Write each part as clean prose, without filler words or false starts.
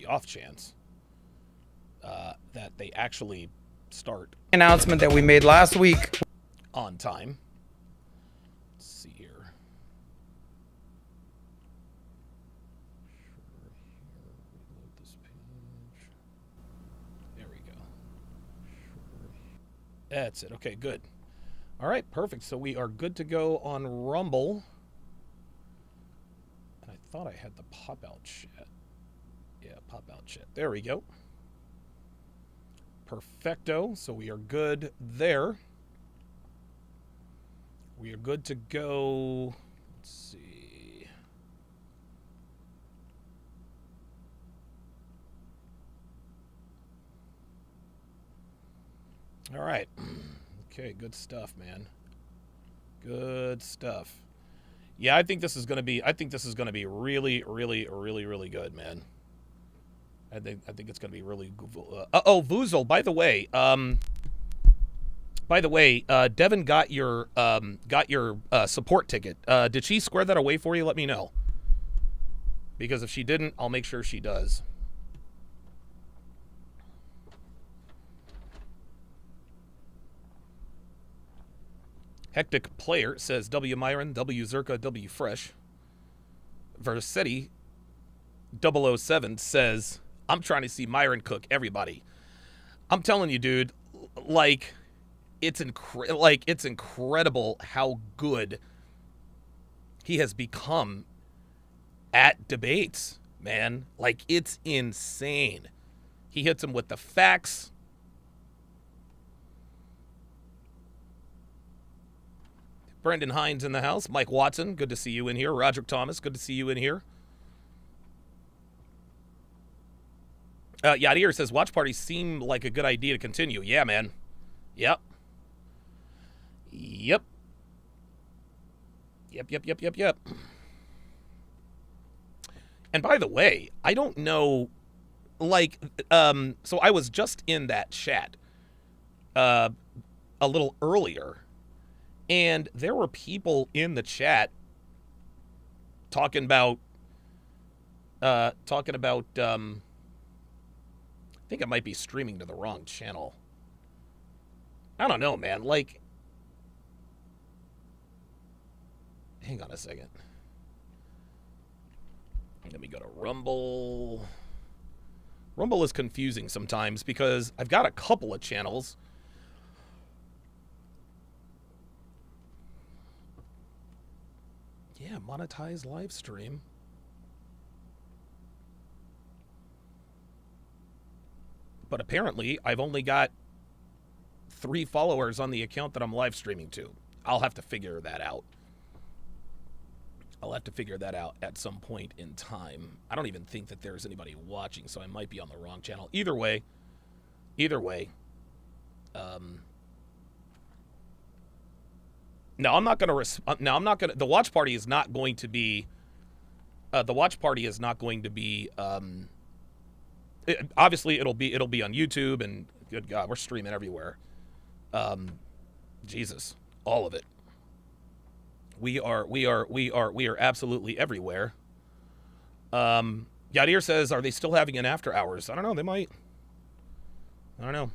off chance that they actually start announcement that we made last week on time. Let's see here. Reload this page. There we go. That's it. Okay, good. All right, perfect. So we are good to go on Rumble. And I thought I had the pop-out chat. Yeah, pop-out chat. There we go. Perfecto. So we are good there. We are good to go. Let's see. All right. Okay, good stuff, man. Good stuff. Yeah, I think this is going to be really, really, really, really good, man. I think it's going to be really good. Vuzel, by the way, Devin got your support ticket. Did she square that away for you? Let me know. Because if she didn't, I'll make sure she does. Hectic Player says W Myron, W Zerka, W Fresh. Versetti 007 says, I'm trying to see Myron cook everybody. I'm telling you, dude, like it's incredible how good he has become at debates, man. Like, it's insane. He hits him with the facts. Brendan Hines in the house. Mike Watson, good to see you in here. Roderick Thomas, good to see you in here. Yadir says, watch parties seem like a good idea to continue. Yeah, man. Yep. Yep. And by the way, I don't know, like, so I was just in that chat a little earlier, and there were people in the chat talking about I think I might be streaming to the wrong channel. I don't know, man. Like, hang on a second. Let me go to Rumble. Rumble is confusing sometimes because I've got a couple of channels. Yeah, monetize live stream. But apparently, I've only got 3 followers on the account that I'm live streaming to. I'll have to figure that out. I'll have to figure that out at some point in time. I don't even think that there's anybody watching, so I might be on the wrong channel. Either way. No, I'm not going to. No, I'm not going to. The watch party is not going to be. Obviously, it'll be on YouTube, and good God, we're streaming everywhere. Jesus, all of it. We are absolutely everywhere. Yadir says, are they still having an after hours? I don't know. They might. I don't know.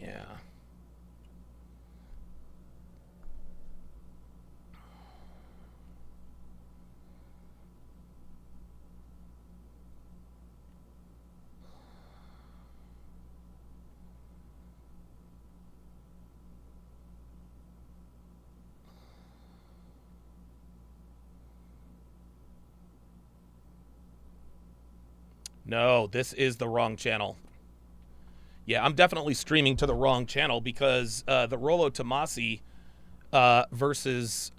Yeah. No, this is the wrong channel. Yeah, I'm definitely streaming to the wrong channel because the Rollo Tomasi versus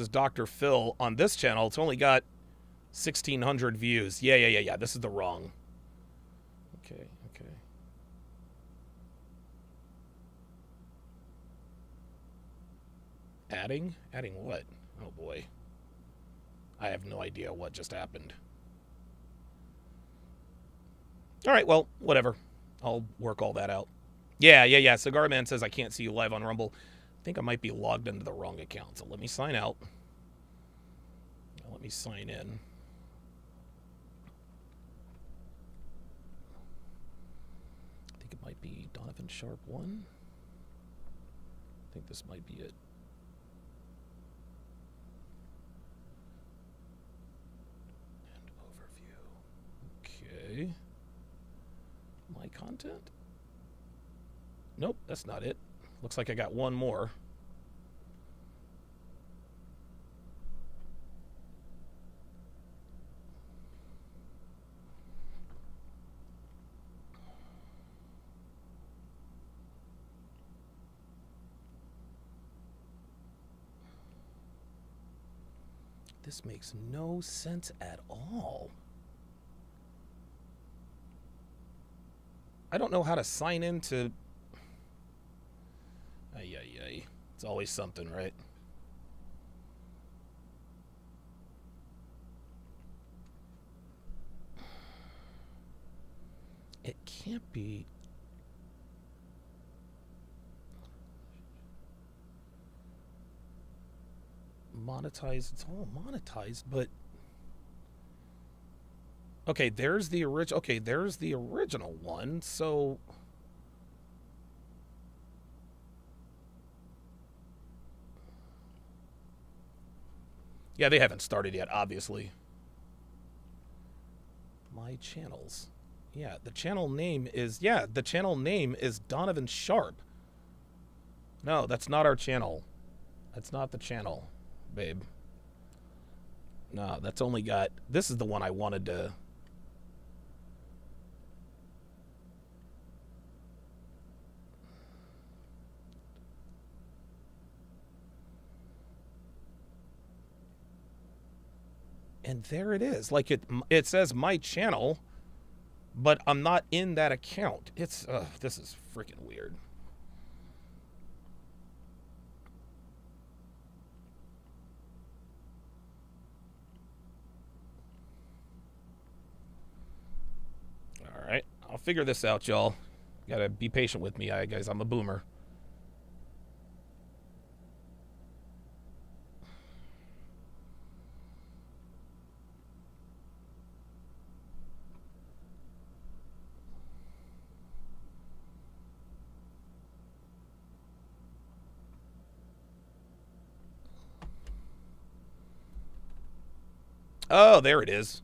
Dr. Phil on this channel, it's only got 1,600 views. Yeah. This is the wrong. Okay. Adding what? Oh boy. I have no idea what just happened. All right, well, whatever. I'll work all that out. Yeah. Cigar Man says, I can't see you live on Rumble. I think I might be logged into the wrong account, so let me sign out. Now let me sign in. I think it might be Donovan Sharpe 1. I think this might be it. And overview. Okay. My content? Nope, that's not it. Looks like I got one more. This makes no sense at all. I don't know how to sign into... Ay. It's always something, right? It can't be... monetized. It's all monetized, but... Okay, there's the original. Okay, there's the original one, so... Yeah, they haven't started yet, obviously. My channels. Yeah, the channel name is... Yeah, the channel name is Donovan Sharpe. No, that's not our channel. That's not the channel, babe. No, that's only got... This is the one I wanted to... And there it is. Like, it says my channel, but I'm not in that account. It's... this is freaking weird. Alright, I'll figure this out, y'all. Gotta be patient with me, guys. I'm a boomer. Oh, there it is.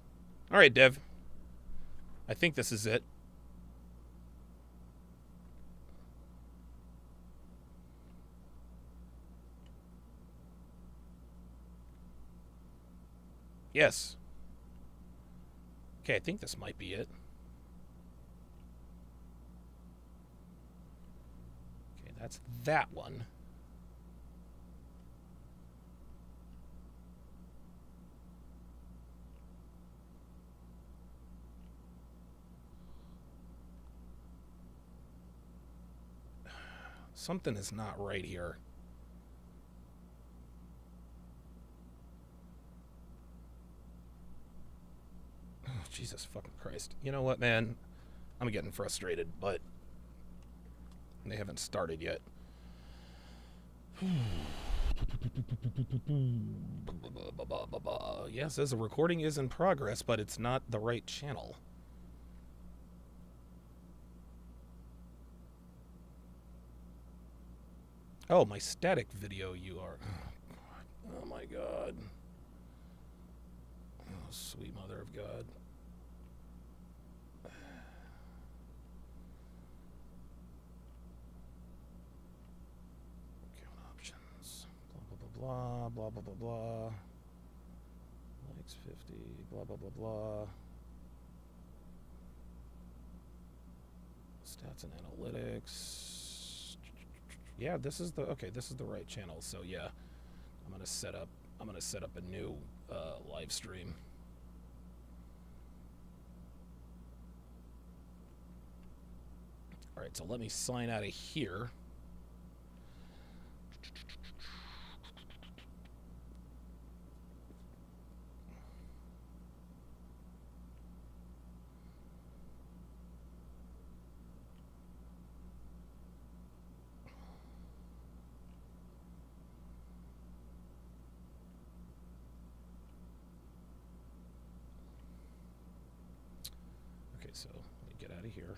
All right, Dev. I think this is it. Yes. Okay, I think this might be it. Okay, that's that one. Something is not right here. Oh, Jesus fucking Christ. You know what, man? I'm getting frustrated, but they haven't started yet. Yeah, it says the recording is in progress, but it's not the right channel. Oh, my static video URL. Oh my God. Oh, sweet mother of God. Account options. Blah, blah, blah, blah, blah, blah. Likes 50, blah, blah, blah, blah. Stats and analytics. Yeah, this is the... Okay, this is the right channel, so yeah. I'm gonna set up a new live stream. Alright, so let me sign out of here. out of here.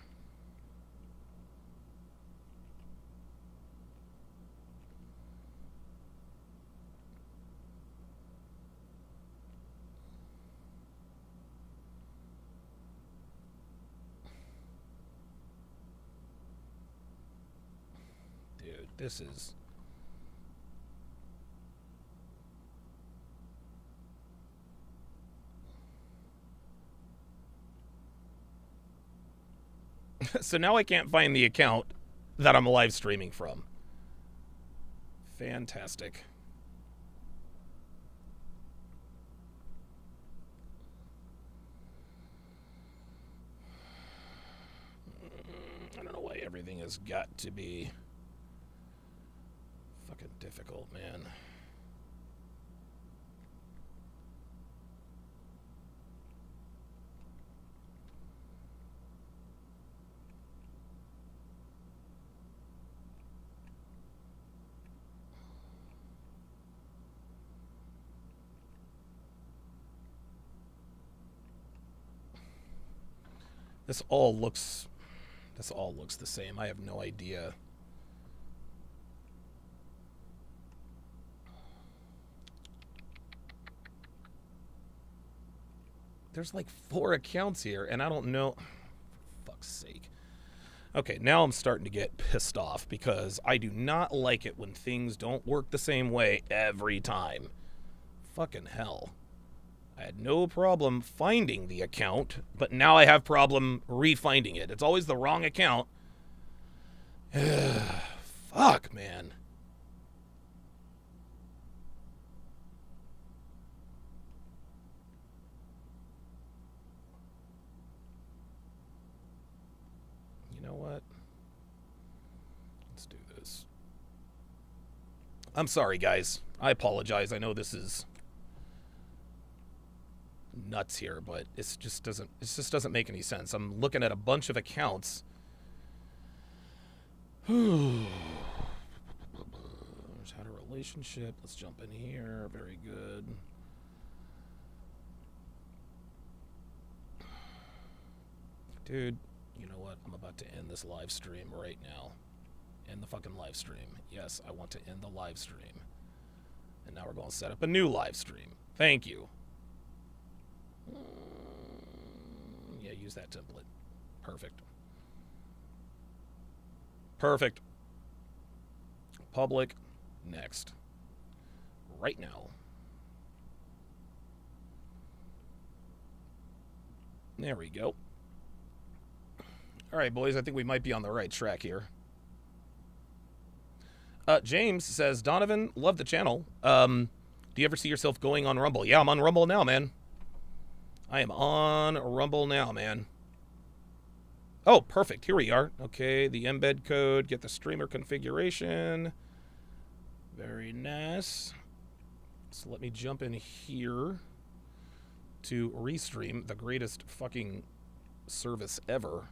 Dude, this is... So now I can't find the account that I'm live streaming from. Fantastic. I don't know why everything has got to be fucking difficult, man. This all looks the same. I have no idea. There's like 4 accounts here, and I don't know. For fuck's sake. Okay, now I'm starting to get pissed off because I do not like it when things don't work the same way every time. Fucking hell. I had no problem finding the account, but now I have problem re-finding it. It's always the wrong account. Fuck, man. You know what? Let's do this. I'm sorry, guys. I apologize. I know this is nuts here, but it just doesn't make any sense. I'm looking at a bunch of accounts. Had a relationship. Let's jump in here. Very good. Dude, you know what? I'm about to end this live stream right now. End the fucking live stream. Yes, I want to end the live stream. And now we're going to set up a new live stream. Thank you. Yeah, use that template. Perfect. Perfect. Public. Next. Right now. There we go. All right, boys, I think we might be on the right track here. James says, Donovan, love the channel. Do you ever see yourself going on Rumble? Yeah, I'm on Rumble now, man. I am on Rumble now, man. Oh, perfect. Here we are. Okay, the embed code. Get the streamer configuration. Very nice. So let me jump in here to restream, the greatest fucking service ever.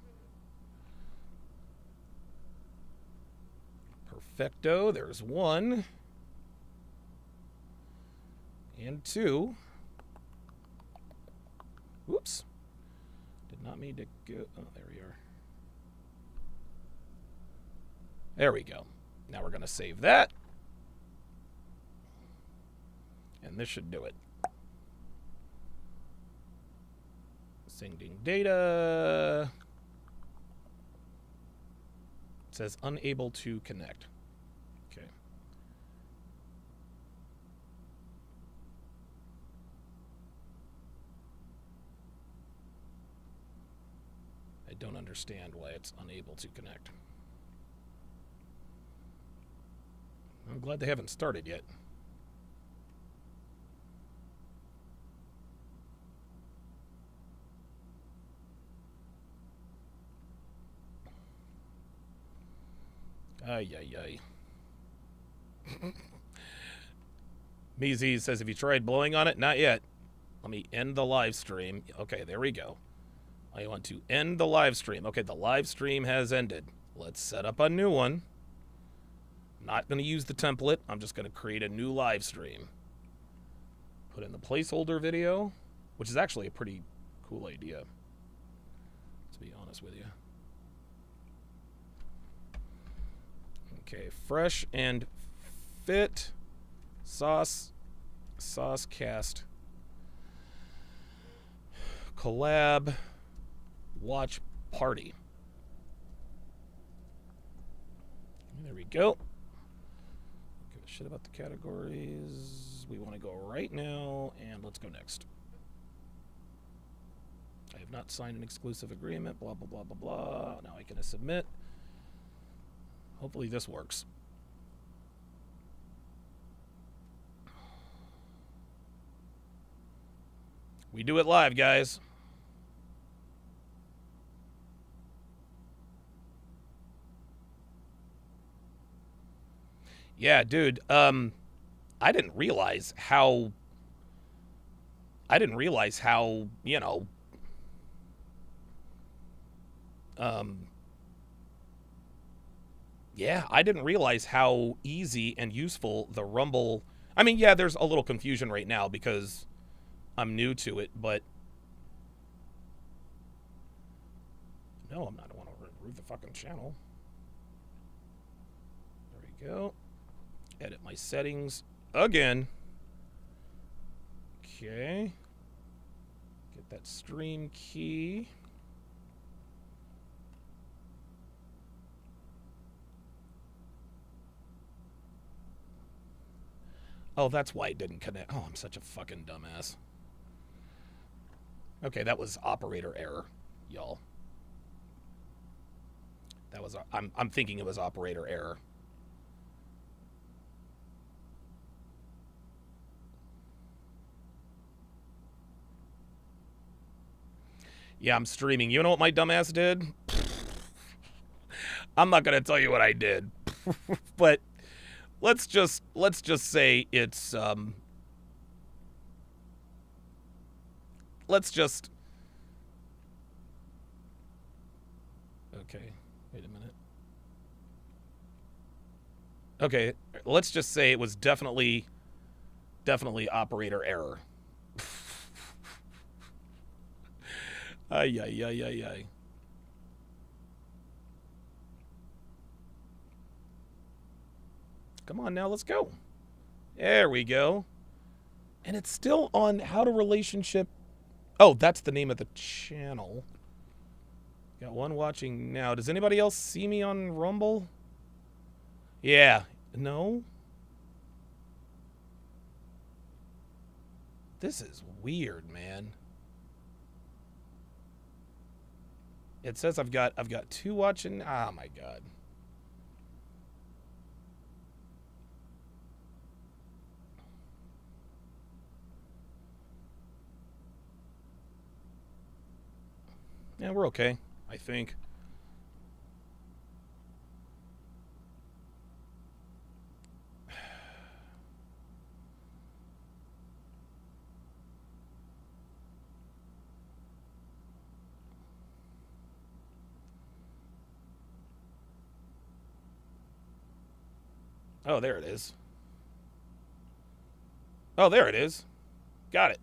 Perfecto. There's 1. And 2. Whoops. Did not mean to go. Oh, there we are. There we go. Now we're going to save that. And this should do it. Sending data. It says unable to connect. Okay. I don't understand why it's unable to connect. I'm glad they haven't started yet. Ay, ay, ay. Meezy says, have you tried blowing on it? Not yet. Let me end the live stream. Okay, there we go. I want to end the live stream. Okay, the live stream has ended. Let's set up a new one. I'm not going to use the template. I'm just going to create a new live stream. Put in the placeholder video, which is actually a pretty cool idea, to be honest with you. Okay, fresh and fit SosCast collab watch party. There we go. Give a shit about the categories. We want to go right now, and let's go next. I have not signed an exclusive agreement, blah, blah, blah, blah, blah. Now I can submit. Hopefully this works. We do it live, guys. Yeah, dude. I didn't realize how, you know, yeah, I didn't realize how easy and useful the Rumble. I mean, yeah, there's a little confusion right now because I'm new to it, but no, I'm not. I want to remove the fucking channel. There we go. Edit my settings again. Okay. Get that stream key. Oh, that's why it didn't connect. Oh, I'm such a fucking dumbass. Okay, that was operator error, y'all. That was I'm thinking it was operator error. Yeah, I'm streaming. You know what my dumbass did? I'm not gonna tell you what I did, but let's just say it's let's just. Okay, wait a minute. Okay, let's just say it was definitely operator error. Ay, ay, ay, ay, ay. Come on now, let's go. There we go. And it's still on how to relationship. Oh, that's the name of the channel. Got one watching now. Does anybody else see me on Rumble? Yeah. No? This is weird, man. It says I've got 2 watching. Oh my god. Yeah, we're okay, I think. Oh, there it is. Oh, there it is. Got it.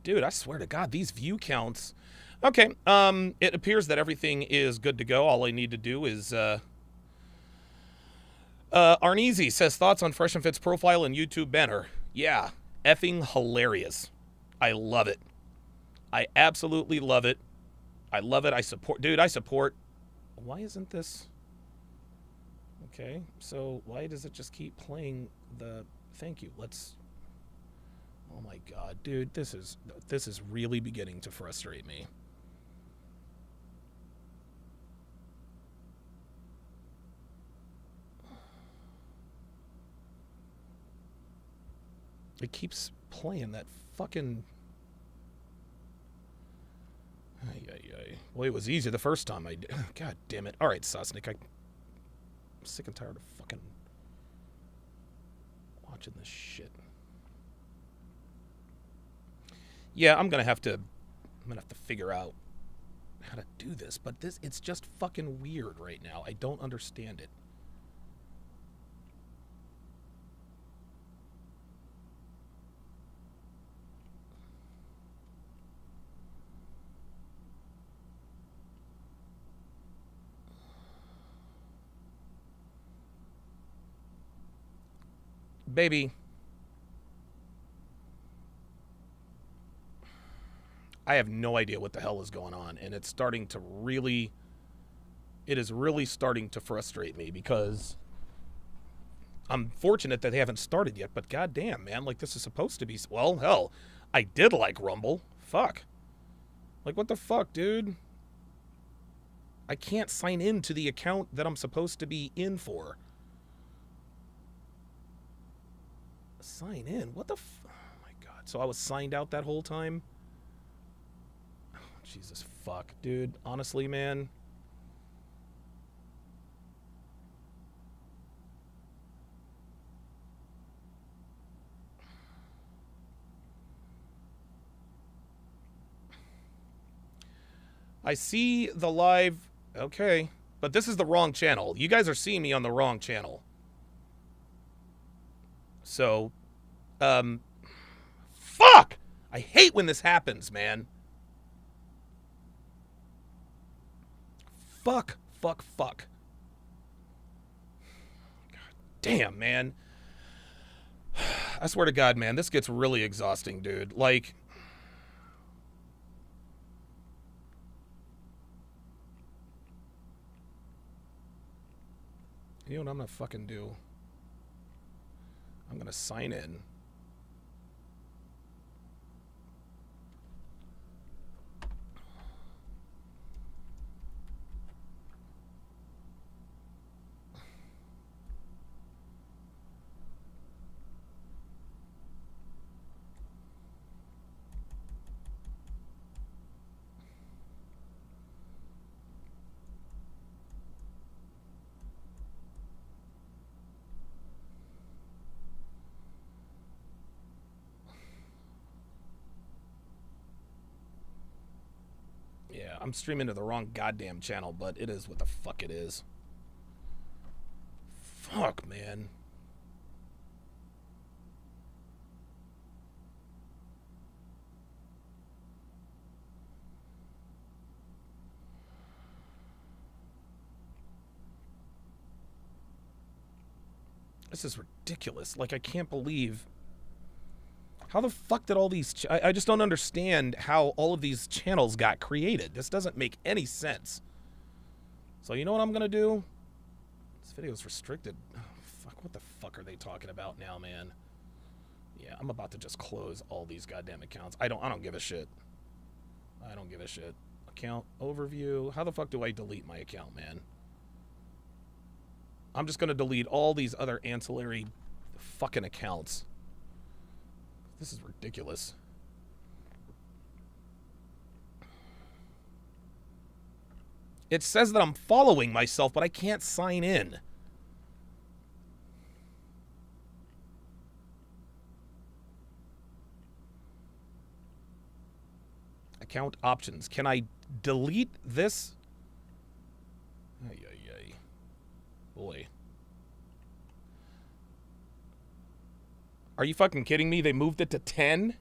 Dude, I swear to God, these view counts. Okay, it appears that everything is good to go. All I need to do is, Arneezy says, thoughts on Fresh and Fit's profile and YouTube banner. Yeah, effing hilarious. I love it. I absolutely love it. I love it. I support, dude, I support. Why isn't this? Okay, so why does it just keep playing the, thank you, let's. Oh my god, dude, this is really beginning to frustrate me. It keeps playing that fucking. Well, it was easy the first time I did. God damn it. All right, Sosnick. I'm sick and tired of fucking watching this shit. Yeah, I'm gonna have to figure out how to do this, but it's just fucking weird right now. I don't understand it. Baby, I have no idea what the hell is going on, and it's starting to really, it is really starting to frustrate me because I'm fortunate that they haven't started yet, but goddamn, man, like this is supposed to be, well, hell, I did like Rumble. Fuck. Like, what the fuck, dude? I can't sign in to the account that I'm supposed to be in for. Sign in? What the oh my god. So I was signed out that whole time? Oh, Jesus fuck, dude. Honestly, man. I see the live. Okay. But this is the wrong channel. You guys are seeing me on the wrong channel. So, fuck! I hate when this happens, man. Fuck. God damn, man. I swear to God, man, this gets really exhausting, dude. Like, you know what I'm gonna fucking do? I'm gonna sign in. Yeah, I'm streaming to the wrong goddamn channel, but it is what the fuck it is. Fuck, man. This is ridiculous. Like, I can't believe... How the fuck did all these... I just don't understand how all of these channels got created. This doesn't make any sense. So you know what I'm gonna do? This video is restricted. Oh, fuck, what the fuck are they talking about now, man? Yeah, I'm about to just close all these goddamn accounts. I don't give a shit. I don't give a shit. Account overview. How the fuck do I delete my account, man? I'm just gonna delete all these other ancillary fucking accounts. This is ridiculous. It says that I'm following myself, but I can't sign in. Account options. Can I delete this? Ay, ay, ay. Boy. Are you fucking kidding me? They moved it to 10?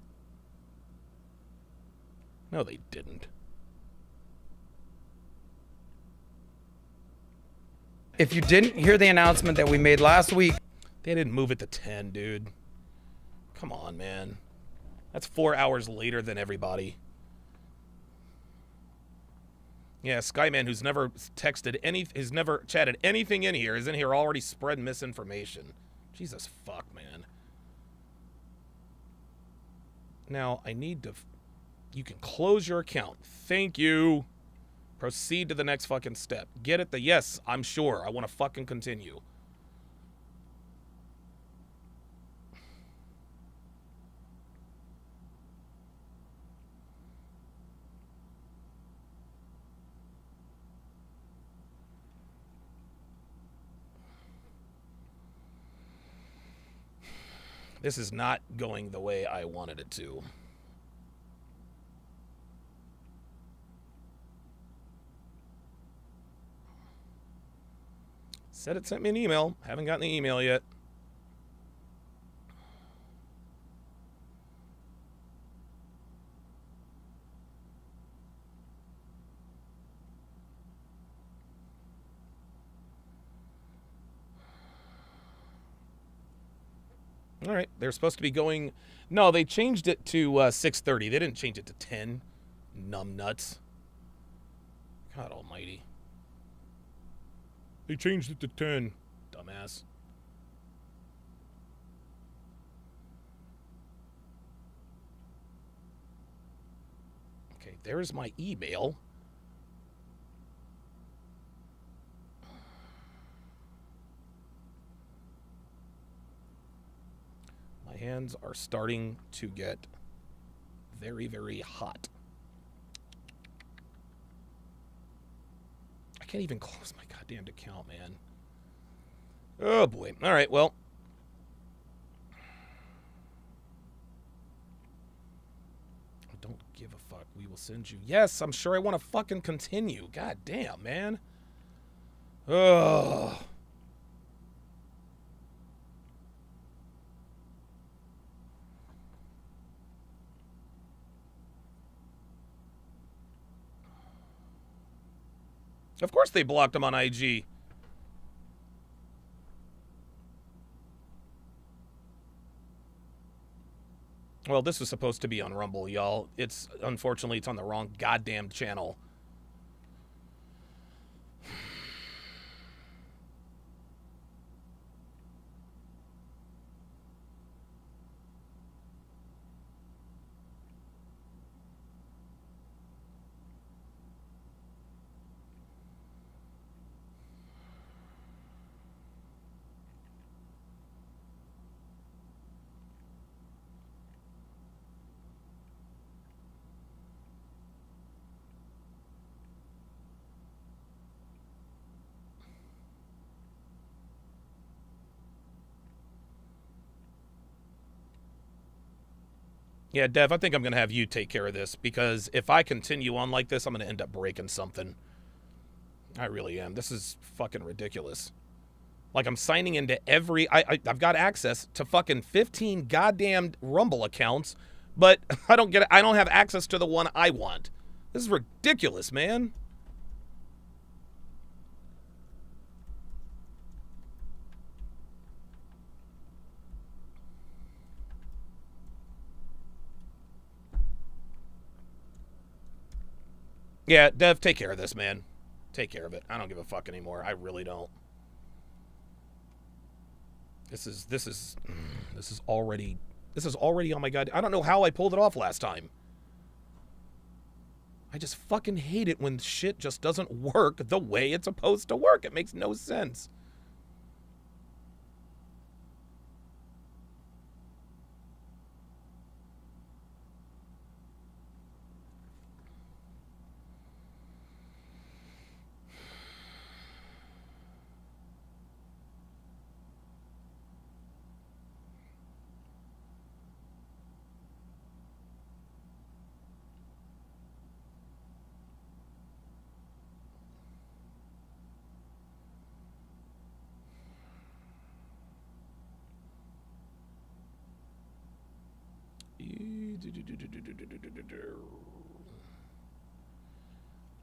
No, they didn't. If you didn't hear the announcement that we made last week, They didn't move it to 10, dude. Come on, man. That's 4 hours later than everybody. Yeah, Skyman, who's never texted has never chatted anything in here, is in here already spreading misinformation. Jesus fuck, man. Now, I need to... You can close your account. Thank you. Proceed to the next fucking step. Get it? Yes, I'm sure. I want to fucking continue. This is not going the way I wanted it to. Said it sent me an email. Haven't gotten the email yet. All right, they're supposed to be going. No, they changed it to 6:30. They didn't change it to 10. Numb nuts. God almighty. They changed it to 10. Dumbass. Okay, there's my email. My hands are starting to get very, very hot. I can't even close my goddamn account, man. Oh, boy. All right, well. Don't give a fuck. We will send you. Yes, I'm sure I want to fucking continue. God damn, man. Ugh. Of course they blocked him on IG. Well, this was supposed to be on Rumble, y'all. Unfortunately, it's on the wrong goddamn channel. Yeah, Dev, I think I'm going to have you take care of this, because if I continue on like this, I'm going to end up breaking something. I really am. This is fucking ridiculous. Like, I'm signing into every... I've got access to fucking 15 goddamn Rumble accounts, but I don't have access to the one I want. This is ridiculous, man. Yeah, Dev, take care of this, man. Take care of it. I don't give a fuck anymore. I really don't. This is already on my god. I don't know how I pulled it off last time. I just fucking hate it when shit just doesn't work the way it's supposed to work. It makes no sense.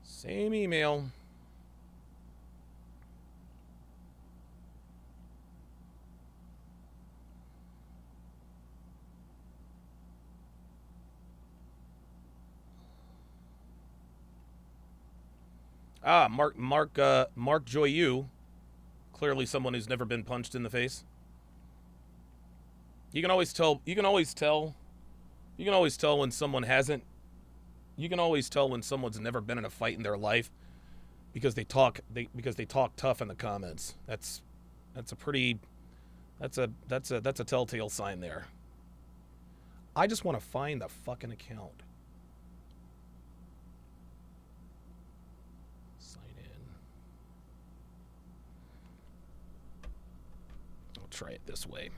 Same email. Mark Joyu. Clearly someone who's never been punched in the face. You can always tell when someone hasn't. You can always tell when someone's never been in a fight in their life because they talk tough in the comments. That's a telltale sign there. I just want to find the fucking account. Sign in. I'll try it this way.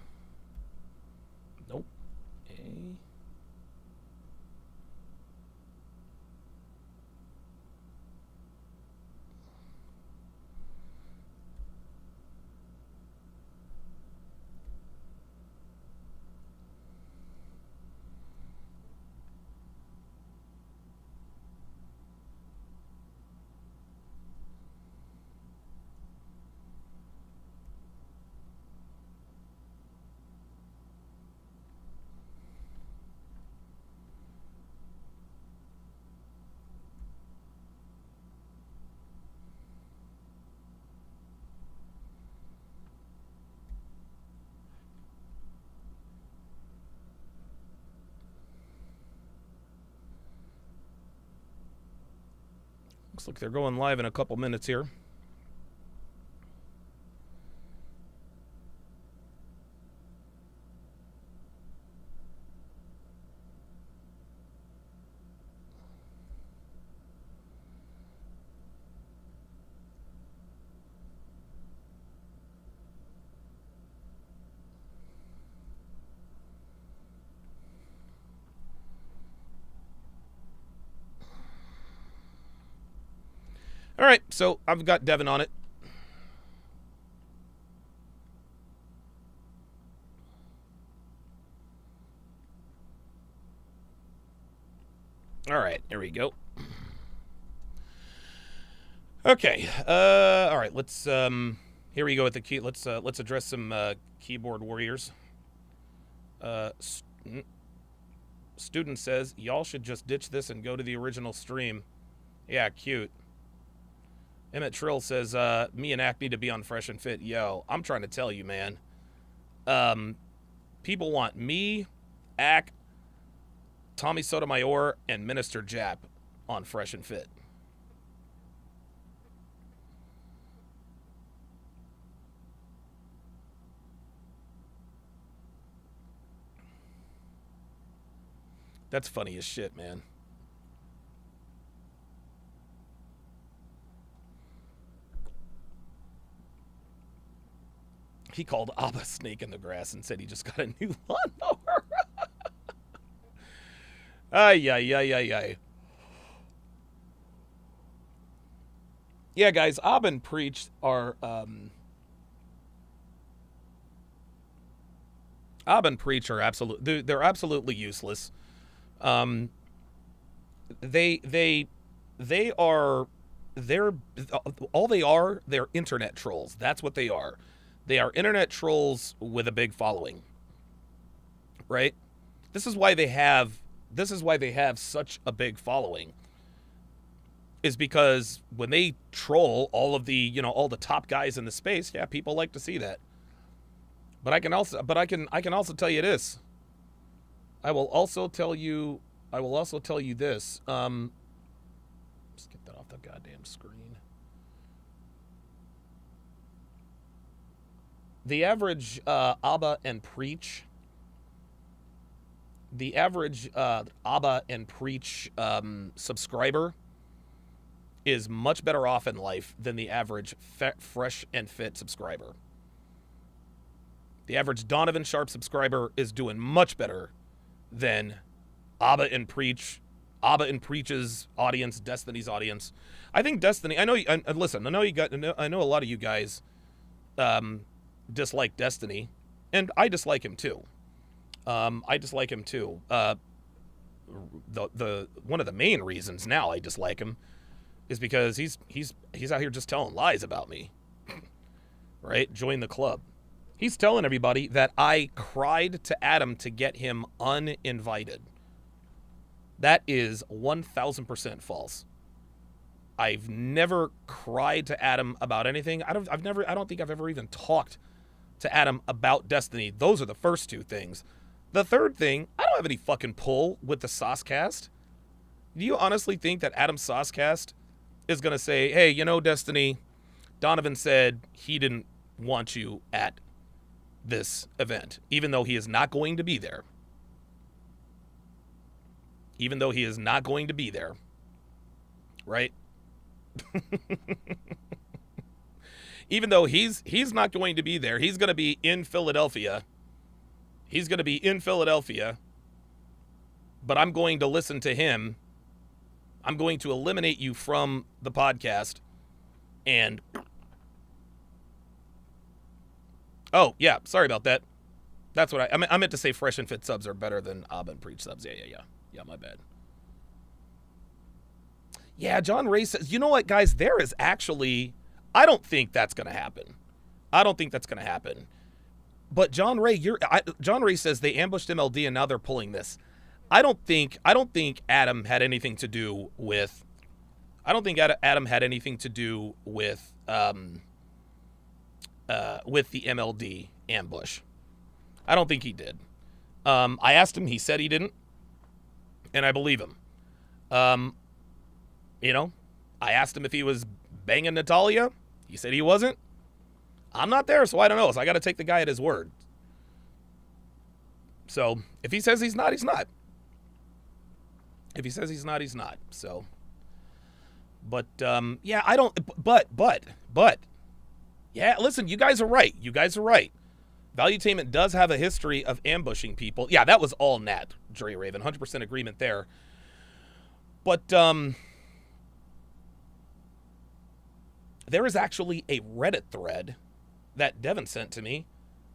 Looks like they're going live in a couple minutes here. All right, so I've got Devin on it. All right, here we go. Okay, all right, let's here we go with the key. Let's address some keyboard warriors. Student says y'all should just ditch this and go to the original stream. Yeah, cute. Emmett Trill says, me and Ack need to be on Fresh and Fit. Yo, I'm trying to tell you, man. People want me, Ack, Tommy Sotomayor, and Minister Jap on Fresh and Fit. That's funny as shit, man. He called Abba snake in the grass and said he just got a new lawnmower. Ay, ay, ay, ay, ay. Yeah, guys, Abba and Preach are, Abba and Preach are they're absolutely useless. They're internet trolls. That's what they are. They are internet trolls with a big following, right? This is why they have such a big following, is because when they troll all of the, all the top guys in the space, yeah, people like to see that. But I can also tell you this. I will also tell you this. Let's get that off the goddamn screen. The average Abba and Preach. The average Abba and Preach subscriber is much better off in life than the average Fresh and Fit subscriber. The average Donovan Sharpe subscriber is doing much better than Abba and Preach's audience, Destiny's audience. I think Destiny. I know. Listen. I know a lot of you guys dislike Destiny, and I dislike him too. The one of the main reasons now I dislike him is because he's out here just telling lies about me. Right? Join the club. He's telling everybody that I cried to Adam to get him uninvited. That is 1,000% false. I've never cried to Adam about anything. I don't think I've ever even talked to Adam about Destiny. Those are the first two things. The third thing, I don't have any fucking pull with the SosCast. Do you honestly think that Adam's SosCast is going to say, hey, Destiny, Donovan said he didn't want you at this event, even though he is not going to be there. Even though he is not going to be there. Right? Even though he's not going to be there, he's going to be in Philadelphia. He's going to be in Philadelphia, but I'm going to listen to him. I'm going to eliminate you from the podcast. And oh, yeah, sorry about that. That's what I meant to say. Fresh and Fit subs are better than Abba and Preach subs. Yeah, my bad. Yeah, John Ray says, you know what, guys, there is actually, I don't think that's going to happen. But John Ray says they ambushed MLD and now they're pulling this. I don't think Adam had anything to do with the MLD ambush. I don't think he did. I asked him, he said he didn't, and I believe him. I asked him if he was banging Natalia. He said he wasn't. I'm not there, so I don't know. So I got to take the guy at his word. So if he says he's not, he's not. If he says he's not, he's not. So, but yeah, I don't. But yeah, listen, you guys are right. You guys are right. Valuetainment does have a history of ambushing people. Yeah, that was all Nat, Dre Raven. 100% agreement there. But there is actually a Reddit thread that Devin sent to me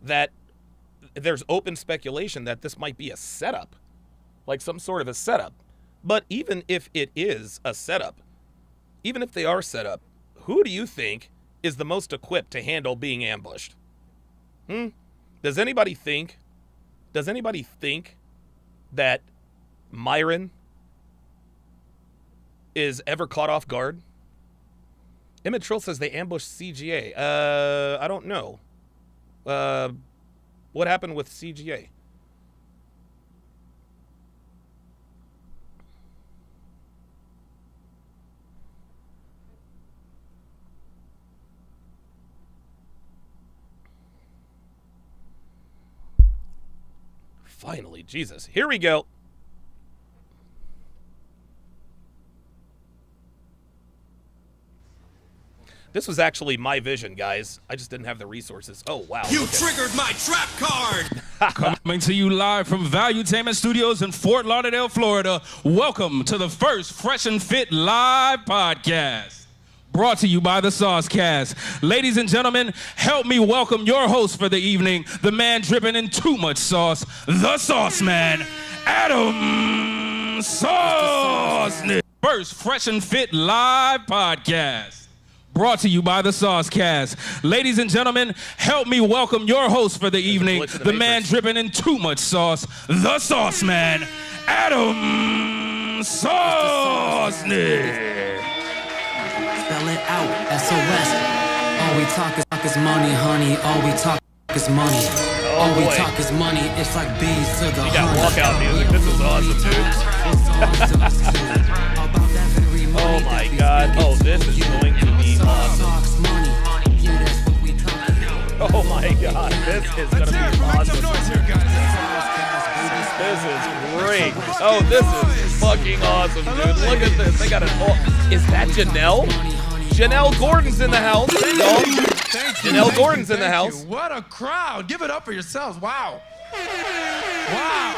that there's open speculation that this might be a setup, like some sort of a setup. But even if it is a setup, even if they are set up, who do you think is the most equipped to handle being ambushed? Does anybody think that Myron is ever caught off guard? Emmett Trill says they ambushed CGA. I don't know. What happened with CGA? Finally, Jesus. Here we go. This was actually my vision, guys. I just didn't have the resources. Oh, wow. You triggered my trap card! Coming to you live from Valuetainment Studios in Fort Lauderdale, Florida. Welcome to the first Fresh and Fit Live podcast. Brought to you by the SosCast. Ladies and gentlemen, help me welcome your host for the evening, the man dripping in too much sauce, the Sauce Man, Adam Sosnick. First Fresh and Fit Live podcast. Brought to you by the SosCast. Ladies and gentlemen, help me welcome your host for the evening, the man dripping in too much sauce, the Sauce Man, Adam Sosnick. Spell it out, SOS. All we talk is money, honey. All we talk is money. All we talk is money. It's like bees to the You got walkout music. This is awesome, dude. Oh my God. Oh, this is going to be awesome. Oh my God. This is going to be awesome. This is great. Oh, this is fucking awesome, dude. Look at this. They got it all. Is that Janelle? Janelle Gordon's in the house. Janelle Gordon's in the house. What a crowd. Give it up for yourselves. Wow. Wow.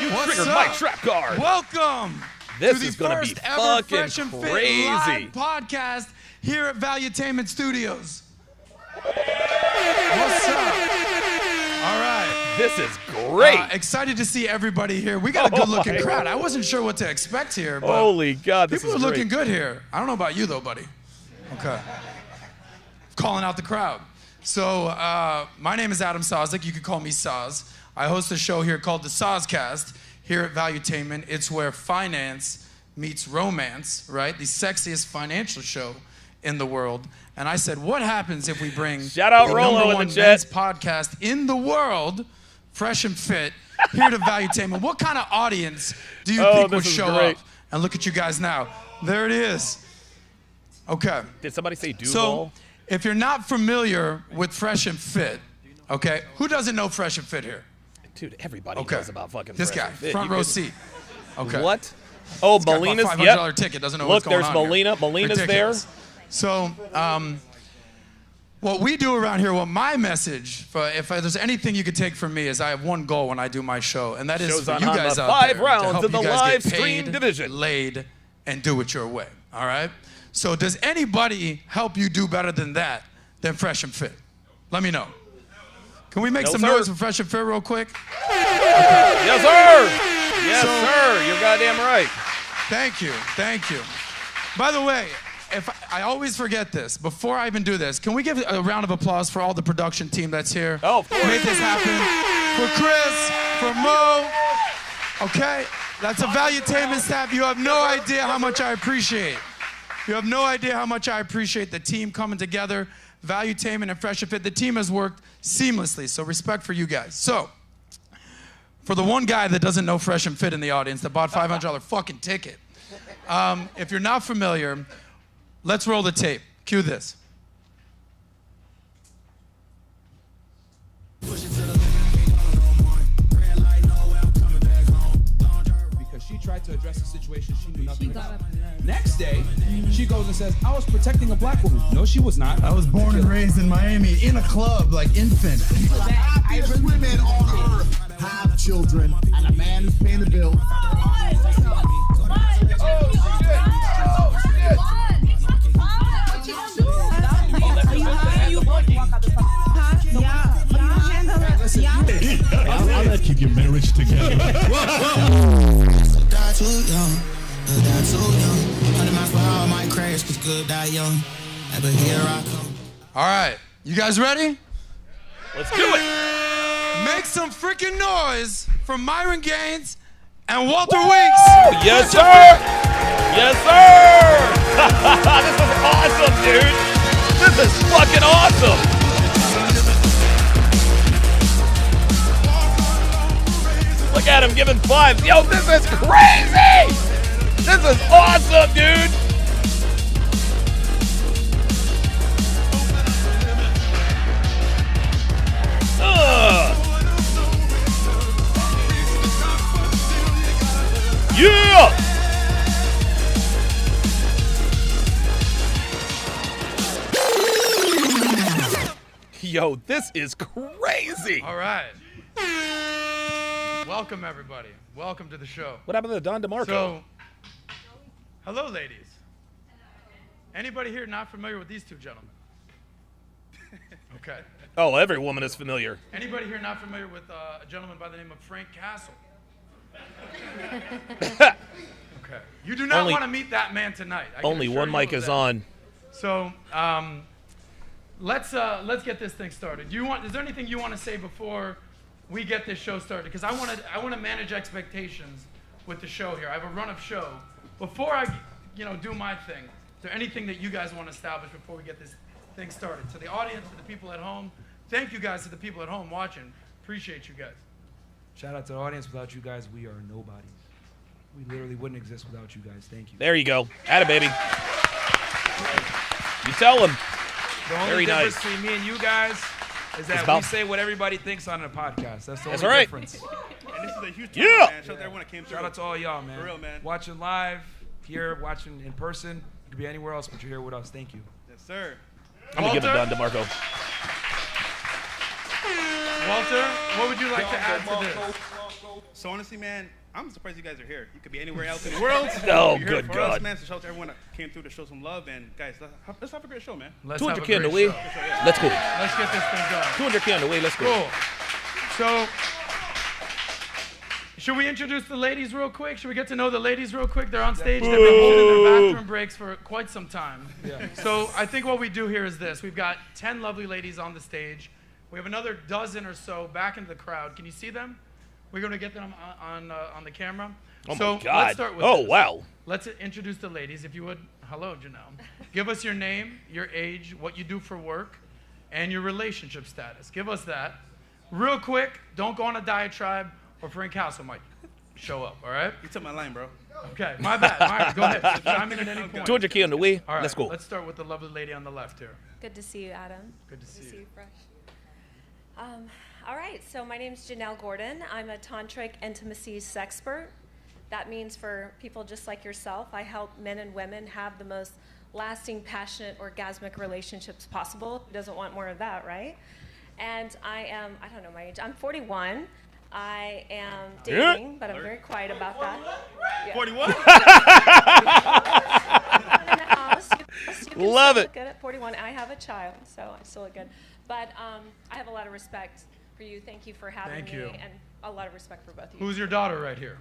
You triggered my trap card. Welcome. This is going to be fucking Fresh and Fit crazy. Live podcast here at Valuetainment Studios. What's up? All right. This is great. Excited to see everybody here. We got a good-looking crowd. I wasn't sure what to expect here. But holy God, this is people are great. looking good here. I don't know about you, though, buddy. Okay. Calling out the crowd. So my name is Adam Sosnick. You can call me Soz. I host a show here called the SosCast here at Valuetainment. It's where finance meets romance, right? The sexiest financial show in the world. And I said, what happens if we bring Shout out the Rolo number in one the chat. men's podcast in the world, Fresh and Fit, here to Valuetainment? What kind of audience do you think would show up? And look at you guys now. There it is. Okay. Did somebody say Duval? So, if you're not familiar with Fresh and Fit, okay, who doesn't know Fresh and Fit here? Dude, everybody knows about fucking this Fresh guy, and Fit. front row seat. Okay. What? Oh, This guy bought Molina's, $500 yep. ticket, doesn't know Look, what's going there's on Molina. here. Molina's Ridiculous. there. So, what we do around here, what my message, if there's anything you could take from me, is I have one goal when I do my show, and that is Show's for on you Honda. guys out 5 there rounds to help in the you guys live get stream paid, division. laid, and do it your way, all right? So does anybody help you do better than that, than Fresh and Fit? Let me know. Can we make some noise for Fresh and Fit real quick? Yes, sir. Yes, sir. You're goddamn right. Thank you. Thank you. By the way, if I always forget this, before I even do this, can we give a round of applause for all the production team that's here? Oh, of course. Made this happen. For Chris, for Mo. Okay? That's a Valuetainment staff. You have no idea how much I appreciate. You have no idea how much I appreciate the team coming together. Valuetainment and Fresh and Fit. The team has worked seamlessly, so respect for you guys. So, for the one guy that doesn't know Fresh and Fit in the audience that bought $500 fucking ticket, if you're not familiar, let's roll the tape. Cue this. Because she tried to address the situation she knew nothing about. Next day, she goes and says, I was protecting a black woman. No, she was not. I was born and raised in Miami in a club like infant. Happiest women on earth have children, and a man is paying the bill. I'll let you get marriage together. Die too young, die too young. 100 miles per hour might crash, 'cause good die young. But here I come. All right, you guys ready? Let's do it. Make some freaking noise for Myron Gaines and Walter Weeks. Yes, sir. Yes, sir. This is awesome, dude. This is fucking awesome. Look at him giving fives. Yo, this is crazy. This is awesome, dude. Yeah! Yo, this is crazy. All right. Welcome, everybody. Welcome to the show. What happened to Don DeMarco? So, hello, ladies. Anybody here not familiar with these two gentlemen? Okay. Oh, every woman is familiar. Anybody here not familiar with a gentleman by the name of Frank Castle? Okay. You do not want to meet that man tonight. Only one mic is on. So, let's get this thing started. Is there anything you want to say before we get this show started? Because I want to manage expectations with the show here. I have a run of show. Before I, do my thing, is there anything that you guys want to establish before we get this thing started? To the audience, to the people at home, thank you guys to the people at home watching. Appreciate you guys. Shout out to the audience. Without you guys, we are nobodies. We literally wouldn't exist without you guys. Thank you. There you go. Atta baby. You tell him. The only Very difference nice. between me and you guys is that we say what everybody thinks on a podcast. That's the only difference. And this is a huge Yeah. man. Shout out to everyone that came through. Shout out to all y'all, man. For real, man. Watching live, here, watching in person. You could be anywhere else, but you're here with us. Thank you. Yes, sir. I'm going to give it Don DeMarco. Walter, what would you like to add to this? So honestly, man, I'm surprised you guys are here. You could be anywhere else in the world. Oh, You're here good for God. us, man. So shout out to everyone that came through to show some love. And guys, let's have a great show, man. Let's 200 have a K on the great way. show. Let's go. Let's get this thing going. 200 K on the way. Let's go. Cool. So, should we introduce the ladies real quick? Should we get to know the ladies real quick? They're on stage. They've been holding their bathroom breaks for quite some time. Yeah. So I think what we do here is this. We've got 10 lovely ladies on the stage. We have another dozen or so back into the crowd. Can you see them? We're going to get them on the camera. Oh, so my God. let's start with Oh, this. wow. Let's introduce the ladies. If you would, hello, Janelle. Give us your name, your age, what you do for work, and your relationship status. Give us that. Real quick, don't go on a diatribe or Frank Castle might show up, all right? You took my line, bro. Okay, my bad. Myron, go ahead. Chime in at any point. 200 K on the way. All right, Let's go. let's start with the lovely lady on the left here. Good to see you, Adam. Good to see you. Fresh. All right, so my name's Janelle Gordon. I'm a tantric intimacy sexpert. That means for people just like yourself, I help men and women have the most lasting, passionate, orgasmic relationships possible. Who doesn't want more of that, right? And I don't know my age, I'm 41. I am dating, but I'm very quiet about that. Yeah. 41? In the house. You can Love still it. look good at 41. I have a child, so I still look good. But I have a lot of respect for you. Thank you for having Thank me, you. and a lot of respect for both of you. Who's your daughter right here?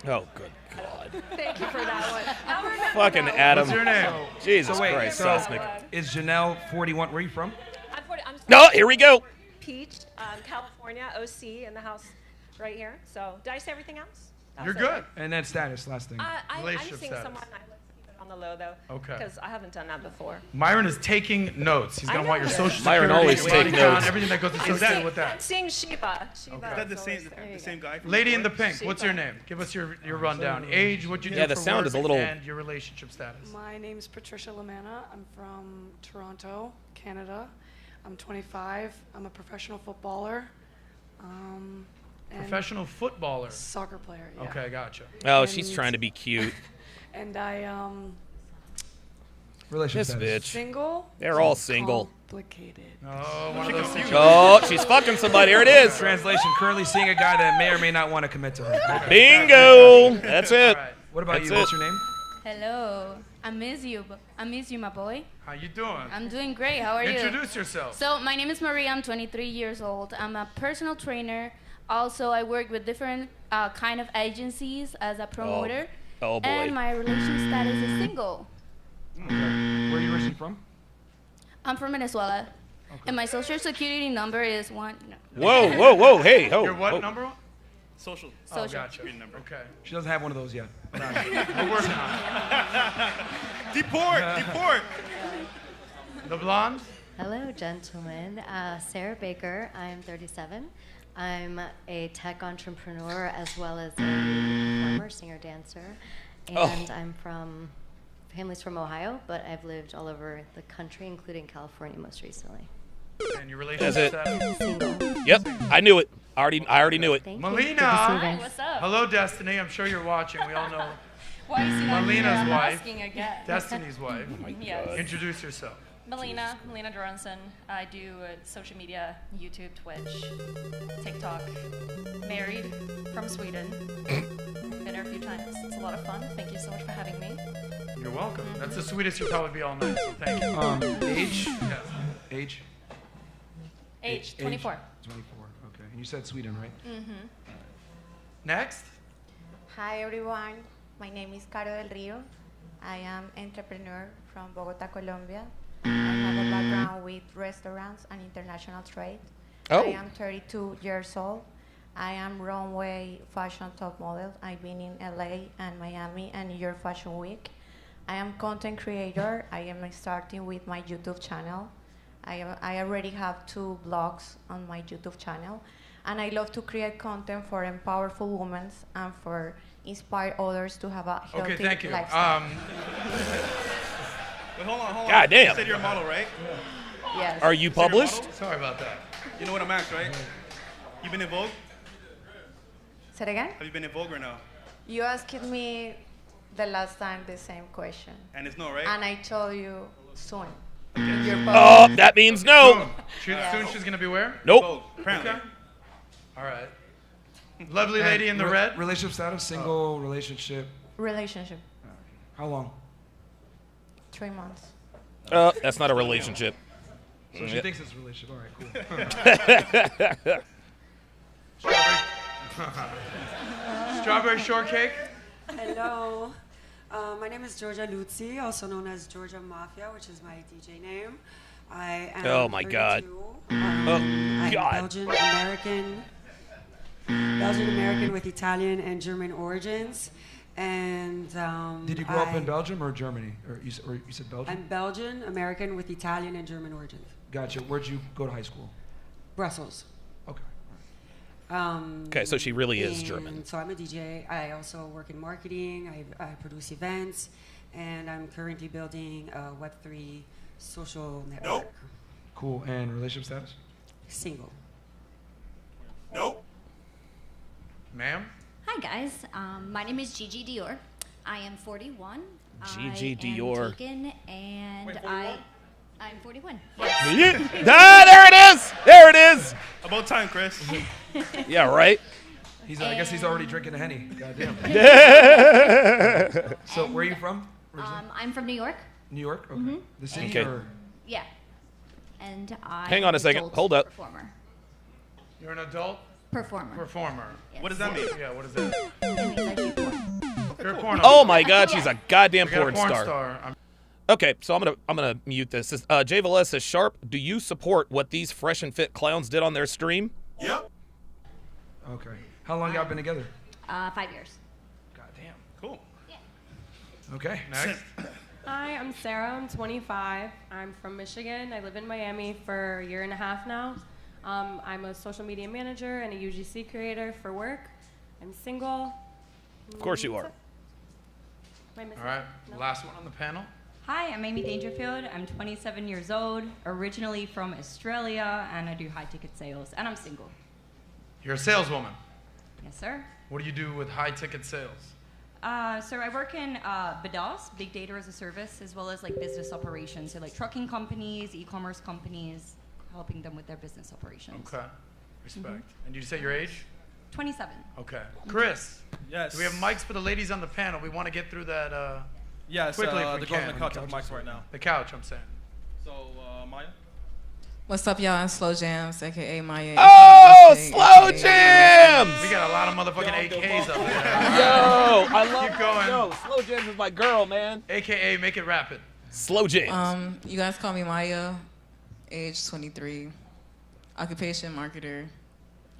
Oh, good God. Thank you for that one. I'll remember Fucking that one. Adam. What's your name? Jesus So wait, Christ, so- Sosnick. Is Janelle 41? Where are you from? I'm 40. I'm No, here we go. Peach, California, OC in the house right here. So did I say everything else? That You're was it, good. right? And then status, last thing. I'm Relationship seeing status. someone. Let's keep it on the low, though. Okay. Because I haven't done that before. Myron is taking notes. He's going to want your social security, Myron always your body takes count, notes. everything that goes associated with that. Seeing Shiva. Is that the same guy? From Lady in the before? pink, what's your name? Give us your rundown. Age, what you do Yeah, the for sound work, is a little- and your relationship status. My name's Patricia Lamanna. I'm from Toronto, Canada. I'm 25. I'm a professional footballer. And Professional footballer. soccer player, yeah. Okay, gotcha. Oh, she's trying to be cute. And I This bitch. single. They're all single. Complicated. Oh, one of those things. Oh, she's fucking somebody. Here it is. Translation: currently seeing a guy that may or may not want to commit to her. Bingo. That's it. All right. What about That's you? What's it. your name? Hello. I miss you, my boy. How you doing? I'm doing great. How are you? Introduce yourself. So my name is Maria. I'm 23 years old. I'm a personal trainer. Also, I work with different kind of agencies as a promoter. Oh boy. And my relationship status is single. Okay. Where are you originally from? I'm from Venezuela. And my social security number is one. No. Whoa, whoa, whoa. Hey, ho. Your what ho. number? Social. Oh, Social. gotcha. Okay. She doesn't have one of those yet. We're working on it. Deport. The blonde? Hello, gentlemen. Sarah Baker. I'm 37. I'm a tech entrepreneur as well as a performer, singer, dancer. And I'm from, family's from Ohio, but I've lived all over the country, including California most recently. And your relationship status? Single. Yep. I knew it. I already knew it. Thank you. Melina. Good to see you guys. What's up? Hello, Destiny. I'm sure you're watching. We all know Why is he not here? Melina's I'm wife. asking again. Destiny's wife. Yes. Introduce yourself. Melina Joranson. I do social media, YouTube, Twitch, TikTok. Married from Sweden. Been here a few times. It's a lot of fun. Thank you so much for having me. You're welcome. That's the sweetest you'll probably be all night, so thank you. Age? Yeah. Age? Age 24. 24. Okay. And you said Sweden, right? Mm-hmm. Next. Hi everyone, my name is Caro del Rio. I am entrepreneur from Bogota, Colombia. I have a background with restaurants and international trade. Oh. I am 32 years old. I am runway fashion top model. I've been in LA and Miami and New York Fashion Week. I am content creator. I am starting with my YouTube channel. I already have 2 blogs on my YouTube channel. And I love to create content for powerful women and for inspire others to have a healthy Okay, thank you. lifestyle. Wait, hold on. God damn. You said you're a model, right? Yes. Are you You said you're a published? model? Sorry about that. You know what I'm at, right? You been in Vogue? Say it again? Have you been in Vogue or no? You asked me the last time the same question. And it's no, right? And I told you soon. Oh, that means no. Soon she's going to be where? Nope. Vogue, apparently. Okay. All right. Lovely lady in the red. Relationship status? Single, relationship? Relationship. How long? 3 months. That's not a relationship. So she Yep. thinks it's a relationship. All right, cool. Strawberry shortcake. Hello. My name is Georgia Luzzi, also known as Georgia Mafia, which is my DJ name. I am Oh my God. 32. Oh I'm God. Belgian American with Italian and German origins. And Did you grow up in Belgium or Germany? Or you said Belgium? I'm Belgian American with Italian and German origins. Gotcha. Where'd you go to high school? Brussels. Okay. Okay, so she really is and German. So I'm a DJ. I also work in marketing. I produce events, and I'm currently building a Web3 social network. Cool. And relationship status? Single. Ma'am? Hi guys, my name is Gigi Dior. I am 41. Gigi I am Dior. taken and Wait, I'm 41. There it is. There it is. About time, Chris. Yeah, right. I guess he's already drinking a Henny. Goddamn. So where are you from? I'm from New York. New York? Okay. Mhm. The city Okay. or? Yeah. And I Hang on a second. adult Hold up. Performer. You're an adult? Performer. Performer. Yes. What does that mean? Yeah, what is that? It means I do porn. You're a porn Oh my God, she's a goddamn We got a porn star. I'm- Okay, so I'm gonna mute this. Jay Velez says, Sharpe, do you support what these fresh and fit clowns did on their stream? Yep. Okay. How long y'all been together? 5 years. Goddamn. Cool. Okay, next. Hi, I'm Sarah. I'm 25. I'm from Michigan. I live in Miami for a year and a half now. I'm a social media manager and a UGC creator for work. I'm single. Of course you are. Am I missing All right, No? last one on the panel. Hi, I'm Amy Dangerfield. I'm 27 years old, originally from Australia, and I do high-ticket sales, and I'm single. You're a saleswoman. Yes, sir. What do you do with high-ticket sales? So I work in BDOS, Big Data as a Service, as well as like business operations, so like trucking companies, e-commerce companies, helping them with their business operations. Okay, respect. And did you say your age? 27. Okay. Chris. Yes. Do we have mics for the ladies on the panel? We want to get through that Yes, quickly if they're we going can. to the couch with mics right now. The couch, I'm saying. So, Maya? What's up, y'all? I'm Slow Jams, aka Maya. Oh, Slow Jams! We got a lot of motherfucking AKs up there. Yo, I love. Keep going. Yo, Slow Jams is my girl, man. AKA, make it rapid. Slow Jams. You guys call me Maya, age 23, occupation marketer,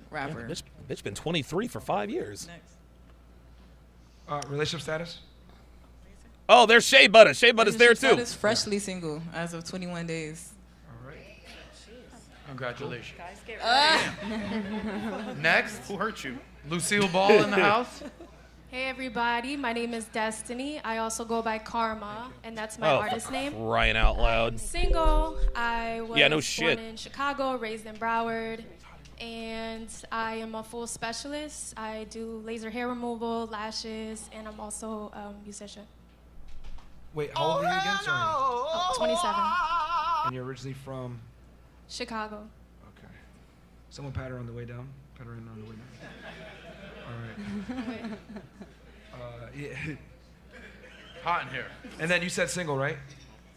rapper. Yeah, bitch been 23 for 5 years. Relationship status? Oh, there's Shea Butter. Shea Butter's there too. Is freshly single as of 21 days. All right. Congratulations. Guys, get ready. Next. Who hurt you? Lucille Ball in the house. Hey everybody, my name is Destiny. I also go by Karma, and that's my artist name. Crying out loud. I'm single. I was Yeah, no born shit. in Chicago, raised in Broward, and I am a full specialist. I do laser hair removal, lashes, and I'm also a musician. Wait, how old are you again? Sorry. Oh, 27. And you're originally from? Chicago. Okay. Someone pat her on the way down. Pat her in on the way down. All right. Yeah. Hot in here. And then you said single, right?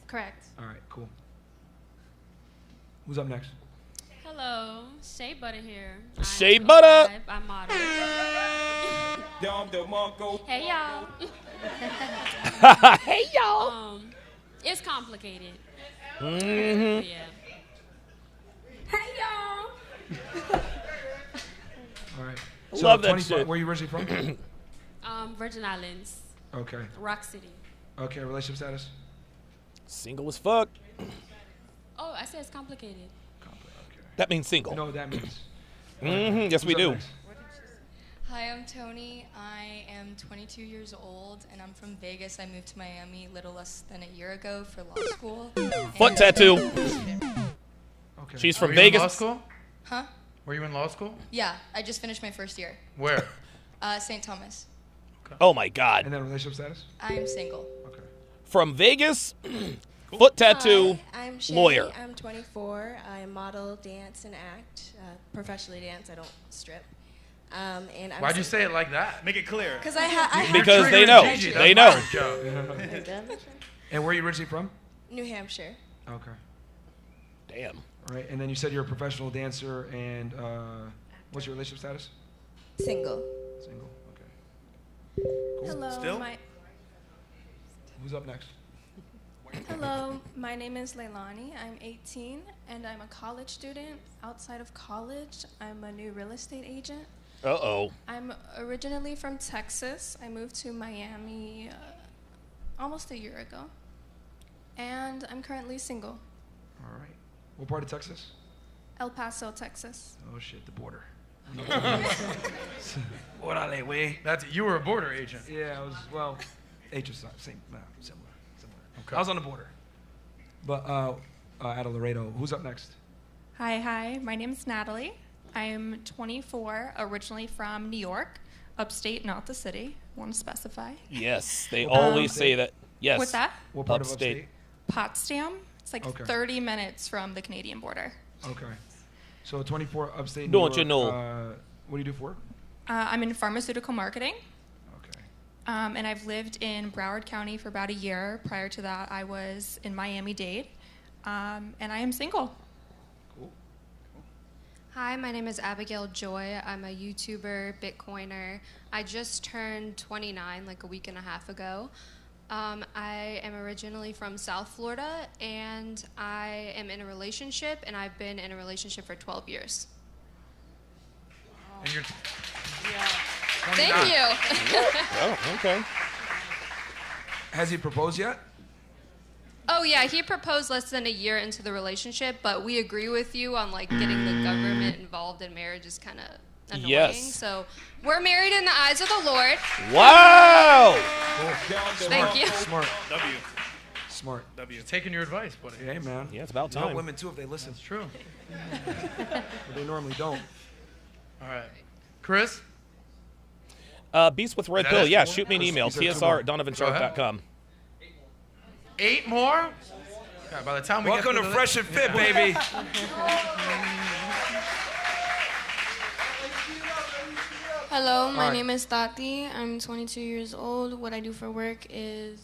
Correct. All right, cool. Who's up next? Hello, Shea Butter here. Shea Butter. I'm model. Hey y'all. Hey y'all. It's complicated. Mm-hmm. Yeah. Hey y'all. All right. Love that 25 shit. Where are you originally from? Virgin Islands. Okay. Rock City. Okay, relationship status? Single as fuck. Oh, I said it's complicated. That means single. No, that means. Mm-hmm. Yes, we Who's up do. next? Hi, I'm Tony. I am 22 years old, and I'm from Vegas. I moved to Miami a little less than a year ago for law school. Foot tattoo. Okay. She's from Were you in Vegas. law school? Huh? Were you in law school? Yeah, I just finished my first year. Where? St. Thomas. Oh my God. And then relationship status? I'm single. Okay. From Vegas. Foot tattoo. Hi, I'm Shay. Lawyer. I'm 24. I model, dance, and act. Professionally dance. I don't strip. And I'm Why'd you say it like that? Make it clear. Because I Because they know. They know. And where are you originally from? New Hampshire. Okay. Damn. All right, and then you said you're a professional dancer, and what's your relationship status? Single. Single. Okay. Cool. Hello. Still? Who's up next? Hello, my name is Leilani. I'm 18 and I'm a college student. Outside of college, I'm a new real estate agent. Uh-oh. I'm originally from Texas. I moved to Miami almost a year ago. And I'm currently single. All right. What part of Texas? El Paso, Texas. Oh shit, the border. Orale, güey. You were a border agent. Yeah, I was, well, similar. Okay. I was on the border. But out of Laredo, who's up next? Hi, my name is Natalie. I'm 24, originally from New York, upstate, not the city. Want to specify? Yes, they always say that. Yes. What's that? What part of upstate? Potsdam. It's like Okay. 30 minutes from the Canadian border. Okay. So 24 upstate New Don't York. you know? What do you do for work? I'm in pharmaceutical marketing. Okay. And I've lived in Broward County for about a year. Prior to that, I was in Miami-Dade. And I am single. Hi, my name is Abigail Joy. I'm a YouTuber, Bitcoiner. I just turned 29 like a week and a half ago. I am originally from South Florida, and I am in a relationship, and I've been in a relationship for 12 years. And you're Thank you. Oh, okay. Has he proposed yet? Oh yeah, he proposed less than a year into the relationship, but we agree with you on like getting the government involved in marriage is kind of annoying. Yes. So we're married in the eyes of the Lord. Wow. Thank you. Smart. W. Smart. W. Taking your advice, buddy. Hey, man. Yeah, it's about You know, time. women, too, if they listen. It's true. But they normally don't. All right. Chris? Beast with Red That Pill. is Yeah, two shoot me an more? email. These are two TSR more. at donovansharpe.com. 8 more? God, by the time we Welcome get to the Fresh and Fit, baby. Hello, my All right. name is Tati. I'm 22 years old. What I do for work is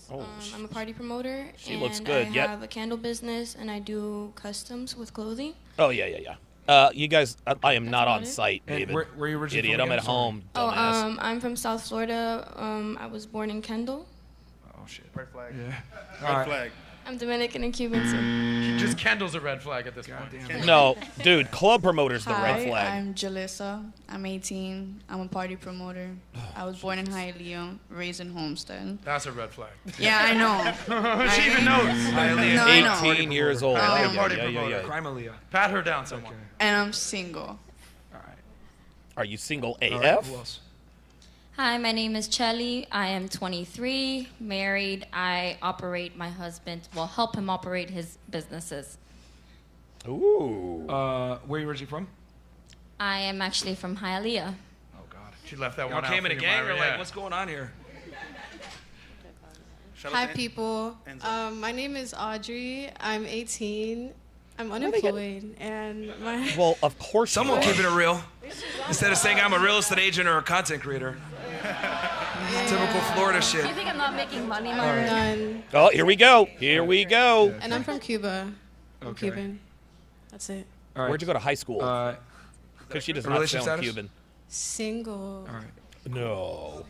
I'm a party promoter. She looks and good, I yep. have a candle business, and I do customs with clothing. Oh, yeah. You guys, I am not on about it. site, And David. where are you originally Idiot, from I'm at again? Sorry. home, dumbass. I'm from South Florida. I was born in Kendall. Oh, shit. Red flag. Yeah. Red flag. I'm Dominican and Cuban too. Just Kendall's a red flag at this point. No, dude, club promoter's the red Hi, flag. I'm Jalissa. I'm 18. I'm a party promoter. I was born in Hialeah, raised in Homestead. That's a red flag. Yeah, I know. She even knows. No, I know. 18 years old. Hialeah Yeah, party yeah, yeah, promoter. yeah. Crime Aaliyah. Pat her down, someone. And I'm single. Are you single All AF? right, who else? Hi, my name is Chelly. I am 23, married. I help him operate his businesses. Ooh. Where are you originally from? I am actually from Hialeah. Oh, God. She left that Y'all one out. came for in a you, gang Myron, or like, yeah. what's going on here? Hi, people. My name is Audrey. I'm 18. I'm unemployed, and my Well, of course. Someone you are. keep it real. Instead of saying I'm a real estate agent or a content creator. Typical Florida shit. You think I'm not making money, I'm Myron? done. Oh, here we go. Here we go. And I'm from Cuba. I'm Okay. Cuban. That's it. All right. Where'd you go to high school? Because she does not relationship sound status? Cuban. Single. All right. No.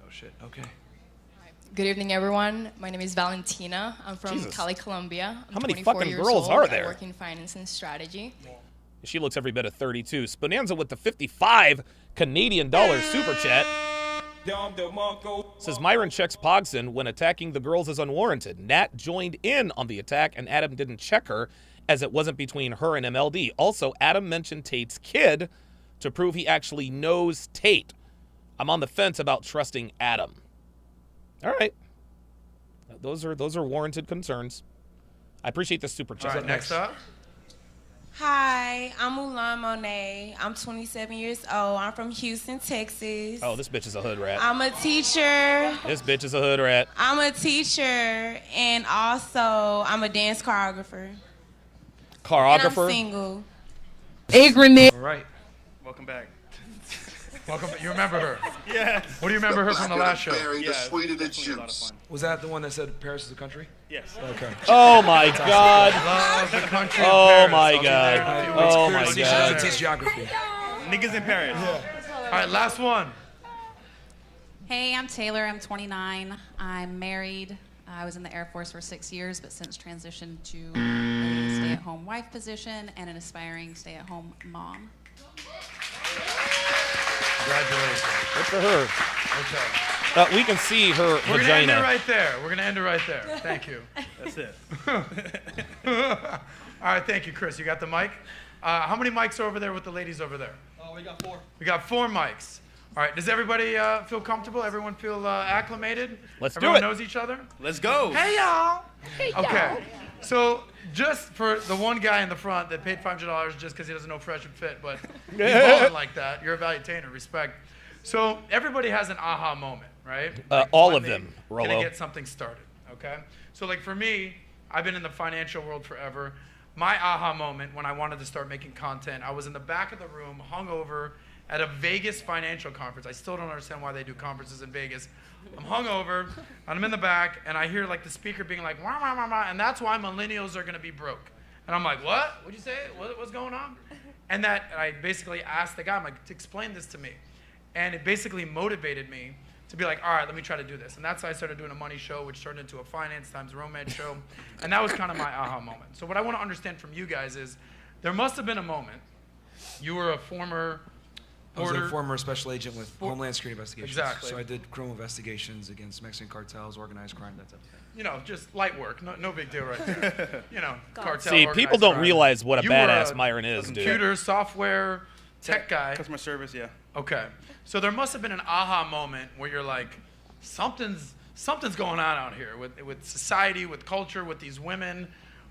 Oh, shit. Okay. Good evening, everyone. My name is Valentina. I'm from Jesus. Cali, Colombia. I'm How many 24 fucking years girls old. are I there? work in finance and strategy. She looks every bit of 32. Spinanza with the 55 Canadian dollar super chat. Says Myron checks Pogson when attacking the girls is unwarranted. Nat joined in on the attack and Adam didn't check her as it wasn't between her and MLD. Also, Adam mentioned Tate's kid to prove he actually knows Tate. I'm on the fence about trusting Adam. All right. Those are warranted concerns. I appreciate the super chat. All right, next up. Hi, I'm Mulan Monet. I'm 27 years old. I'm from Houston, Texas. Oh, this bitch is a hood rat. I'm a teacher. This bitch is a hood rat. I'm a teacher, and also I'm a dance choreographer. Choreographer? And I'm single. All right. Welcome back. Welcome. You remember her? Yes. What do you remember her from the last show? Yeah, definitely a lot of fun. Was that the one that said Paris is a country? Yes. Okay. Oh my God. Love the country of Oh Paris. my I'll be God. there. Oh It's my clear she God. doesn't Teach geography. Niggas in Paris. All right, last one. Hey, I'm Taylor. I'm 29. I'm married. I was in the Air Force for 6 years, but since transitioned to a stay-at-home wife position and an aspiring stay-at-home mom. Congratulations. Good for her. Okay. We can see her We're gonna end it vagina. right there. We're gonna end it right there. Thank you. That's it. All right, thank you, Chris. You got the mic. How many mics are over there with the ladies over there? Oh, we got 4. We got 4 mics. All right. Does everybody feel comfortable? Everyone feel acclimated? Let's do Everyone it. knows each other? Let's go. Hey, y'all. Hey, y'all. Okay. So just for the one guy in the front that paid $500 just because he doesn't know Fresh and Fit, but he's balling like that. You're a valuetainer. Respect. So everybody has an aha moment, right? All when of them, they Rollo. get something started, okay? So like for me, I've been in the financial world forever. My aha moment when I wanted to start making content, I was in the back of the room, hungover, at a Vegas financial conference. I still don't understand why they do conferences in Vegas. I'm hungover, and I'm in the back, and I hear like the speaker being like, wah, wah, wah, wah, and that's why millennials are gonna be broke. And I'm like, what? What'd you say? What's going on? And I basically asked the guy, I'm like, to explain this to me. And it basically motivated me to be like, all right, let me try to do this. And that's how I started doing a money show, which turned into a finance times romance show. And that was kind of my aha moment. So what I want to understand from you guys is, there must have been a moment, you were a former I was border. a former special agent with Homeland Security Investigations. Exactly. So I did criminal investigations against Mexican cartels, organized crime, that type of thing. You know, just light work. No big deal right there. You know, cartel. See, people don't realize what a You badass were Myron is, dude. Computer, software, tech guy. Customer service, yeah. Okay. So there must have been an aha moment where you're like, something's going on out here with society, with culture, with these women.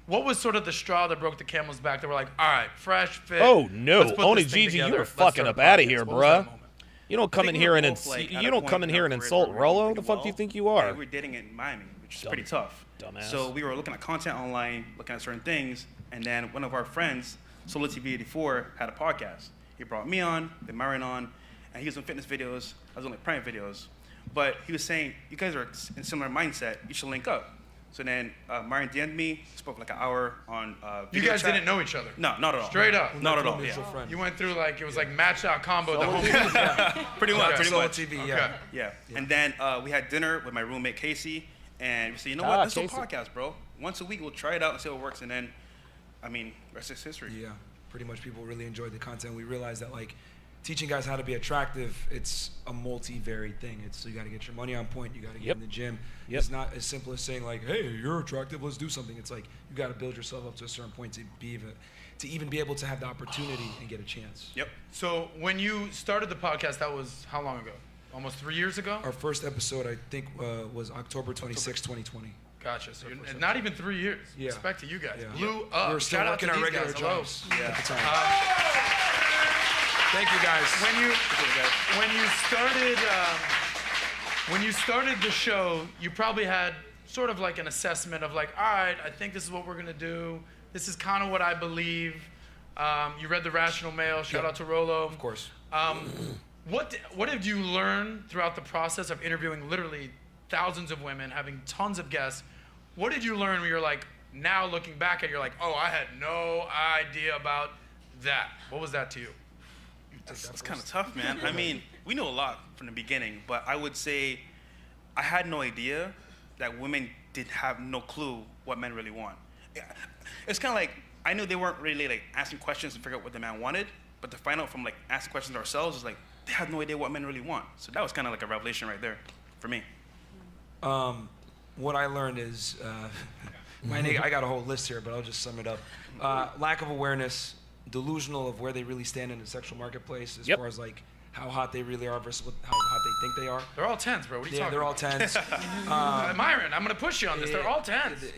What was sort of the straw that broke the camel's back? They were like, all right, fresh fit. Oh no, let's put Only this thing Gigi, you together. were Let's fucking start up a out of podcast." here, What was that bruh. moment? You don't come in think here we and were both, like, at you a don't point come in in here our and careers insult where we were doing Rolo. The pretty fuck do you well. think you Yeah, are? we were dating in Miami, which is Dumb- pretty tough. dumbass. So we were looking at content online, looking at certain things, and then one of our friends, Solo TV 84, had a podcast. He brought me on, then Myron on, and he was doing fitness videos. I was doing like prime videos. But he was saying, you guys are in similar mindset. You should link up. So then Myron DM'd me, spoke like an hour on You video guys chat. didn't know each other? No, not at all. Straight up? Not at all, yeah. You went through like, it was like matched out combo. Solo the whole TV. Pretty much, Okay. pretty Solo much. TV, Okay. yeah. Yeah. And then we had dinner with my roommate Casey, and we said, you know Ah, what, let's do a Casey. podcast, bro. Once a week, we'll try it out and see how it works. And then, I mean, rest is history. Yeah, pretty much people really enjoyed the content. We realized that like teaching guys how to be attractive, it's a multi-varied thing. It's you got to get your money on point. You got to get in the gym. Yep. It's not as simple as saying like, hey, you're attractive, let's do something. It's like you got to build yourself up to a certain point to even be able to have the opportunity and get a chance. Yep. So when you started the podcast, that was how long ago? Almost 3 years ago? Our first episode, I think, was October 26, 2020. Gotcha. So not even 3 years. Yeah. Respect to you guys. Yeah. Blew up. We were still Shout out to working our these regular guys. Hello. jobs at the time. Thank you guys. When you started the show, you probably had sort of like an assessment of like, all right, I think this is what we're gonna do. This is kind of what I believe. You read The Rational Male. Shout out to Rolo. Of course. What did you learn throughout the process of interviewing literally thousands of women, having tons of guests? What did you learn when you're like, now looking back at it, you're like, oh, I had no idea about that. What was that to you? That's kind of tough, man. I mean, we knew a lot from the beginning, but I would say I had no idea that women did have no clue what men really want. It's kind of like, I knew they weren't really like asking questions to figure out what the man wanted, but to find out from like asking questions ourselves is like, they have no idea what men really want. So that was kind of like a revelation right there for me. What I learned is, I got a whole list here, but I'll just sum it up. Lack of awareness, delusional of where they really stand in the sexual marketplace as far as like how hot they really are versus how hot they think they are. They're all 10s, bro. What are you talking they're all about? 10s. Myron, I'm going to push you on this. They're all 10s.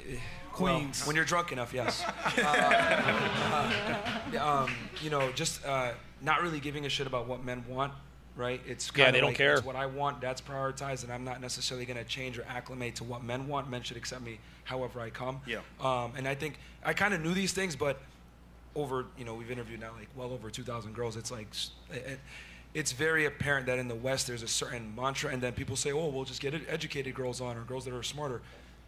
Queens. When you're drunk enough, yes. Just not really giving a shit about what men want, right? It's Yeah, kinda they don't like, care. It's what I want, that's prioritized, and I'm not necessarily going to change or acclimate to what men want. Men should accept me however I come. Yeah. And I think I kind of knew these things, but over, we've interviewed now like well over 2,000 girls. It's like, it's very apparent that in the West there's a certain mantra, and then people say, oh, we'll just get educated girls on, or girls that are smarter.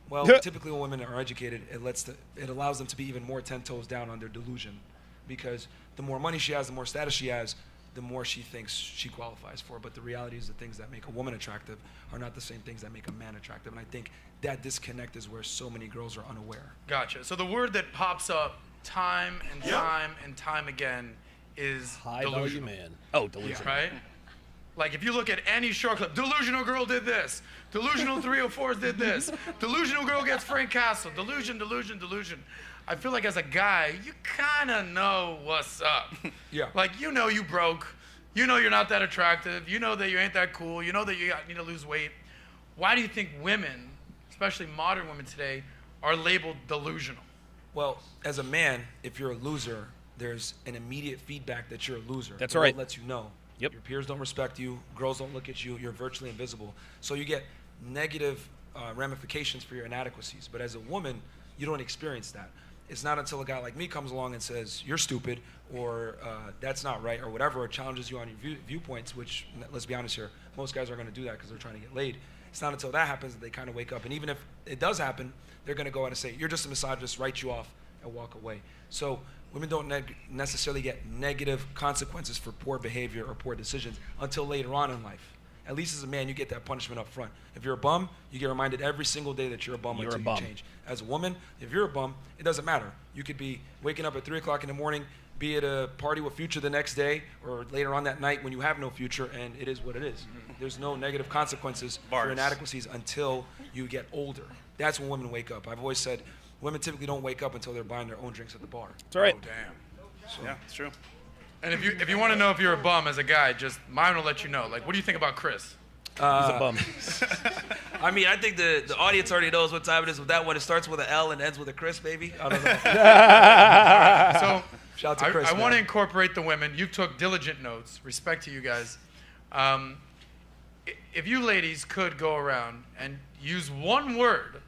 Well, typically when women are educated, it allows them to be even more 10 toes down on their delusion, because the more money she has, the more status she has, the more she thinks she qualifies for. But the reality is the things that make a woman attractive are not the same things that make a man attractive. And I think that disconnect is where so many girls are unaware. Gotcha. So the word that pops up time and time and time again is High delusional. value man. Oh, delusional. Right? Like if you look at any short clip, delusional girl did this. Delusional 304s did this. Delusional girl gets Frank Castle. Delusion. I feel like as a guy, you kind of know what's up. Yeah. Like you know you broke. You know you're not that attractive. You know that you ain't that cool. You know that you need to lose weight. Why do you think women, especially modern women today, are labeled delusional? Well, as a man, if you're a loser, there's an immediate feedback that you're a loser. That's The world right. lets you know. Yep. Your peers don't respect you. Girls don't look at you. You're virtually invisible. So you get negative ramifications for your inadequacies. But as a woman, you don't experience that. It's not until a guy like me comes along and says, you're stupid, or that's not right, or whatever, or challenges you on your viewpoints, which, let's be honest here, most guys are going to do that because they're trying to get laid. It's not until that happens that they kind of wake up. And even if it does happen, they're going to go out and say, you're just a misogynist, write you off, and walk away. So women don't necessarily get negative consequences for poor behavior or poor decisions until later on in life. At least as a man, you get that punishment up front. If you're a bum, you get reminded every single day that you're a bum You're until a bum. you change. As a woman, if you're a bum, it doesn't matter. You could be waking up at 3 o'clock in the morning, be at a party with Future the next day, or later on that night when you have no future, and it is what it is. There's no negative consequences for inadequacies until you get older. That's when women wake up. I've always said women typically don't wake up until they're buying their own drinks at the bar. That's right. Oh, damn. So, Yeah, it's true. And if you want to know if you're a bum as a guy, just Myron will let you know. Like, what do you think about Chris? He's a bum. I mean, I think the audience already knows what time it is with that one. It starts with an L and ends with a Chris, baby. I don't know. So shout out to Chris. I want to incorporate the women. You took diligent notes. Respect to you guys. If you ladies could go around and use one word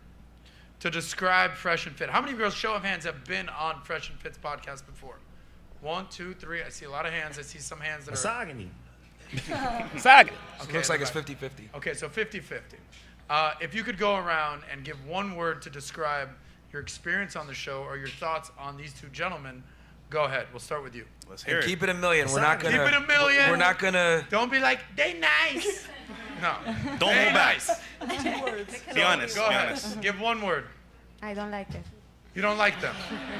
to describe Fresh and Fit. How many girls, show of hands, have been on Fresh and Fit's podcast before? 1, 2, 3. I see a lot of hands. I see some hands that are... Misogyny. Misogyny. Okay, looks like it's 50-50. Okay, so 50-50. If you could go around and give one word to describe your experience on the show or your thoughts on these two gentlemen, go ahead. We'll start with you. Let's hear it. Keep it a million. We're not gonna. Keep it a million. We're not gonna. Don't be like, they nice. No. Don't they hold back. nice. 2 words. Be honest. Go Be ahead. honest. Give one word. I don't like it. You don't like them.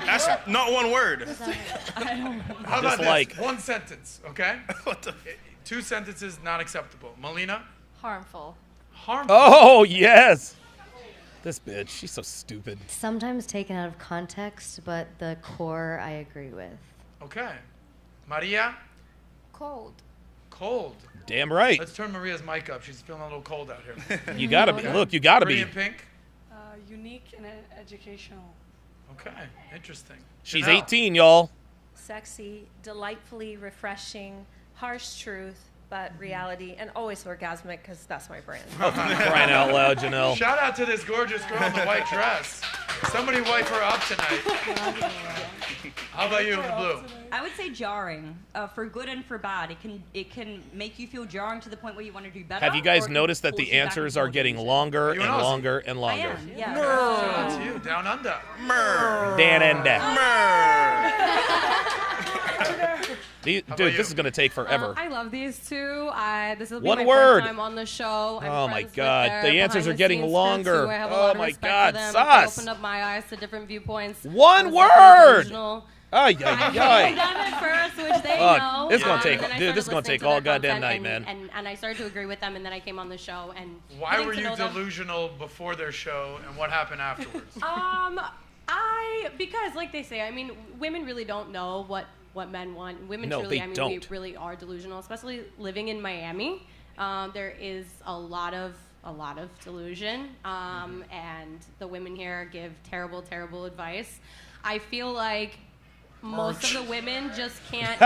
That's not one word. How about Dislike. this? One sentence, okay? What the? 2 sentences, not acceptable. Melina? Harmful. Harmful. Oh, yes. This bitch, she's so stupid. Sometimes taken out of context, but the core I agree with. Okay. Maria? Cold. Cold. Damn right. Let's turn Maria's mic up. She's feeling a little cold out here. You gotta be. Look, you gotta Pretty be. in pink? Unique and educational. Okay, interesting. She's Janelle. 18, y'all. Sexy, delightfully refreshing, harsh truth, but reality, and always orgasmic because that's my brand. Crying out loud, Janelle. Shout out to this gorgeous girl in the white dress. Somebody wipe her up tonight. How about you in the blue? I would say jarring, for good and for bad. It can make you feel jarring to the point where you want to do better. Have you guys or it noticed that pulls the you back answers and are forth getting into it. longer You and and Ozzy. longer and I longer? am, yeah. Shout out to you, down under. Dan and Dude, about this you? is gonna take forever. I love these two. This will be One my word. first time on the show. I'm Oh my friends with God, their the answers are getting behind-the-scenes longer. friends who I have a Oh lot of my respect God, for them. Sos. They opened up my eyes to different viewpoints. One I was definitely word. delusional. Ay, I ay, hated ay. them at first, which they Fuck, know. this gonna and take- then I dude, started this is gonna listening take to all their goddamn content night, man. And I started to agree with them, and then I came on the show. And Why getting were to you know them- delusional before their show, and what happened afterwards? Because like they say, I mean, women really don't know what men want. Women No, truly, they I mean, don't. we really are delusional, especially living in Miami. There is a lot of delusion, and the women here give terrible, terrible advice. I feel like most of the women just can't.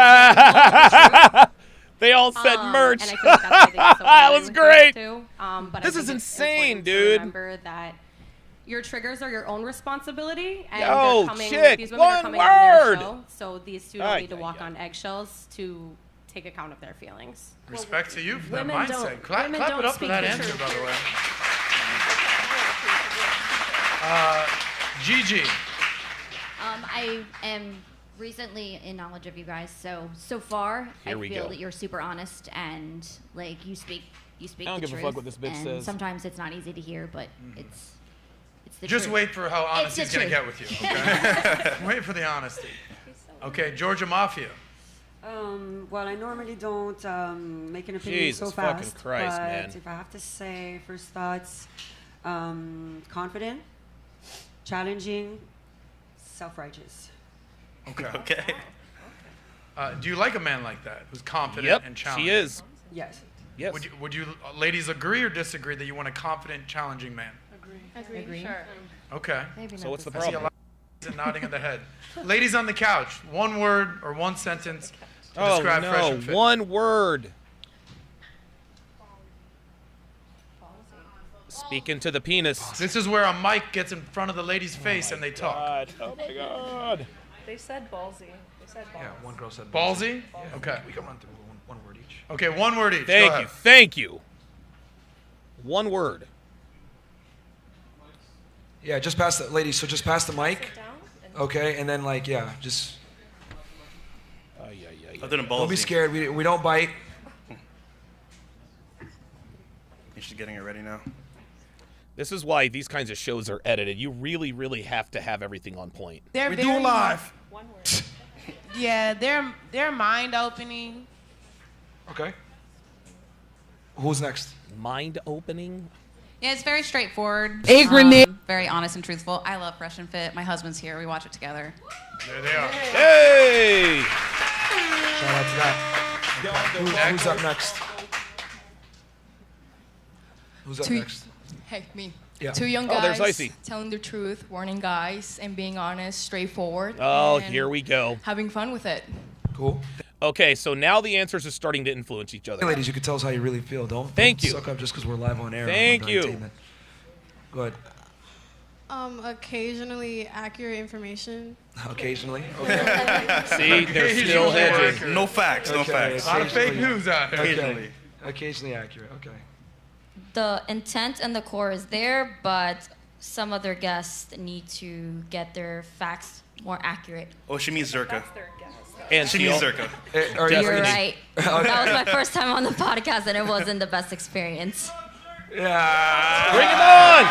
They all said merch. And I feel like that's why they get so That annoyed was with great. us too. But This I is think it's insane, important to dude. Remember that your triggers are your own responsibility, and Yo, they're coming, chick, these women are one coming on their word. show, so these two don't Ay, need to ay, walk ay. on eggshells to take account of their feelings. Respect to you for that women mindset. don't- Clap women it don't up for speak that the answer, truth. by the way. Gigi. I am recently in knowledge of you guys, so far Here I we feel go. that you're super honest and like you speak I don't the give a truth. fuck what this bitch and says. Sometimes it's not easy to hear, but it's the Just truth. wait for how honest It's he's the going to truth. get with you, okay? Wait for the honesty. Okay, Georgia Mafia. Well, I normally don't make an opinion Jesus so fucking fast. Christ, but man. if I have to say first thoughts, confident, challenging, self-righteous. Okay. Okay. Do you like a man like that, who's confident Yep, and challenging? she is. Yes. Yes. Would you ladies agree or disagree that you want a confident, challenging man? Agree. Sure. Okay. Maybe So what's the I see a problem? lot of nodding of the head. Ladies on the couch, one word or one sentence to Oh describe Fresh no, and Fit. one word. Speaking to the penis. This is where a mic gets in front of the lady's face and they talk. God. Oh my God. They said ballsy. They said ballsy. Yeah, one girl said Ballsy? Yeah, Okay. We can run through one word each. Okay, one word each. Go Thank ahead. you. Thank you. One word. Yeah, just pass the ladies. So just pass the mic. Okay, and then like just Other than don't be ballsy. scared. We don't bite. She's getting it ready now. This is why these kinds of shows are edited. You really, really have to have everything on point. They're We very do live. One word. Yeah, they're mind opening. Okay. Who's next? Mind opening? Yeah, it's very straightforward. Ignorant. Very honest and truthful. I love Fresh and Fit. My husband's here. We watch it together. There they are. Hey! Shout out to that. Who's up next? Who's up next? Hey, me. Yeah. Two young Oh, guys there's Icy. telling the truth, warning guys, and being honest, straightforward. Oh, and here we go. Having fun with it. Cool. Okay, so now the answers are starting to influence each other. Hey, ladies, you can tell us how you really feel. Don't Thank you. suck up just because we're live on air. Thank on you. entertainment. Go ahead. Occasionally accurate information. Occasionally. Okay. See, they're still hedging. No facts. No facts. A lot of fake news out here. Occasionally. Occasionally accurate. Okay. The intent and the core is there, but some other guests need to get their facts more accurate. Oh, she means Zerka. And She means Zerka. You're right. That was my first time on the podcast, and it wasn't the best experience. Yeah. Bring him on!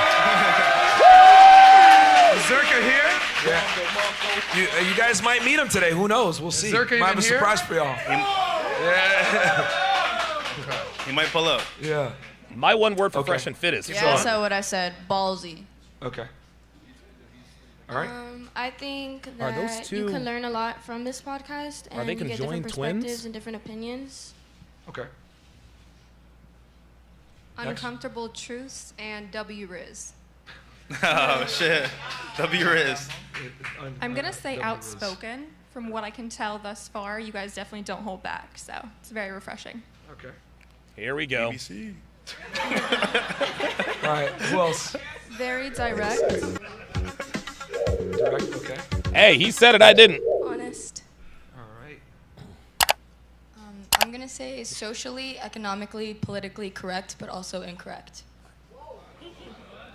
Is Zerka here? Yeah. You guys might meet him today. Who knows? We'll see. Zerka Might have a even here? surprise for y'all. Yeah. He might pull up. Yeah. My one word for Okay. Fresh and Fit is Yeah, fun. so what I said, ballsy. Okay. All right. I think Are those that two- you can learn a lot from this podcast, Are and they you get different conjoined twins? perspectives and different opinions. Okay. Next. Uncomfortable truths and W Riz. Oh shit. W Riz. I'm gonna say outspoken. From what I can tell thus far, you guys definitely don't hold back, so it's very refreshing. Okay. Here we go. ABC. All right. Who else? Very direct, Direct. Okay. Hey, he said it, I didn't. honest. All right. I'm gonna say socially, economically, politically correct, but also incorrect.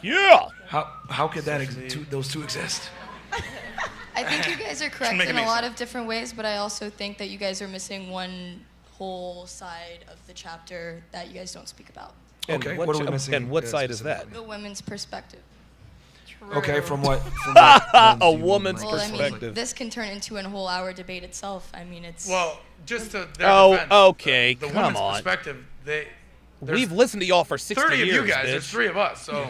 Yeah! How could that those two exist? I think you guys are correct Make it in a make lot sense. of different ways, but I also think that you guys are missing one whole side of the chapter that you guys don't speak about. And Okay, what, what are we missing, And what side is that? The women's perspective. Okay. From what? From what lens do A you mean, woman's like? Well, I mean, perspective. this can turn into a whole hour debate itself. I mean, it's. Well, just to their Oh, defense, okay, the come woman's on. perspective, there's We've listened to y'all for 60 30 years, of you guys. bitch. There's 3 of us, so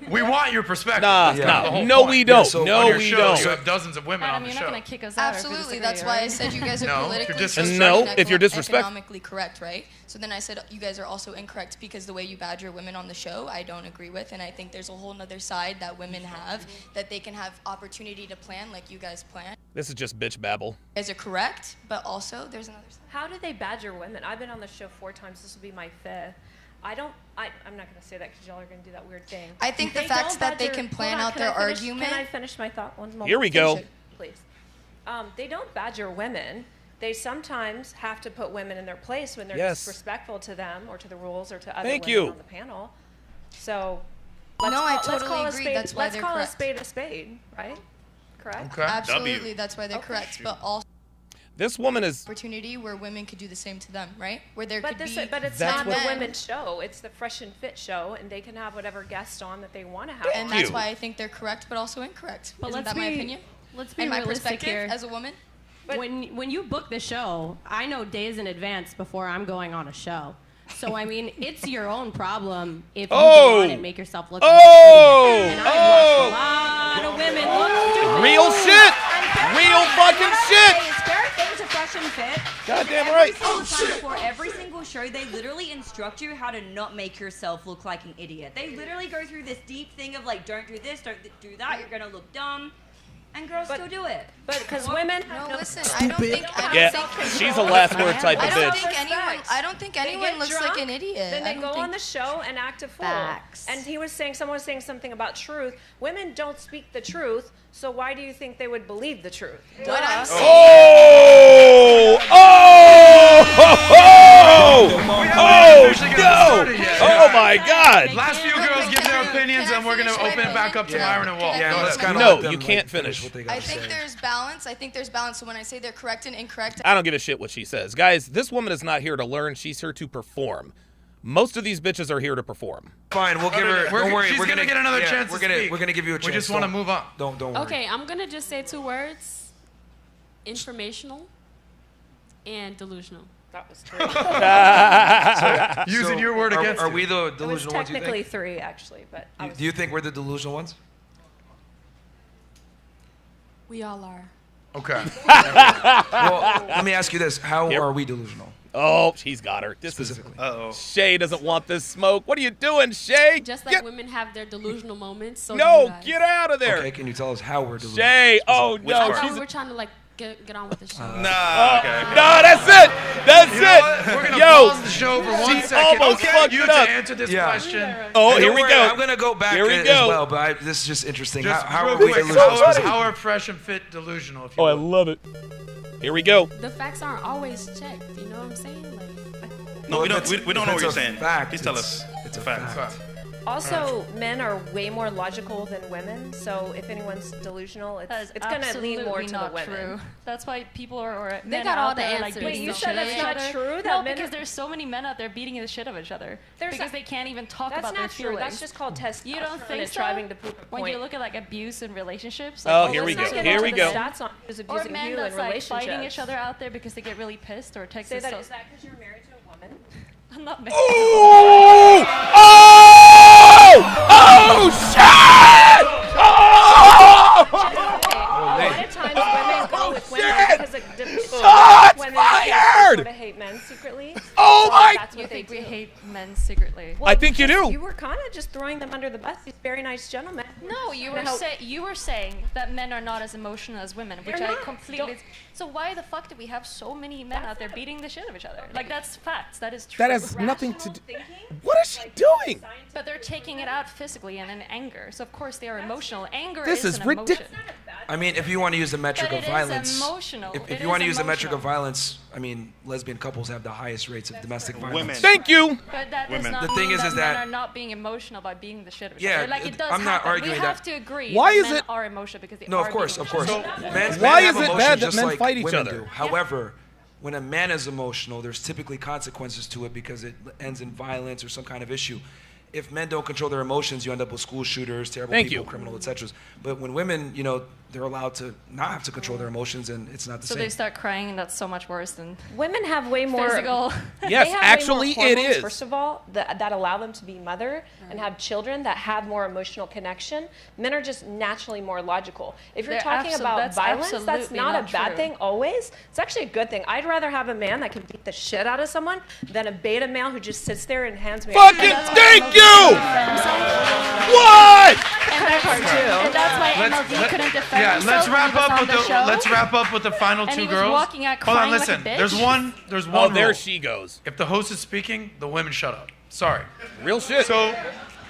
we want your perspective. Nah, That's kind of the nah. whole No, point. we don't. so no, on your we show, don't. You have dozens of women Adam, on the you're show. not gonna kick us out. Absolutely. That's why I said you guys are No, if you're politically disrespectful. No, correct if you're and disrespectful. economically correct, right? So then I said you guys are also incorrect because the way you badger women on the show, I don't agree with, and I think there's a whole other side that women have that they can have opportunity to plan like you guys plan. This is just bitch babble. You guys are correct, but also there's another side. How do they badger women? I've been on the show 4 times. This will be my 5th. I'm not going to say that because y'all are going to do that weird thing. I think the They facts don't that they badger- can plan Hold on, out can their I finish- argument. Can I finish my thought one moment? Here we go. Finish it, please. They don't badger women. They sometimes have to put women in their place when they're Yes. disrespectful to them or to the rules or to other Thank women you. on the panel. So No, I let's totally call a agree. spade- That's why let's they're call correct. a spade, right? Correct? Okay. Absolutely, that's why they're Okay. correct. But also This woman is. opportunity where women could do the same to them, right? Where there But could it's be. not That's the what- women's show. It's the Fresh and Fit show, and they can have whatever guest on that they want to have. And on. that's why I think they're correct, but also incorrect. But Isn't let's that my be- opinion? Let's be And my realistic perspective here. as a woman. When you book the show, I know days in advance before I'm going on a show. So I mean, it's your own problem if you go on and make yourself look. Oh! And I've watched a lot of women look stupid. Real shit! Real fucking shit! There are things to Fresh and Fit. Goddamn right. Every single time before every single show, they literally instruct you how to not make yourself look like an idiot. They literally go through this deep thing of like, don't do this, don't do that, you're gonna look dumb. And girls still do it. But because women have No, listen, I don't think. Yeah, she's a last word type of I don't bitch. think anyone. I don't think They anyone get looks drunk, like an idiot. Then I they don't go on think- the show and act a fool. Facts. And someone was saying something about truth. Women don't speak the truth, so why do you think they would believe the truth? What I'm saying. Oh! Oh! Oh! No! Oh my God! Last few girls give their opinions, and we're gonna open it back up to Myron and Walt. Yeah, Go let's ahead. kind of No, let them, you can't finish. what they I gotta think say. there's balance. I think there's balance. So when I say they're correct and incorrect, I don't give a shit what she says. Guys, this woman is not here to learn. She's here to perform. Most of these bitches are here to perform. Fine, we'll give her. Don't worry, she's we're gonna get another chance to speak. We're gonna give you a chance. We just want to move on. Don't worry. Okay, I'm gonna just say 2 words: informational and delusional. That was 3. Using your word against Are you. we the It was delusional ones? You technically think? 3, actually, but Do you think we're the delusional ones? We all are. Okay. Well, let me ask you this: how are we delusional? Oh, she's got her. This Specifically. Shay doesn't want this smoke. What are you doing, Shay? Just like women have their delusional moments. So do No, you guys. get out of there. Okay, can you tell us how we're delusional? Shay, oh no, I thought she's we were trying to like get on with the show. No, that's it. That's You know it. what? We're gonna Yo, pause the show for 1 she second. almost fucked you it to up. answer this Yeah. question. Oh, And here don't we worry, go. I'm gonna go back Here we as go. well, but this is just interesting. Just how real are we quick, delusional? how are Fresh and Fit delusional? If you Oh, I will? love it. Here we go. The facts aren't always checked. You know what I'm saying? Like, No, we don't. We don't know what you're It's a saying. fact. Please tell us. It's a fact. fact. Also, men are way more logical than women. So if anyone's delusional, it's going to lean more to the women. True. That's why people are They men got are all out the there like answers. beating Wait, the you shit said out that's of not each other. true? That No, men because are- there's so many men out there beating the shit out of each other because not- they can't even talk That's about their not true. feelings. That's just called testosterone. You don't think and so? trying to prove a When you point. look at like abuse in relationships. Oh, Like, here we let's go. not get Here into we the go. stats on who's Or abusing men who that's in like relationships. fighting each other out there because they get really pissed or text Say us. that, So is that because you're married to a woman? I'm not married. Oh! Oh! Oh! Shit! Oh! A lot of times women go with women because of Shots women fired! sort of hate men secretly. Oh So my- That's what You they think we do. hate men secretly? I think you do. You were kind of just throwing them under the bus. These very nice gentlemen. No, you were saying that men are not as emotional as women, which They're I not. completely. So why the fuck do we have so many men out there beating the shit out of each other? Like that's facts. That is true. That has nothing to do. What is she doing? But they're taking it out physically and in anger. So of course they are emotional. Anger This is is an emotion. I mean, if you want to use the metric But of it is violence, emotional. if It you want to is use the metric of emotional. violence, I mean, lesbian couples have the highest rates of domestic violence. Women. Thank you. But that does Women. not The thing mean is that that- men are not being emotional by being the shit of each Yeah, other. Like it does I'm not happen. arguing we have that. to agree. Why that is men it- are emotional because they No, are of course, being of course. emotional. Why men have is it emotions bad that just men like fight each women other? do. However, when a man is emotional, there's typically consequences to it because it ends in violence or some kind of issue. If men don't control their emotions, you end up with school shooters, terrible Thank people, you. criminal, etc. But when women, they're allowed to not have to control their emotions, and it's not the So same. they start crying, and that's so much worse than Women have way more physical. Yes, they have actually, way more it hormones, is. First of all, that allow them to be mother and have children that have more emotional connection. Men are just naturally more logical. If you're They're talking about that's violence, that's absolutely not a not bad true. thing always. It's actually a good thing. I'd rather have a man that can beat the shit out of someone than a beta male who just sits there and hands me a Fucking thank you! What? And that's part two. And that's why MLD couldn't defend Yeah, himself let's when wrap he was up on with the show. let's wrap up with the final And two he was girls. walking out Hold on, crying like a listen. bitch. There's Oh, one there rule. she goes. If the host is speaking, the women shut up. Sorry. Real shit. So,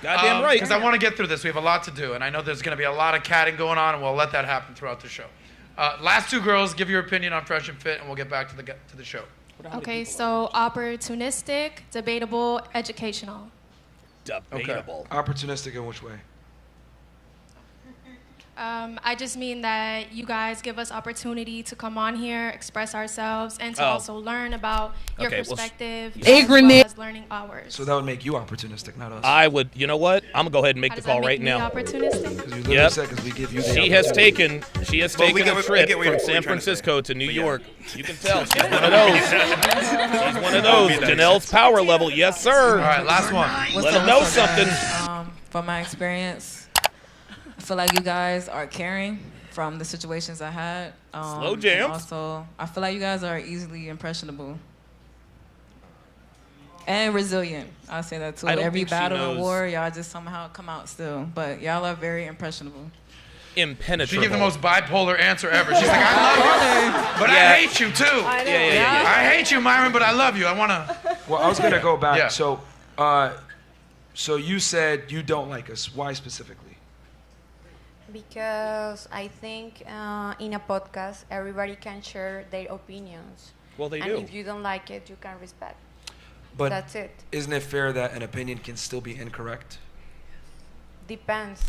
Goddamn right. Because I want to get through this. We have a lot to do, and I know there's going to be a lot of catting going on, and we'll let that happen throughout the show. Last two girls, give your opinion on Fresh and Fit, and we'll get back to the show. Okay, so opportunistic, debatable, educational. Debatable. Opportunistic in which way? I just mean that you guys give us opportunity to come on here, express ourselves, and to Oh. also learn about your Okay, well, perspective, yeah. as well as learning ours. So that would make you opportunistic, not us. I would. You know what? I'm gonna go ahead and make How the does that call make right me now. opportunistic? Because you literally Yep. said because we give you the She has opportunity. taken we a get what trip you're- from what San you're trying to Francisco to New But yeah. York. You can tell she's one of those. She's one of those. Janelle's power level, yes sir. All right, last one. Let them know something. From my experience, I feel like you guys are caring from the situations I had. Slow and jams. Also, I feel like you guys are easily impressionable. And resilient. I'll say that too. I don't Every think she battle and knows. war, y'all just somehow come out still. But y'all are very impressionable. Impenetrable. She gave the most bipolar answer ever. She's like, I love you, but Yeah. I hate you too. Yeah. I hate you, Myron, but I love you. I want to. Well, I was gonna go back. Yeah. So you said you don't like us. Why specifically? Because I think in a podcast, everybody can share their opinions. Well, they and do. if you don't like it, you can respect. But That's it. Isn't it fair that an opinion can still be incorrect? Depends.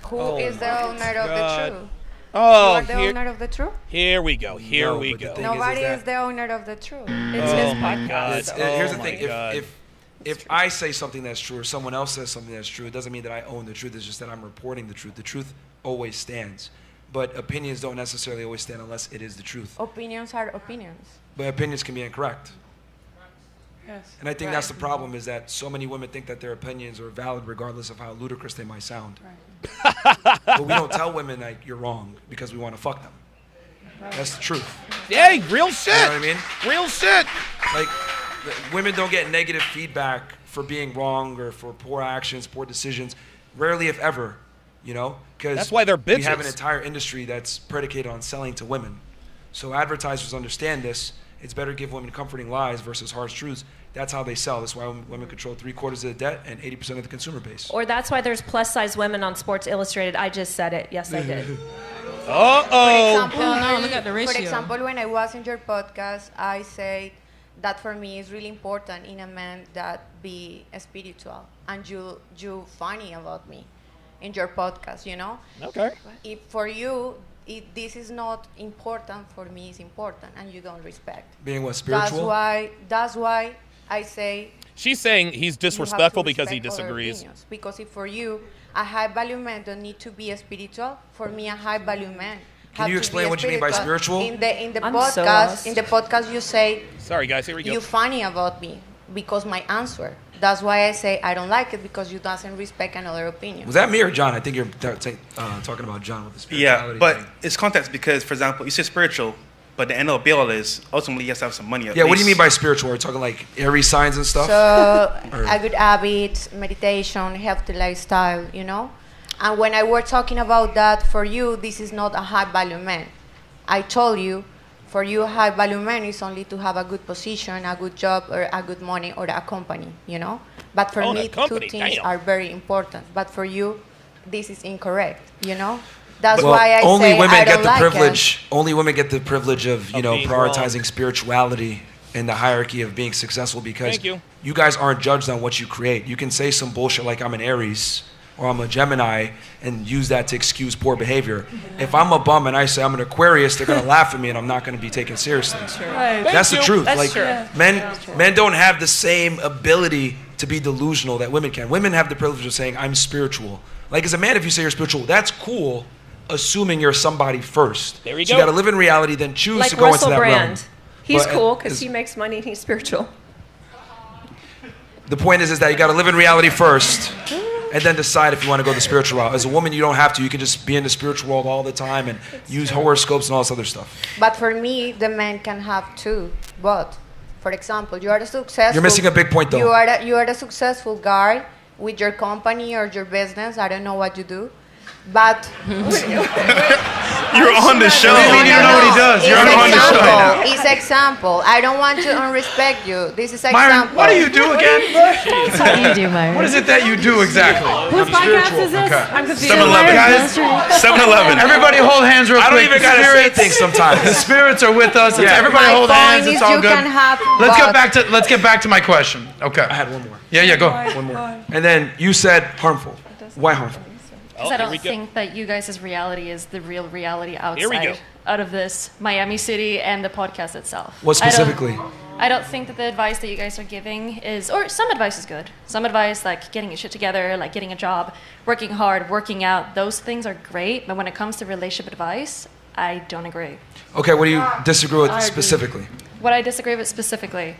Who Oh is the my owner of God. the truth? Oh, you are the here- owner of the truth? Here we go. Here No, we but the go. thing Nobody that- is the owner of the truth. Oh my God. Here's the Oh thing. my God. If if I say something that's true or someone else says something that's true, it doesn't mean that I own the truth. It's just that I'm reporting the truth. The truth always stands. But opinions don't necessarily always stand unless it is the truth. Opinions are opinions. But opinions can be incorrect. Yes. And I think that's the problem, is that so many women think that their opinions are valid regardless of how ludicrous they might sound. But we don't tell women like you're wrong because we want to fuck them. That's the truth. Hey, real shit. You know what I mean? Real shit. Like, women don't get negative feedback for being wrong or for poor actions, poor decisions. Rarely, if ever, you know? Because that's why they're bitches. We have an entire industry that's predicated on selling to women. So advertisers understand this. It's better to give women comforting lies versus harsh truths. That's how they sell. That's why women control 3/4 of the debt and 80% of the consumer base. Or that's why there's plus-size women on Sports Illustrated. I just said it. Yes, I did. For example, when I was in your podcast, I said that for me it's really important in a man that be spiritual, and you funny about me in your podcast, you know. Okay. If for you, if this is not important, for me it's important, and you don't respect. Being what, spiritual? That's why I say. She's saying he's disrespectful because he disagrees. Because if for you, a high value man don't need to be spiritual. For me, a high value man. Can you explain what you mean by spiritual? In the podcast, you say. Sorry, guys. Here we go. You funny about me because my answer. That's why I say I don't like it, because you doesn't respect another opinion. Was that me or John? I think you're talking about John with the spirituality. Yeah, but it's context because, for example, you say spiritual, but the end of the be all is ultimately you have to have some money. Yeah, what do you mean by spiritual? Are you talking like Aries signs and stuff? So, a good habits, meditation, healthy lifestyle, you know? And when I were talking about that, for you, this is not a high value man. I told you, for you, a high value man is only to have a good position, a good job, or a good money, or a company, you know? But for me, two things are very important. But for you, this is incorrect, you know? That's why I only say women I get don't the like privilege. Only women get the privilege of prioritizing wrong. spirituality in the hierarchy of being successful, because Thank you. you guys aren't judged on what you create. You can say some bullshit like I'm an Aries or I'm a Gemini and use that to excuse poor behavior. If I'm a bum and I say I'm an Aquarius, they're gonna laugh at me and I'm not gonna be taken seriously. That's the truth. That's true. Men don't have the same ability to be delusional that women can. Women have the privilege of saying I'm spiritual. Like as a man, if you say you're spiritual, that's cool, assuming you're somebody first. There you so go. You gotta live in reality, then choose Like to go Russell into that Brand. realm. He's But cool because he makes money and he's spiritual. The point is that you gotta live in reality first, and then decide if you want to go the spiritual route. As a woman, you don't have to. You can just be in the spiritual world all the time and use horoscopes and all this other stuff. But for me, the man can have two. But, for example, you are a successful. You're missing a big point, though. You are a successful guy with your company or your business. I don't know what you do, but You're on the show. You don't know what he does. You're on the show now. It's example. I don't want to unrespect you. This is example. Myron, what do you do again? What do you do, Myron? What is it that you do exactly? Whose podcast is this? I'm confused. 7-Eleven, guys. 7-Eleven. Everybody hold hands real quick. I don't even gotta say Spirits- things sometimes. The spirits are with us. Yeah. Everybody My hold point hands. is It's all you good. can have Let's get back to my question. Okay. I had one more. Yeah, go. One more. And then you said harmful. Why harmful? Because I don't think that you guys' reality is the real reality Here we go. outside out of this Miami City and the podcast itself. What specifically? I don't think that the advice that you guys are giving is, or some advice is good. Some advice like getting your shit together, like getting a job, working hard, working out, those things are great. But when it comes to relationship advice, I don't agree. Okay, what do you disagree with specifically? What I disagree with specifically,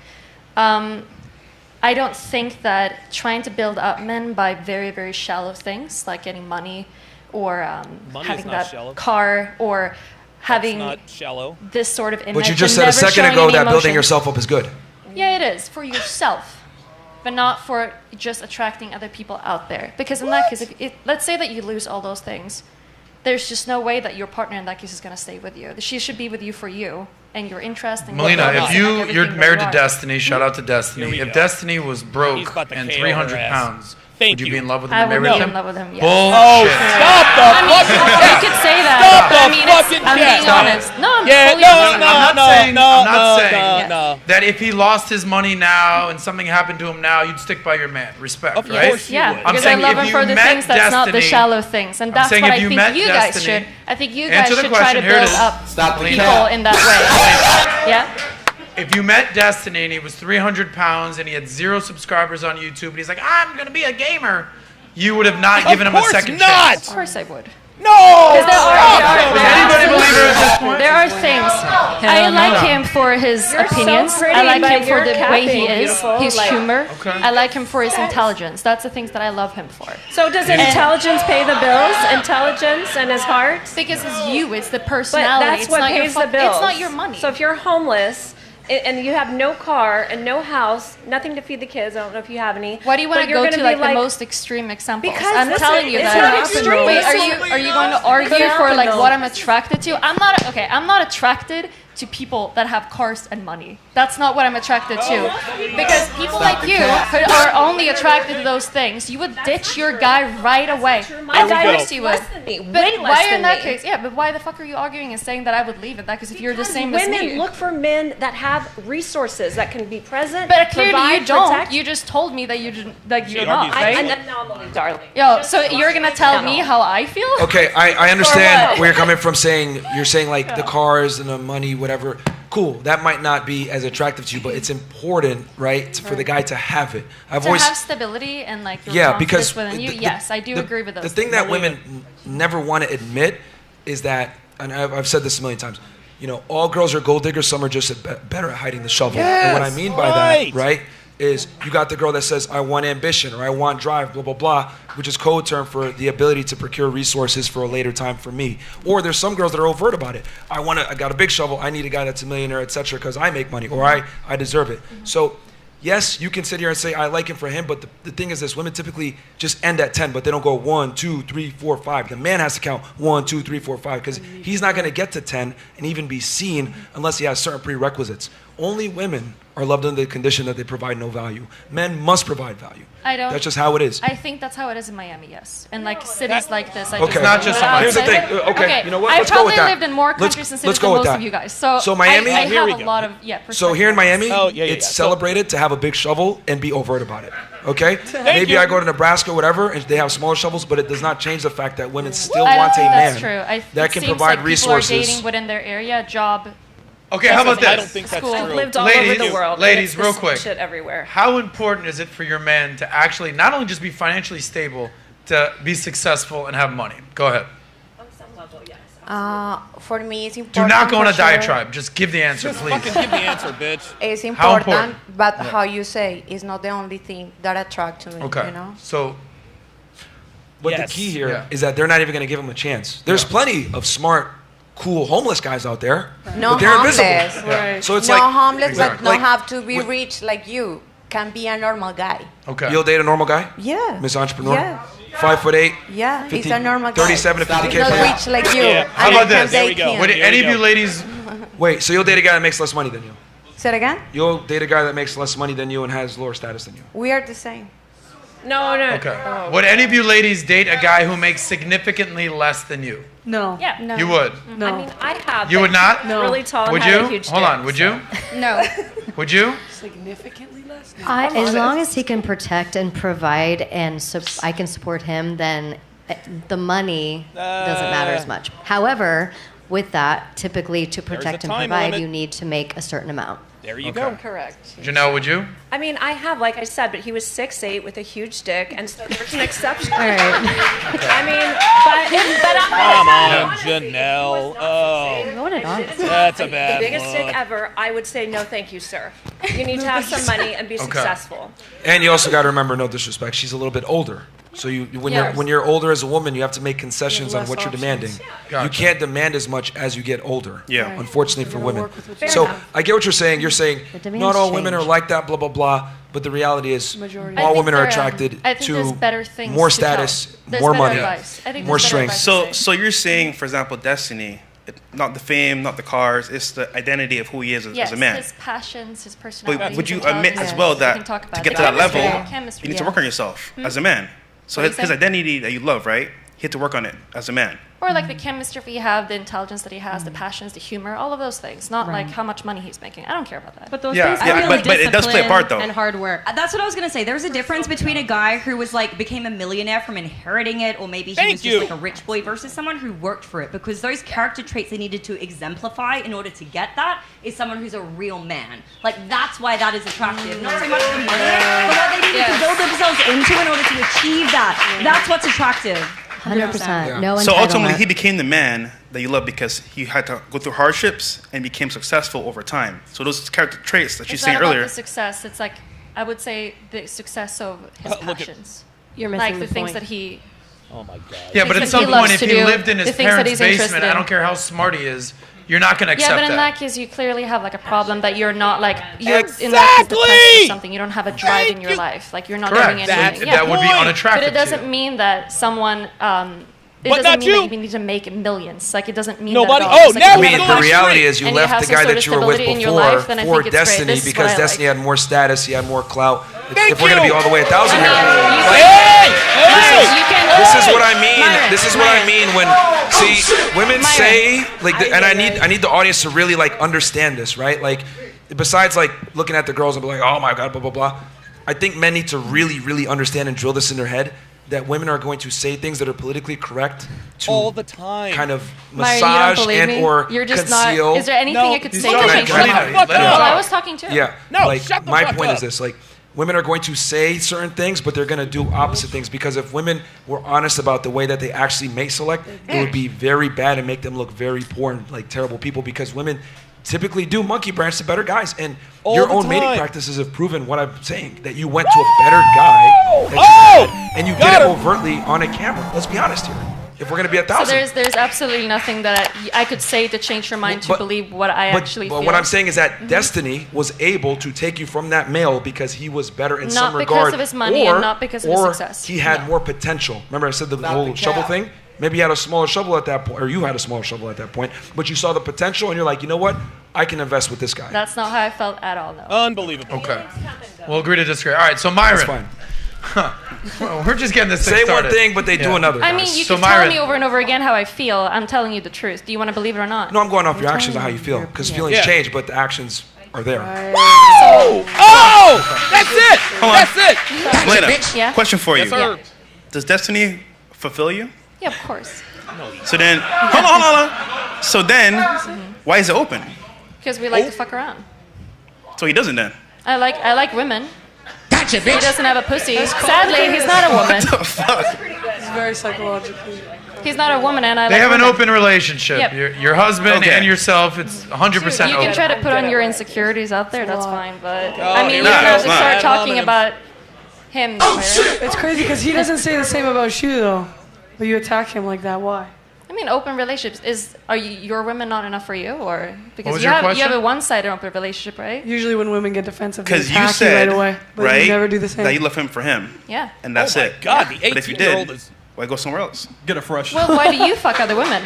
I don't think that trying to build up men by very, very shallow things like getting money or Money is having not that shallow. car or having not shallow. this sort of image. But you just and said a never second showing ago any that building emotion. yourself up is good. Yeah, it is for yourself, but not for just attracting other people out there. Because in that case, let's say that you lose all those things, there's just no way that your partner in that case is going to stay with you. She should be with you for you and your interest. And Melina, your if purpose and you're everything that married you to are. Destiny, shout out to Destiny. Here we If go. Destiny was He's broke about to and KO 300 her ass. pounds, Thank would you you. be in love with him I and would marry be with in him? love with him, yes. Oh, stop the fucking You could say that. Stop but I the mean, fucking I'm being cap. honest. No, I'm Yeah, fully no, honest. no, I'm no, not saying, no, I'm not no, saying no. that if he lost his money now and something happened to him now, you'd stick by your man. Respect, Of right? course you Yeah, would. I'm because I saying love if him you for the met things that's not the Destiny- shallow things, and I'm that's saying what if I you think met you guys Destiny- should. I think you guys Answer the should try question. to Here it build is. up Stop the people cap. in that way. Yeah. if you met Destiny and he was 300 pounds and he had 0 subscribers on YouTube and he's like, I'm going to be a gamer, you would have not given him a second chance. Of course I would. No! There are things. I like him for his opinions. I like him for the way he is, his humor. I like him for his intelligence. That's the things that I love him for. So does intelligence pay the bills? Intelligence and his heart? Because it's you. It's the personality. But that's it's what not pays your the bills. It's not your money. So if you're homeless and you have no car and no house, nothing to feed the kids, I don't know if you have any. Why do you want to go to like the most extreme examples? I'm telling you that. Not extreme. Wait, are you going to argue for like what I'm attracted to? I'm not attracted to people that have cars and money. That's not what I'm attracted to. Because people like you are only attracted to those things. You would ditch your guy right away. My guy course makes you less would. than me, But way less why in than that me. case? Yeah, but why the fuck are you arguing and saying that I would leave it? Because if you're the same as Women me. look for men that have resources that can be present. But clearly provide, you don't. protect. You just told me that you didn't, like you're argues not, right? I'm an anomaly, darling. Yo, so you're gonna tell me how I feel? Okay, I understand where you're coming from. You're saying like the cars and the money, whatever. Cool, that might not be as attractive to you, but it's important, right, for the guy to have it. I've To always have stability and like your Yeah, confidence because within you. Yes, I do agree with those. the thing that women never want to admit is that, and I've said this a million times, you know, all girls are gold diggers, some are just better at hiding the shovel. And what I mean by that, right, is you got the girl that says, I want ambition or I want drive, blah, blah, blah, which is code term for the ability to procure resources for a later time for me. Or there's some girls that are overt about it. I got a big shovel, I need a guy that's a millionaire, etc., because I make money or I deserve it. So yes, you can sit here and say, I like him for him, but the thing is this, women typically just end at 10, but they don't go 1, 2, 3, 4, 5. The man has to count 1, 2, 3, 4, 5, because he's not gonna get to 10 and even be seen unless he has certain prerequisites. Only women are loved under the condition that they provide no value. Men must provide value. I don't. That's just how it is. I think that's how it is in Miami, yes. And like cities like this. I Okay. just Not just But Here's the outside- thing. Okay, you know what? Let's I go with probably that. lived in more Let's- countries and let's cities go than with most that. of you guys. So Miami, I have a lot of So here in Miami, yeah, it's celebrated to have a big shovel and be overt about it. Okay? Maybe you. I go to Nebraska, whatever, and they have smaller shovels, but it does not change the fact that women still I don't want a think man that's true. that can it seems provide like resources. People are dating within their area, job. Okay, how about this? I don't think that's School. true. I've lived all Ladies, over the world. and ladies, it's real this quick. shit everywhere. How important is it for your man to actually not only just be financially stable, to be successful and have money? Go ahead. For me, it's important. Do not go on a for sure. diatribe. Just give the answer, Just please. fucking give the answer, bitch. It's How important, important? but Yeah. how you say is not the only thing that attracts to me. Okay. You know. So, But the key here is that they're not even going to give him a chance. There's plenty of smart, cool homeless guys out there, No but they're homeless. invisible. Right. So it's no like homeless, but not Like, have to be rich like you. Can be a normal guy. Okay. You'll date a normal guy? Yeah. Miss Entrepreneur? Yeah. 5'8". Yeah, 50, he's a normal guy. 37 to 50K. Not per year. rich like you. Yeah. How And about I can this? date him. Would any of you ladies? Wait, so you'll date a guy that makes less money than you? Say it again. You'll date a guy that makes less money than you and has lower status than you? We are the same. No. Okay. Would any of you ladies date a guy who makes significantly less than you? No. Yeah. No. You would. No. I mean, I have. You been would not? Really tall and Would had you? a huge Hold dick, on. Would you? No. Would you? Significantly less. As long as he can protect and provide, and I can support him, then the money doesn't matter as much. However, with that, typically to protect and time provide, limit. you need to make a certain amount. There you Okay. go. Correct. Janelle, would you? I mean, I have, like I said, but he was 6'8" with a huge dick, and so there's an exception. All right. I mean, but Come on, Janelle. Oh, that's a the bad biggest look. dick ever, I would say no, thank you, sir. You need to have some money and be Okay. successful. And you also got to remember, no disrespect, she's a little bit older. So when you're older as a woman, you have to make concessions on less what you're options. demanding. Gotcha. You can't demand as much as you get older. Yeah. Right. Unfortunately for women. Fair So enough. I get what you're saying. You're saying The demands not all women are change. like that, blah blah blah. But the reality is, I all think women are there, attracted I think there's to better things more to tell. status, There's more better money, advice. I think more there's better strength. advice. So you're saying, for example, Destiny, not the fame, not the cars, it's the identity of who he is Yes, as a man. his passions, his personality. But would his you admit intelligence. as well We that can talk to about get it. to that level, Chemistry. you need to work on yourself as a man? So What do his you say? identity that you love, right? he had to work on it as a man. Or like the chemistry he have, the intelligence that he has, the passions, the humor, all of those things. Not like how much money he's making. I don't care about that. But those Yeah, things yeah, are really but it does play a part, though. And hard work. That's what I was gonna say. There's a difference between a guy who was like became a millionaire from inheriting it, or maybe he was just like a rich boy, versus someone who worked for it. Because those character traits they needed to exemplify in order to get that is someone who's a real man. Like that's why that is attractive. Not so much the money, but what they needed to build themselves into in order to achieve that. That's what's attractive. 100%. No So ultimately, entitlement. he became the man that you love because he had to go through hardships and became successful over time. So those character traits that you It's saying not about earlier. the success. It's like I would say the success of his passions. You're missing like the the things point. that he. Oh my God. Yeah, but Things at that some he point, loves if to he do, lived in his the things that parents' he's interested basement, I in. don't care how smart he is, you're not going to accept Yeah, but in that. that case, you clearly have like a problem that you're not like you're in that case depressed or something. You don't have a drive in your life. Like you're not Correct. doing That- anything. that would be unattractive But it to doesn't you. mean that someone. It But doesn't not mean you. that you need to make millions. Like it doesn't mean Nobody- that at all. oh, It's like now if we you have go a to passion The reality is you and left have the some guy sort that of you were with stability in your before life, then I for think it's great. Destiny This is what because I Destiny like. had more status, he had more clout. Thank If we're going to you. be all the way 1,000 here. Myron, This is what I mean. Myron, This is what I Myron. mean when see women Myron. say like, and I need the audience to really like understand this, right? Like, besides like looking at the girls and be like, oh my God, blah blah blah. I think men need to really understand and drill this in their head that women are going to say things that are politically correct to all the time, kind of Myron, you don't massage believe and me? or You're just conceal. not. Is there anything I could say to Can I- change can I- that? let him Well, talk. I was talking too. Yeah. No, like shut the my fuck point up. is this: like women are going to say certain things, but they're going to do opposite things because if women were honest about the way that they actually mate select, it would be very bad and make them look very poor and like terrible people because women typically do monkey branch to better guys and All your the own mating time. practices have proven what I'm saying that you went to a better guy that you had, and you did it overtly on a camera. Let's be honest here. If we're going to be 1,000. So there's absolutely nothing that I could say to change your mind to believe what I actually feel. But what I'm saying is that Destiny was able to take you from that male because he was better in Not some because regard. of his money and not because of his success. He had more potential. Remember I said the whole shovel thing? Maybe you had a smaller shovel at that point, or you had a smaller shovel at that point, but you saw the potential and you're like, you know what? I can invest with this guy. That's not how I felt at all, though. Unbelievable. Okay. We'll agree to disagree. All right, so Myron. That's fine. Well, we're just getting this thing Say started. one thing, but they do another. I mean, guys. you So can tell Myron- me over and over again how I feel. I'm telling you the truth. Do you want to believe it or not? No, I'm going off your actions and how you feel, because feelings Yeah. change, but the actions are there. Oh, that's it. Hold on. That's it. Elena, Yeah? question for you. Yes, sir. Does Destiny fulfill you? Yeah, of course. So then, hold on. So then, why is it open? Because we like to fuck around. So he doesn't then. I like women. Gotcha, bitch. He doesn't have a pussy. Sadly, he's not a woman. What the fuck? It's very psychologically. He's not a woman, and I They like have an women. open relationship. Yep. Your husband Okay. and yourself, it's 100% You open. can try to put on your insecurities out there, that's fine, but I mean, no, you have it's to not. start talking about him. It's crazy because he doesn't say the same about you though. But you attack him like that. Why? I mean, open relationships are your women not enough for you, or because was you your have question? a one-sided open relationship, right? Usually when women get defensive, they Because you attack said, right away. But right, you never do the same. that you love him for him. Yeah. And that's Oh my it. God, the But if you 18-year-old did, is- why go somewhere else? Get a fresh. Well, why do you fuck other women?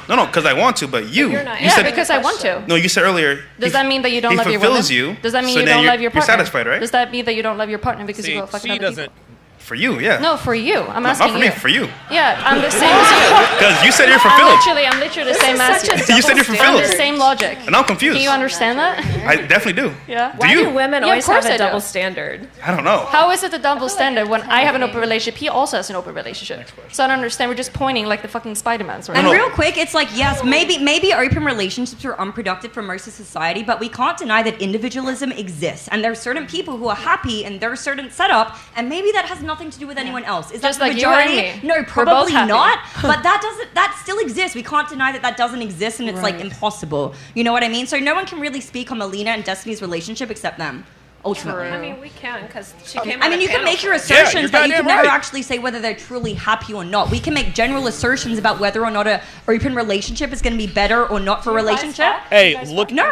No, because I want to, but you. Yeah, said, because I want to. No, you said earlier. Does that mean that you don't he love your women? fulfills you. Does that mean so you then don't you're, love your you're partner? satisfied, right? Does that mean that you don't love your partner because you go fucking other people? For you, yeah. No, for you. I'm No, asking not for you. me, for you. Yeah, I'm the same as you. Because you said you're fulfilled. I'm literally the same as you. You said you're fulfilled. I'm the same logic. And I'm confused. Can you understand that? I definitely do. Yeah. Do you? Women Yeah, of always have course I a do. double standard. I don't know. How is it a double standard when I have an open relationship? He also has an open relationship. So I don't understand. We're just pointing like the fucking Spider-Mans right And now. real quick, it's like, yes, maybe open relationships are unproductive for most of society, but we can't deny that individualism exists. And there are certain people who are happy in their certain setup, and maybe that has nothing to do with anyone else. Is Just that the like you and majority? me. No, We're both probably happy. not. But that still exists. We can't deny that doesn't exist, and it's like Right. impossible. You know what I mean? So no one can really speak on Melina and Destiny's relationship except them. Ultimately. I mean, we can because she came. I on mean, a you can panel make your for- assertions, but you can never right. actually say whether they're truly happy or not. We can make general assertions about whether or not a open relationship is going to be better or not for a relationship. Hey, look. No,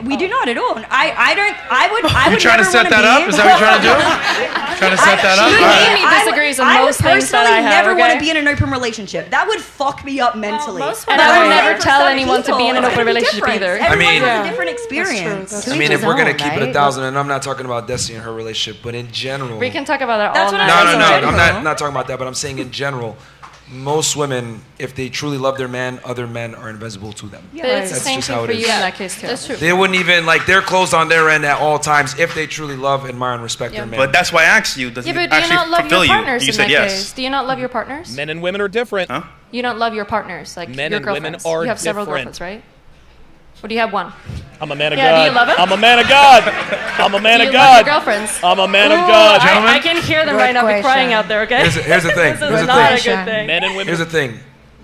we do not at all. I You would trying to never set wanna that be- up? Is that what you're trying to do? Trying to set that up? She- All right. Amy disagrees on I would most things that I personally have, never want okay? to be in an open relationship. That would fuck me up mentally. And I would never tell anyone to be in an open relationship either. Everyone I mean- has a different experience. I mean, if we're gonna keep it 1,000, and I'm not talking about Destiny and her relationship, but in general. We can talk about that That's all what night. No, in I'm general. not talking about that, but I'm saying in general, most women, if they truly love their man, other men are invisible to them. But it's the That's same just thing how it for you is. in that case too. That's true. They wouldn't even, like, they're closed on their end at all times if they truly love, admire, and respect their man. But that's why I asked you, does Yeah, he but do you actually not love fulfill your you? partners You in said that yes. case? Do you not love your partners? Men and women are different. Huh? You don't love your partners, like Men your and women girlfriends. are You have several different. girlfriends, right? Or do you have one? I'm a man of Yeah, God. do you love it? I'm a man of God. I'm a man Do of you love God. your girlfriends? I'm a man Ooh, of God. I can hear them right now be crying out there, okay? Here's the thing. This Here's is the not thing. a good thing. Men and women. Here's the thing.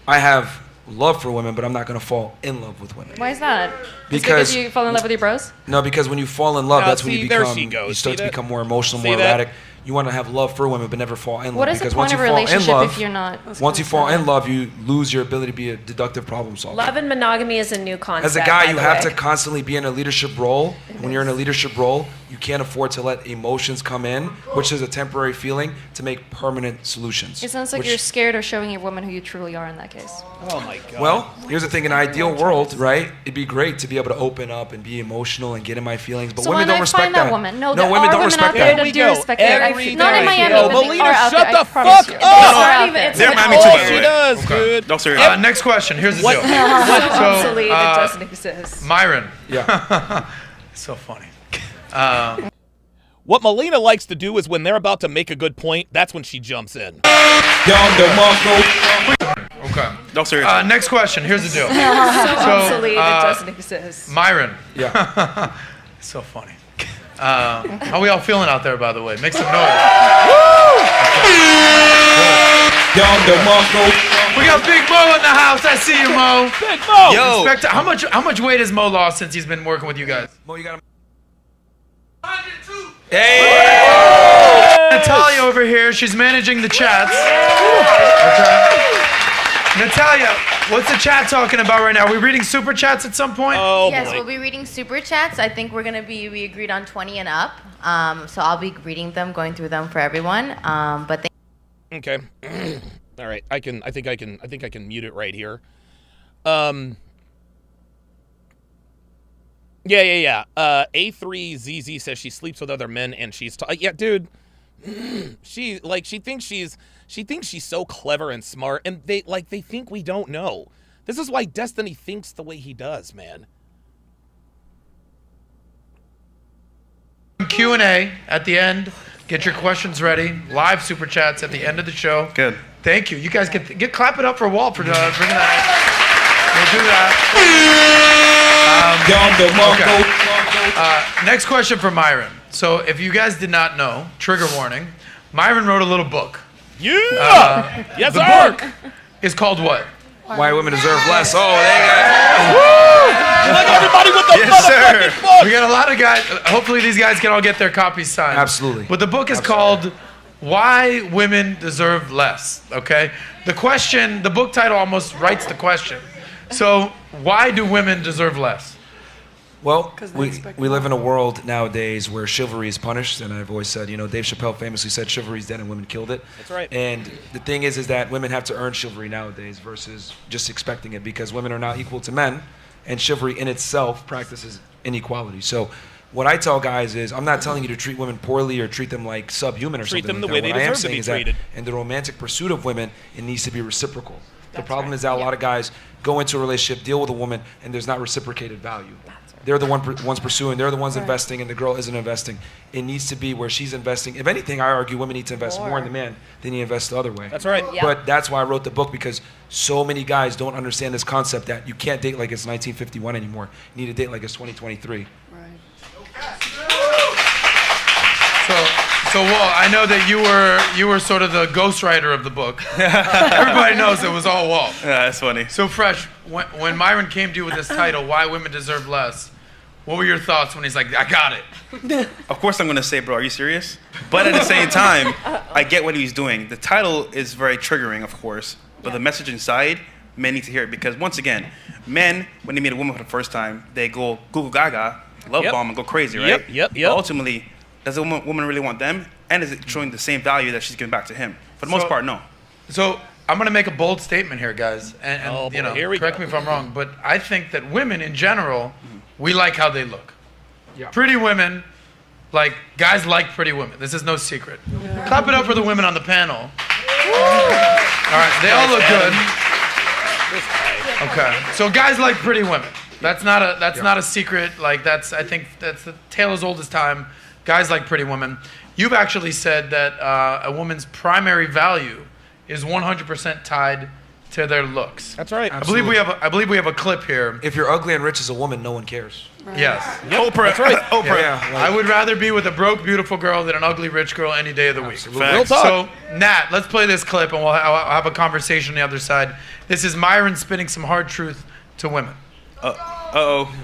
I have love for women, but I'm not going to fall in love with women. Why is that? Because- Is it because you fall in love with your bros? No, because when you fall in love, Now, that's when see, you there become, she goes. you start See to that? become more emotional, See more that? erratic. You want to have love for women, but never fall in love. What is the because point once of a you fall in relationship love, if you're not? once you fall in love, you lose your ability to be a deductive problem solver. Love and monogamy is a new concept. As a guy, by you the have way. to constantly be in a leadership role. When you're in a leadership role, you can't afford to let emotions come in, which is a temporary feeling, to make permanent solutions. It sounds like which- you're scared of showing your woman who you truly are in that case. Oh my God. Well, here's the thing. In an ideal world, right, it'd be great to be able to open up and be emotional and get in my feelings, but So women when don't I respect find that woman, no, there women are don't women respect out there that. that do respect that. Every Not in day. Miami, Yo, but they Melina, are out shut there, I the promise fuck you. up. They are out there. They're That's Miami all too, by the she way. does, Okay. dude. No, seriously. Next question. Here's the What- deal. So obsolete, it doesn't exist. Myron. Yeah. So funny. What Melina likes to do is when they're about to make a good point, that's when she jumps in. Okay. No, seriously. Next question. Here's the deal. So obsolete, it doesn't exist. Myron. Yeah. So funny. How we all feeling out there, by the way? Make some noise. We got Big Mo in the house. I see you, Mo. Big Mo. Yo. Respect to- how much weight has Mo lost since he's been working with you guys? Mo, you got Hey! Natalia over here. She's managing the chats. Okay. Natalia, what's the chat talking about right now? Are we reading super chats at some point? Oh Yes, boy. we'll be reading super chats. I think we agreed on 20 and up. So I'll be reading them, going through them for everyone. But Okay. All right. I think I can mute it right here. Yeah. A3ZZ says she sleeps with other men and she's yeah, dude. She thinks she's so clever and smart, and they think we don't know. This is why Destiny thinks the way he does, man. Q&A at the end. Get your questions ready. Live super chats at the end of the show. Good. Thank you. You guys get clap it up for Walt for bringing that. We'll do that. Next question for Myron. So if you guys did not know, trigger warning, Myron wrote a little book. Yeah. Yes, the sir. book is called what? Why women deserve less. Oh, they Like everybody with the motherfucking book. We got a lot of guys. Hopefully these guys can all get their copies signed. Absolutely. But the book is called Why Women Deserve Less, okay? The book title almost writes the question. So why do women deserve less? Well, we live in a world nowadays where chivalry is punished, and I've always said, Dave Chappelle famously said chivalry is dead and women killed it. That's right. And the thing is that women have to earn chivalry nowadays versus just expecting it, because women are not equal to men, and chivalry in itself practices inequality. So what I tell guys is, I'm not telling you to treat women poorly or treat them like subhuman or Treat something them like the way that. they What I am deserve to saying be is that treated. in the romantic pursuit of women, it needs to be reciprocal. The problem is that a lot of guys go into a relationship, deal with a woman, and there's not reciprocated value. They're the ones pursuing, they're the ones investing, and the girl isn't investing. It needs to be where she's investing. If anything, I argue women need to invest more in the man than they invest the other way. That's right. Yeah. But that's why I wrote the book, because so many guys don't understand this concept that you can't date like it's 1951 anymore. You need to date like it's 2023. So Walt, I know that you were sort of the ghostwriter of the book. Everybody knows it was all Walt. Yeah, that's funny. So Fresh, when Myron came to you with this title, Why Women Deserve Less, what were your thoughts when he's like, I got it? Of course I'm going to say, bro, are you serious? But at the same time, I get what he's doing. The title is very triggering, of course, but the message inside, men need to hear it, because once again, men, when they meet a woman for the first time, they go Google Gaga, love bomb, and go crazy, right? Yep. But ultimately, does a woman really want them? And is it showing the same value that she's giving back to him? For the most part, no. So I'm going to make a bold statement here, guys. And Oh, boy, here we correct go. me if I'm wrong, but I think that women in general, we like how they look. Yeah. Pretty women, like, guys like pretty women. This is no secret. Clap it up for the women on the panel. All right, they all look good. Okay, so guys like pretty women. That's not a secret. Like I think that's the tale as old as time. Guys like pretty women. You've actually said that a woman's primary value is 100% tied to their looks. That's right. I believe we have a clip here. If you're ugly and rich as a woman, no one cares. Right. Yes. Yep. Oprah. That's right. Oprah. Yeah, I would rather be with a broke, beautiful girl than an ugly, rich girl any day of the week. Real talk. So, Nat, let's play this clip and I'll have a conversation on the other side. This is Myron spitting some hard truth to women. Uh-oh.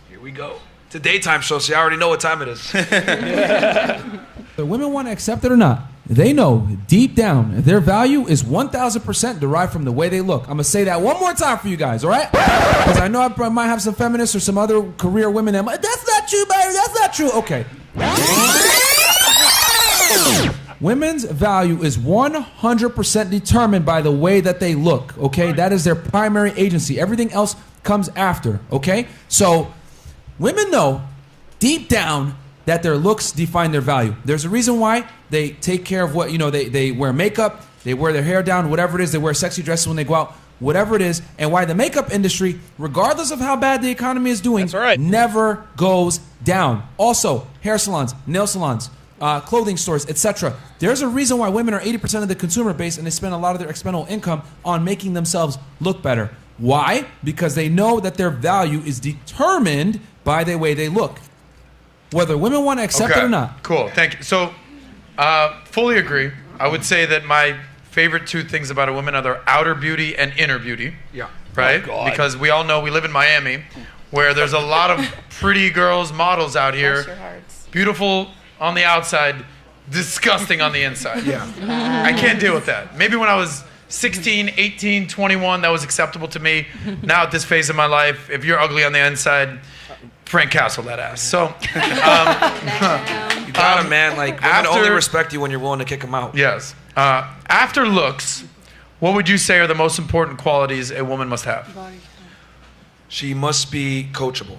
Here we go. It's a daytime show, so you already know what time it is. The women want to accept it or not, they know deep down their value is 1,000% derived from the way they look. I'm going to say that one more time for you guys, all right? Because I know I might have some feminists or some other career women that might, that's not true, baby, that's not true. Okay. Women's value is 100% determined by the way that they look, okay? That is their primary agency. Everything else comes after, okay? So women know deep down that their looks define their value. There's a reason why they take care of what, they wear makeup, they wear their hair down, whatever it is, they wear sexy dresses when they go out, whatever it is, and why the makeup industry, regardless of how bad the economy is doing, never goes down. Also, hair salons, nail salons, clothing stores, etc. There's a reason why women are 80% of the consumer base and they spend a lot of their expendable income on making themselves look better. Why? Because they know that their value is determined by the way they look. Whether women want to accept it or not. Cool, thank you. So, fully agree. I would say that my favorite two things about a woman are their outer beauty and inner beauty. Yeah. Right? Oh, God. Because we all know we live in Miami, where there's a lot of pretty girls, models out here. Bless your hearts. Beautiful on the outside, disgusting on the inside. Yeah. I can't deal with that. Maybe when I was 16, 18, 21, that was acceptable to me. Now at this phase of my life, if you're ugly on the inside, Frank Castle that ass. So, you got him, man. Like, women only respect you when you're willing to kick them out. Yes. After looks, what would you say are the most important qualities a woman must have? She must be coachable.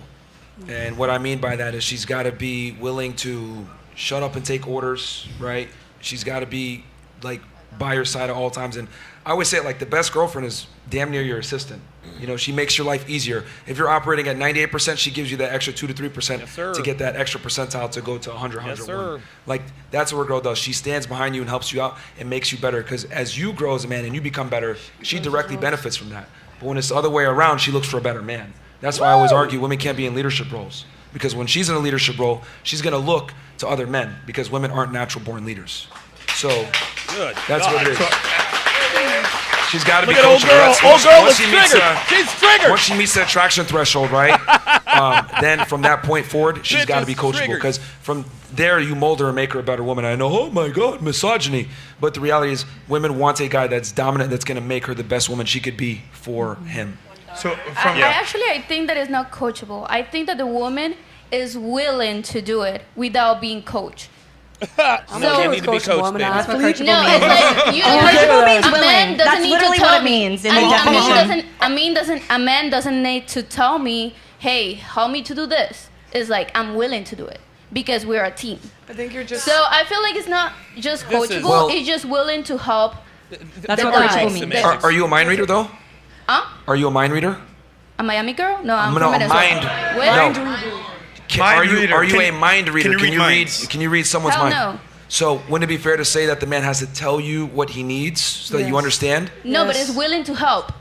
And what I mean by that is she's got to be willing to shut up and take orders, right? She's got to be, like, by your side at all times. And I always say, like, the best girlfriend is damn near your assistant. You know, she makes your life easier. If you're operating at 98%, she gives you that extra 2 to 3% to get that extra percentile to go to 100, 101. Like, that's what a girl does. She stands behind you and helps you out and makes you better. Because as you grow as a man and you become better, she directly benefits from that. But when it's the other way around, she looks for a better man. That's why I always argue women can't be in leadership roles. Because when she's in a leadership role, she's going to look to other men. Because women aren't natural-born leaders. So that's what it is. She's got to be coachable. Old girl is triggered. She's triggered. Once she meets the attraction threshold, right? Then from that point forward, she's got to be coachable. Because from there, you mold her and make her a better woman. I know, oh my God, misogyny. But the reality is, women want a guy that's dominant, that's going to make her the best woman she could be for him. So I think that it's not coachable. I think that the woman is willing to do it without being coached. No, you need to be coached, baby. That's what coachable means. Coachable means willing. That's literally what it means in the definition. A man doesn't need to tell me, hey, help me to do this. It's like, I'm willing to do it because we're a team. I think you're just... So I feel like it's not just coachable, it's just willing to help. That's what coachable means. Are you a mind reader, though? Huh? Are you a mind reader? A Miami girl? No, I'm No, from Venezuela. Are you a mind reader? Can you read someone's Hell mind? no. So wouldn't it be fair to say that the man has to tell you what he needs so that you understand? No, but it's willing to help.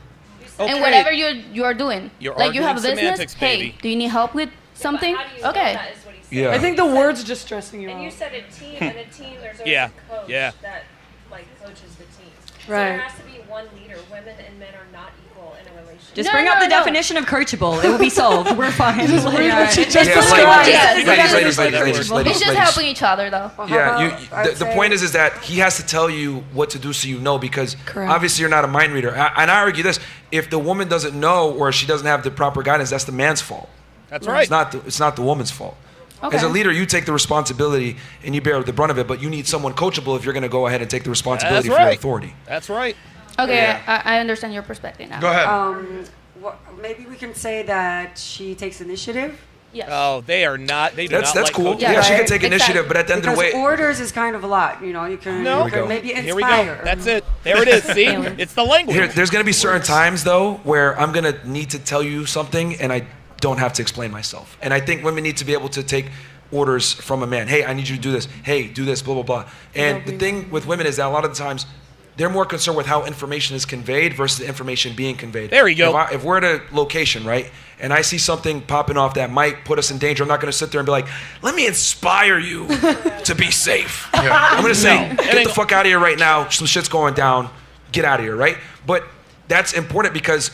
And whatever you're doing. Like you have a business, hey, do you need help with something? Okay. Yeah. I think the word's just stressing you out. And you said a team, and a team, there's always Yeah. a coach Yeah. that like coaches the team. So Right. there has to be one leader. Women and men are not equal in a relationship. Just bring up the definition of coachable. It will be solved. We're fine. It's just helping each other, though. Yeah, the point is that he has to tell you what to do so you know, because obviously you're not a mind reader. And I argue this: if the woman doesn't know or she doesn't have the proper guidance, that's the man's fault. That's right. It's not the woman's fault. Okay. As a leader, you take the responsibility and you bear the brunt of it, but you need someone coachable if you're going to go ahead and take the responsibility for your authority. That's right. Okay, I understand your perspective now. Go ahead. Maybe we can say that she takes initiative Yes. Oh, they are not. They do That's not like cool. coaches. Yeah, she can take initiative, but at the end of the Because way, orders is kind of a lot. You know, you can, No. you can maybe Here we inspire. go. That's it. There it is. See, it's the language. there's going to be certain times though where I'm going to need to tell you something, and I don't have to explain myself. And I think women need to be able to take orders from a man. Hey, I need you to do this. Hey, do this. Blah blah blah. And the thing with women is that a lot of the times they're more concerned with how information is conveyed versus the information being conveyed. There you go. If we're at a location, right, and I see something popping off that might put us in danger, I'm not going to sit there and be like, let me inspire you to be safe. I'm going to say, get the fuck out of here right now. Some shit's going down. Get out of here, right? But that's important because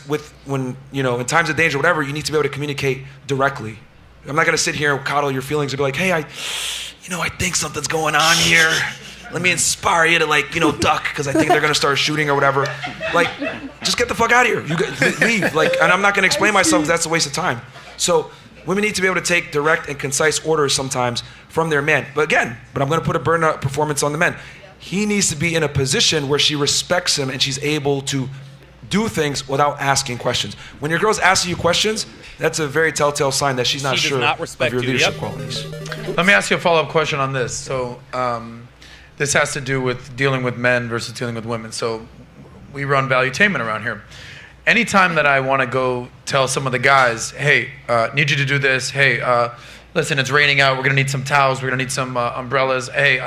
when in times of danger, whatever, you need to be able to communicate directly. I'm not going to sit here and coddle your feelings and be like, hey, I think something's going on here. Let me inspire you to duck because I think they're gonna start shooting or whatever. Like, just get the fuck out of here. You leave. And I'm not gonna explain myself because that's a waste of time. So women need to be able to take direct and concise orders sometimes from their men. But I'm gonna put a burnout performance on the men. He needs to be in a position where she respects him and she's able to do things without asking questions. When your girl's asking you questions, that's a very telltale sign that she's not sure of your leadership qualities. Let me ask you a follow-up question on this. So. This has to do with dealing with men versus dealing with women. So we run valuetainment around here. Anytime that I want to go tell some of the guys, hey, need you to do this. Hey, listen, it's raining out. We're going to need some towels. We're going to need some umbrellas. Hey,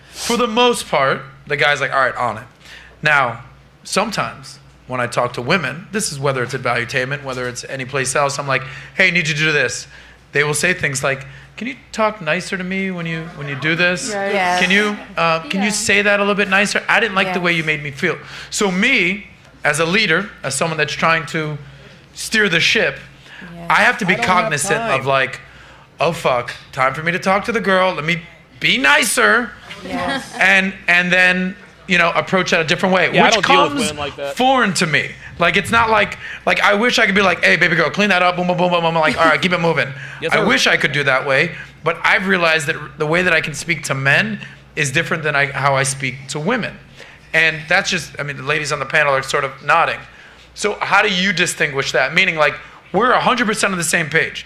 for the most part, the guy's like, all right, on it. Now, sometimes when I talk to women, this is whether it's at valuetainment, whether it's any place else, I'm like, hey, need you to do this. They will say things like, can you talk nicer to me when you do this? Yes. Can you say that a little bit nicer? I didn't like the way you made me feel. So me, as a leader, as someone that's trying to steer the ship, I have to be cognizant of like, oh fuck, time for me to talk to the girl. Let me be nicer, and then approach that a different way, which I don't deal with comes women like that. foreign to me. Like it's not like I wish I could be like, hey baby girl, clean that up, boom boom boom boom. I'm like, all right, keep it moving. Yes, I sir. wish I could do that way, but I've realized that the way that I can speak to men is different than how I speak to women, and that's just, the ladies on the panel are sort of nodding. So how do you distinguish that? Meaning like we're 100% on the same page.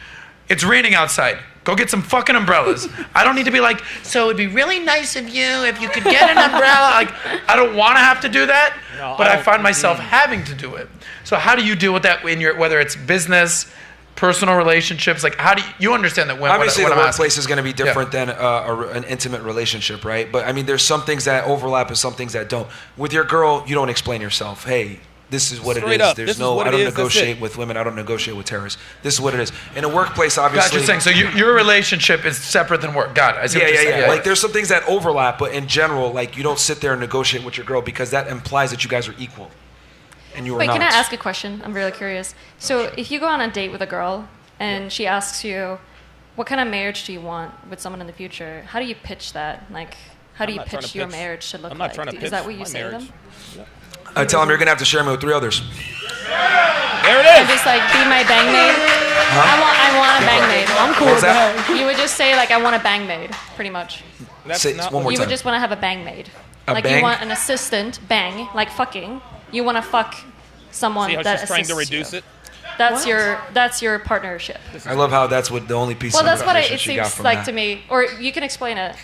It's raining outside. Go get some fucking umbrellas. I don't need to be like, so it'd be really nice of you if you could get an umbrella. Like, I don't want to have to do that, but I find myself having to do it. So how do you deal with that in whether it's business, personal relationships? Like, how do you understand that? Obviously, the workplace is going to be different than an intimate relationship, right? But there's some things that overlap and some things that don't. With your girl, you don't explain yourself. Hey, this is what Straight it is. up. There's This is no, what I it don't is. That's negotiate it. with women. I don't negotiate with terrorists. This is what it is. In a workplace, obviously. Got you saying. So your relationship is separate than work. Got it. I see what you're saying. Yeah. Like there's some things that overlap, but in general, like you don't sit there and negotiate with your girl because that implies that you guys are equal, and you are Wait, not. can I ask a question? I'm really curious. So if you go on a date with a girl and she asks you, what kind of marriage do you want with someone in the future? How do you pitch that? Like, how do you pitch your marriage to look like? I'm not trying to pitch Is that what you my say to marriage. them? I tell them you're gonna have to share me with 3 others. There it is. Just like, be my bang maid. I want a bang maid. I'm cool with that. You would just say like, I want a bang maid, pretty much. Say it one more You time. would just want to have a bang maid. A Like bang? you want an assistant, bang, like fucking. You want to fuck someone See how that she's trying to assists reduce you. it? That's your partnership. I love how that's what the only piece Well, of that's what it information she got seems from like that. to me. Or you can explain it.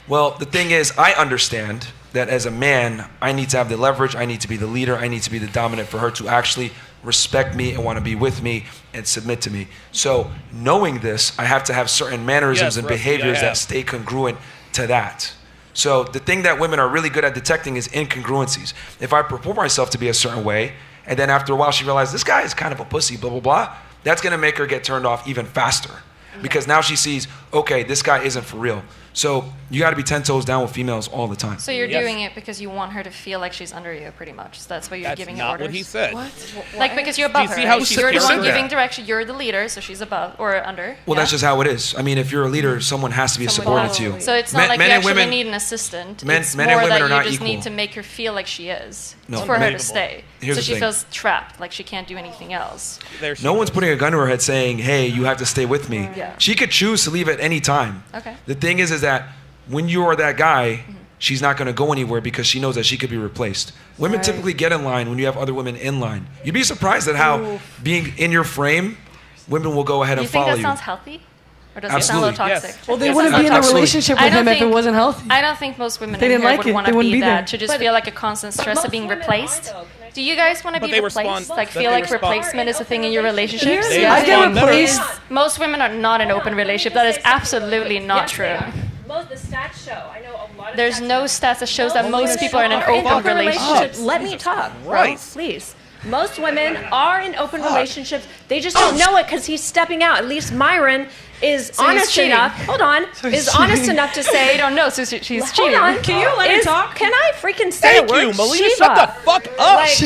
Well, the thing is, I understand that as a man, I need to have the leverage, I need to be the leader, I need to be the dominant for her to actually respect me and want to be with me and submit to me. So knowing this, I have to have certain mannerisms and Rusty, behaviors I that have. stay congruent to that. So the thing that women are really good at detecting is incongruencies. If I purport myself to be a certain way, and then after a while she realizes this guy is kind of a pussy, blah, blah, blah, that's going to make her get turned off even faster. Because now she sees, okay, this guy isn't for real. So you got to be 10 toes down with females all the time. So you're doing it because you want her to feel like she's under you, pretty much. So that's why you're That's giving not her orders. what he said. Like because you're Do you above see her. how Right? she's You're the one carrying giving that? direction. You're the leader, so she's above or under. Well, that's just how it is. I mean, if you're a leader, someone has to be a subordinate to you. So it's not like men you and actually women- need an assistant. men- It's men more and women that are you not just equal. need to make her feel like she is. No, It's for her men- to stay. Here's So the she thing. feels trapped, like she can't do anything else. No one's putting a gun to her head saying, hey, you have to stay with me. Yeah. She could choose to leave at any time. Okay. The thing is that when you are that guy, she's not going to go anywhere because she knows that she could be replaced. Women Right. typically get in line when you have other women in line. You'd be surprised at how being in your frame women will go ahead Do and you think follow that you. sounds healthy? Or does Absolutely. it sound a little toxic? Yes. Well, they wouldn't be in a relationship with him if it wasn't healthy. I don't think most women They in didn't here like would it. want They to wouldn't be be there. that, to just feel like a constant stress of being replaced. Do you guys want to But be they replaced? respond- Like but feel they like respond- replacement is a thing in your relationships? Here's- They I get respond replaced. Most women are not in open relationship. That is absolutely not true. Most the stats show. I know a lot of There's no stats that shows that most people are in an are open relationship. Let me talk, bro, Christ. please. Most women are in open relationships. They just don't know it because he's stepping out. At least Myron is So he's honest cheating. enough. Hold on. So he's Is honest cheating. enough to say They don't know, so she's Hold cheating. on. Can you let her talk? Can I freaking say Thank a word? you, Melina. Shiva. Shut the fuck up. Like,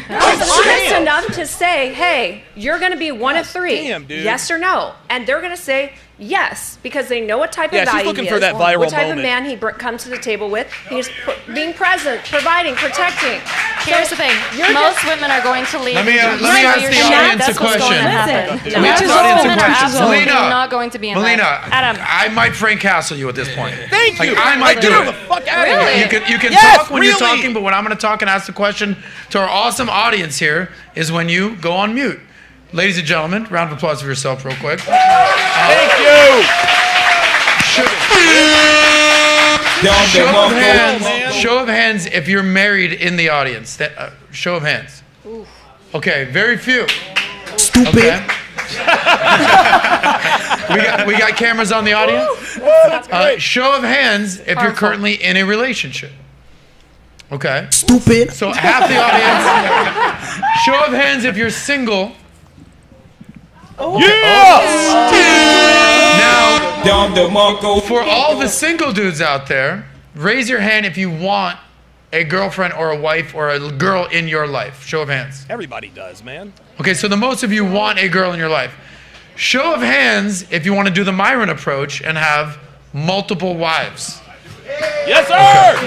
God is honest damn. enough to say, hey, you're going to be one of three. damn, dude. Yes or no? And they're going to say yes because they know what type Yeah, of she's guy looking he for is, that viral what type moment. of man he comes to the table with. He's being present, providing, protecting. Here's the thing. Most women are going to leave. Let me ask the audience a question. Let me ask the audience a question. Absolutely Melina, not going to be in Melina, Adam. I might Frank Castle you at this point. Thank Like, you. I might do Get it. the fuck out of Really? here. You can Yes, talk when you're really. talking, but when I'm going to talk and ask the question to our awesome audience here is when you go on mute. Ladies and gentlemen, round of applause for yourself real quick. Thank you. Show of hands if you're married in the audience. Show of hands. Okay, very few. Stupid. Okay. we got cameras on the audience. Show of hands if you're currently in a relationship. Okay. Stupid. So half the audience. Show of hands if you're single. Now, for all the single dudes out there, raise your hand if you want a girlfriend or a wife or a girl in your life. Show of hands. Everybody does, man. Okay, so the most of you want a girl in your life. Show of hands if you want to do the Myron approach and have multiple wives. Yes, sir.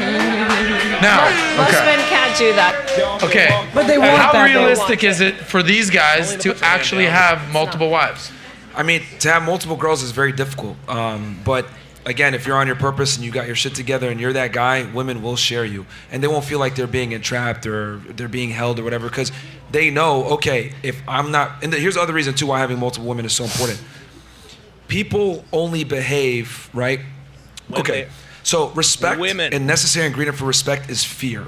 Now, Most okay. men can't do that. Okay. But they want How that, though. realistic is it for these guys to actually have multiple wives? I mean, to have multiple girls is very difficult. But again, if you're on your purpose and you got your shit together and you're that guy, women will share you. And they won't feel like they're being entrapped or they're being held or whatever, because they know, okay, if I'm not, and here's the other reason too why having multiple women is so important. People only behave, right? Okay. So respect and necessary ingredient for respect is fear.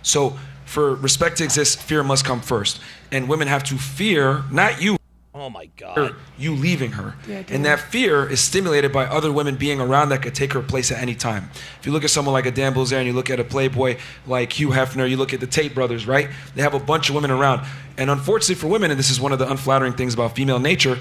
So for respect to exist, fear must come first. And women have to fear, not you. Oh my God. You leaving her. Yeah, and that fear is stimulated by other women being around that could take her place at any time. If you look at someone like a Dan Bilzerian, you look at a Playboy like Hugh Hefner, you look at the Tate brothers, right? They have a bunch of women around. And unfortunately for women, and this is one of the unflattering things about female nature,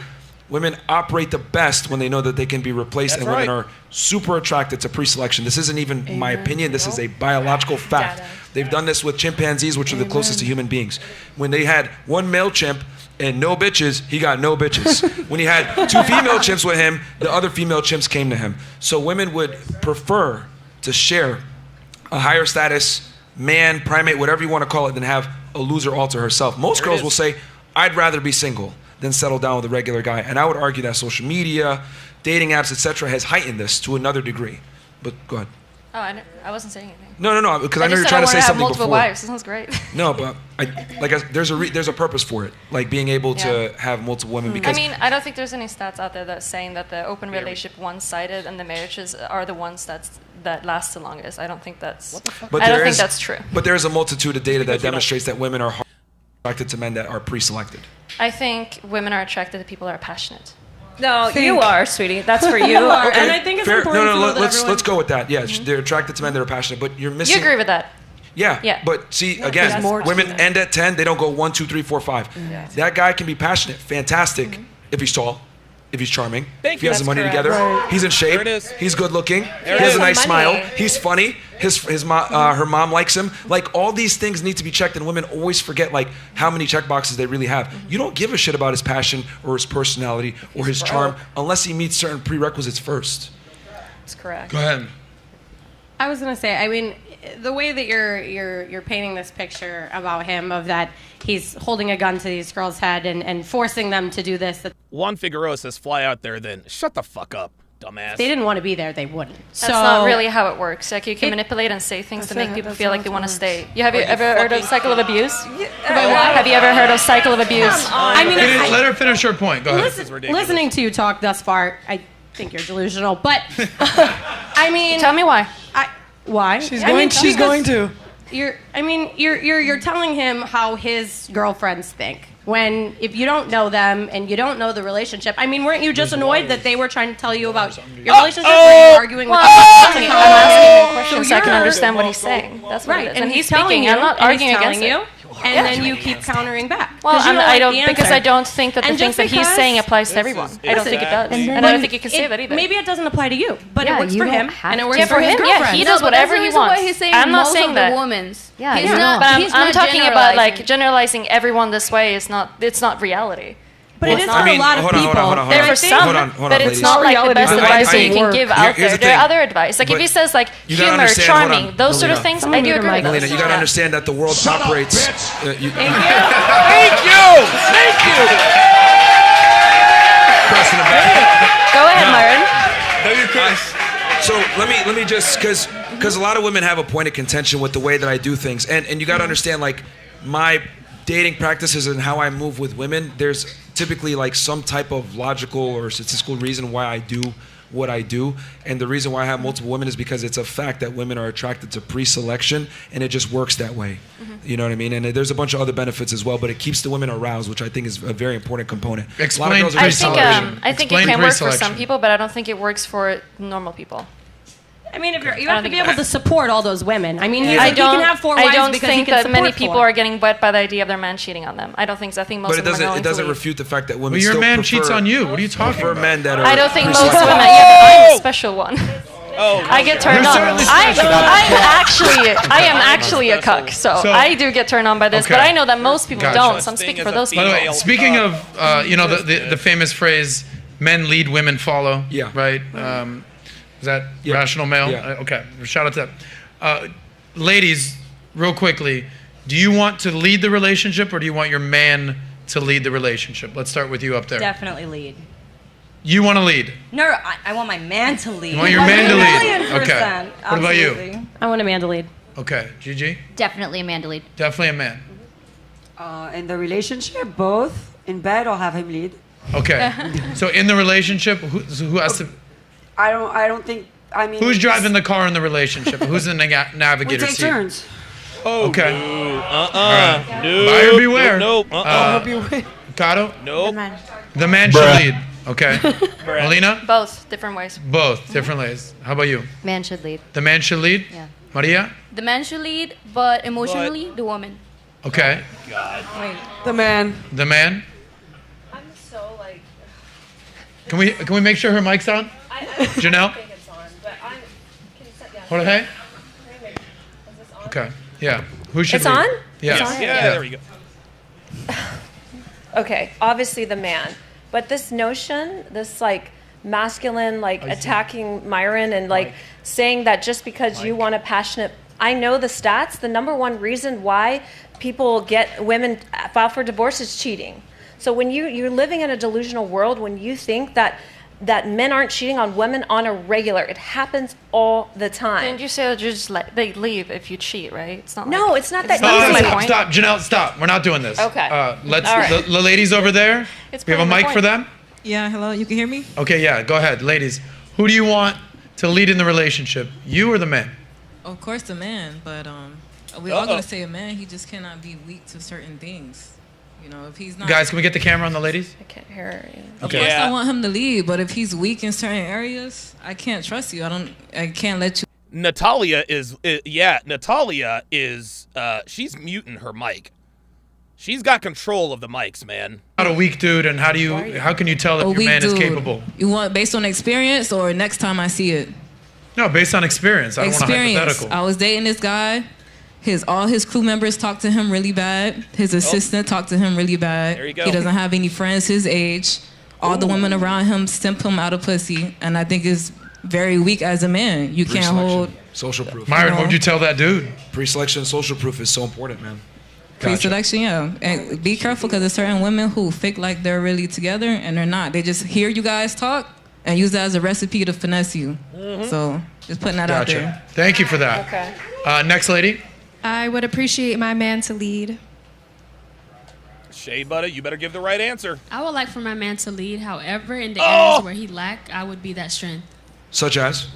women operate the best when they know that they can be replaced. That's and women right. are super attracted to pre-selection. This isn't even my opinion. This is a biological fact. They've done this with chimpanzees, which are the closest to human beings. When they had one male chimp and no bitches, he got no bitches. When he had two female chimps with him, the other female chimps came to him. So women would prefer to share a higher status man, primate, whatever you want to call it, than have a loser all to herself. Most girls will say, I'd rather be single than settle down with a regular guy. And I would argue that social media, dating apps, etc., has heightened this to another degree. But go ahead. Oh, I wasn't saying anything. No, because I know just you're said trying to say I something want to have multiple before. wives. That sounds great. No, but there's a purpose for it, like being able to have multiple women. I Because mean, I don't think there's any stats out there that's saying that the open relationship one-sided and the marriages are the ones that last the longest. I don't think that's. I don't think that's true. But there is a multitude of data that demonstrates that women are attracted to men that are pre-selected. I think women are attracted to people that are passionate. No, you are, sweetie. That's for you. Okay, And I think it's fair. important to know that Let's go with that. Yeah, they're attracted to men that are passionate, but you're missing. You agree with that? Yeah. Yeah. But see, again, there's more to women that. end at 10. They don't go 1, 2, 3, 4, 5. That guy can be passionate, fantastic, if he's tall, if he's charming, if he has the money together, he's in shape, he's good looking, he has a nice smile, he's funny, her mom likes him. Like, all these things need to be checked, and women always forget like how many check boxes they really have. You don't give a shit about his passion or his personality or his charm unless he meets certain prerequisites first. That's correct. Go ahead. I was gonna say, I mean, the way that you're painting this picture about him, of that he's holding a gun to these girls' head and forcing them to do this. Juan Figueroa says, fly out there then. Shut the fuck up. Dumbass. If they didn't want to be there, they wouldn't. That's not really how it works. Like you can manipulate and say things to make people feel like they want to stay. Have you ever heard of cycle of abuse? Have you ever heard of cycle of abuse? I mean, let her finish her point. Go ahead. Listening to you talk thus far, I think you're delusional. But I mean, tell me why. Why? She's going to. You're telling him how his girlfriends think. When if you don't know them and you don't know the relationship, I mean, weren't you just annoyed that they were trying to tell you about your relationship? Were you arguing with them? I'm asking him questions so I can understand what he's saying. That's what right. it is. And he's telling speaking. you, I'm not arguing against you. it. And then you keep countering back. Well, you don't I like don't the because answer. I don't think that the And things just that he's because- saying applies to everyone. I don't think it does, and I don't think you can say that either. Maybe it doesn't apply to you, but it works you for him, don't have and it to. works Yeah, for his him, girlfriend. yeah, he does whatever he wants. He's saying I'm not most saying of that. the women's. Yeah, he's you not. But He's I'm not talking about like generalizing. generalizing everyone this way is not. It's not reality. But it is for a lot of people. There for some, but it's not like the best advice that you can give out there. There are other advice. Like if he says like humor, charming, those sort of things, I do agree with Melina, those. you gotta understand that the world operates. Thank you. Pressing the button. Go ahead, Myron. So let me just because a lot of women have a point of contention with the way that I do things, and you got to understand like my dating practices and how I move with women. There's typically like some type of logical or statistical reason why I do what I do, and the reason why I have multiple women is because it's a fact that women are attracted to pre-selection, and it just works that way. You know what I mean? And there's a bunch of other benefits as well, but it keeps the women aroused, which I think is a very important component. Explain I think it can work for some people, but I don't think it works for normal people. I mean, if you have to be able to support all those women. I mean, he I can have 4 wives I don't because think he can that many support people 4. are getting wet by the idea of their man cheating on them. I don't think so. I think most But of them are going it doesn't to leave. refute the fact that women But your still man prefer, cheats on you. What are you talking prefer about? men that are I don't think most pre-selected. women. Yeah, but I'm a special one. Oh, I get turned You're on. certainly I special. am actually a cuck, so I do get turned on by this. Okay. But I know that most people Gotcha. don't. So I'm speaking for those By the people. way, speaking of, the famous phrase, men lead, women follow. Yeah. Right? Is that rational male? Yeah. Okay. Shout out to that. Ladies, real quickly, do you want to lead the relationship or do you want your man to lead the relationship? Let's start with you up there. Definitely lead. You want to lead? No, I want my man to lead. You want your man to lead? 1,000,000%. Okay. What about you? Absolutely. I want a man to lead. Okay. Gigi? Definitely a man to lead. Definitely a man. In the relationship, both in bed, I'll have him lead. Okay. So in the relationship, who has to... I don't think. I mean, Who's driving the car in the relationship? Who's in the navigator We take seat? turns. Okay. No. All right. Buyer beware. Nope. Kato? Nope. The man should lead. Okay. Melina? Both different ways. Both different ways. How about you? Man should lead. The man should lead? Yeah. Maria? The man should lead, but emotionally, the woman. Okay. God. The man. The man? I'm so like. Can we make sure her mic's on? Janelle? think it's on, but I'm. Can you set down? Jorge? Okay. Yeah. Who should It's lead? on? Yeah. It's on? Yeah, there we go. Okay, obviously the man, but this notion, this like masculine, like attacking Myron and like saying that just because you want a passionate, I know the stats. The number one reason why people get women file for divorce is cheating. So when you're living in a delusional world, when you think that men aren't cheating on women on a regular, it happens all the time. Didn't you say that you just they leave if you cheat, right? It's not. No, like, it's not that easy. Stop, Janelle, stop. We're not doing this. Okay. Let's, All right. the ladies over there, It's we have a proving the mic point. for them? Yeah, hello, you can hear me? Okay, yeah, go ahead. Ladies, who do you want to lead in the relationship? You or the man? Of course, the man, but we're all gonna say a man. He just cannot be weak to certain things. You know, if he's not. Guys, can we get the camera on the ladies? I can't hear. Of course, I want him to lead, but if he's weak in certain areas, I can't trust you. I can't let you. Natalia is she's muting her mic. She's got control of the mics, man. Not a weak dude, and how can you tell if A your weak man is dude. capable? You want based on experience or next time I see it? No, based on experience. I don't want a hypothetical. I was dating this guy. All his crew members talked to him really bad. His assistant talked to him really bad. There you go. He doesn't have any friends his age. All the women around him simp him out of pussy, and I think it's very weak as a man. You can't hold social proof. Myron, what would you tell that dude? Pre-selection, social proof is so important, man. pre-selection. Yeah, and be careful because there's certain women who fake like they're really together and they're not. They just hear you guys talk and use that as a recipe to finesse you. So just putting that out there. Thank you for that. Okay. Next lady. I would appreciate my man to lead. Shea Butter, you better give the right answer. I would like for my man to lead. However, in the areas where he lack, I would be that strength. Such as?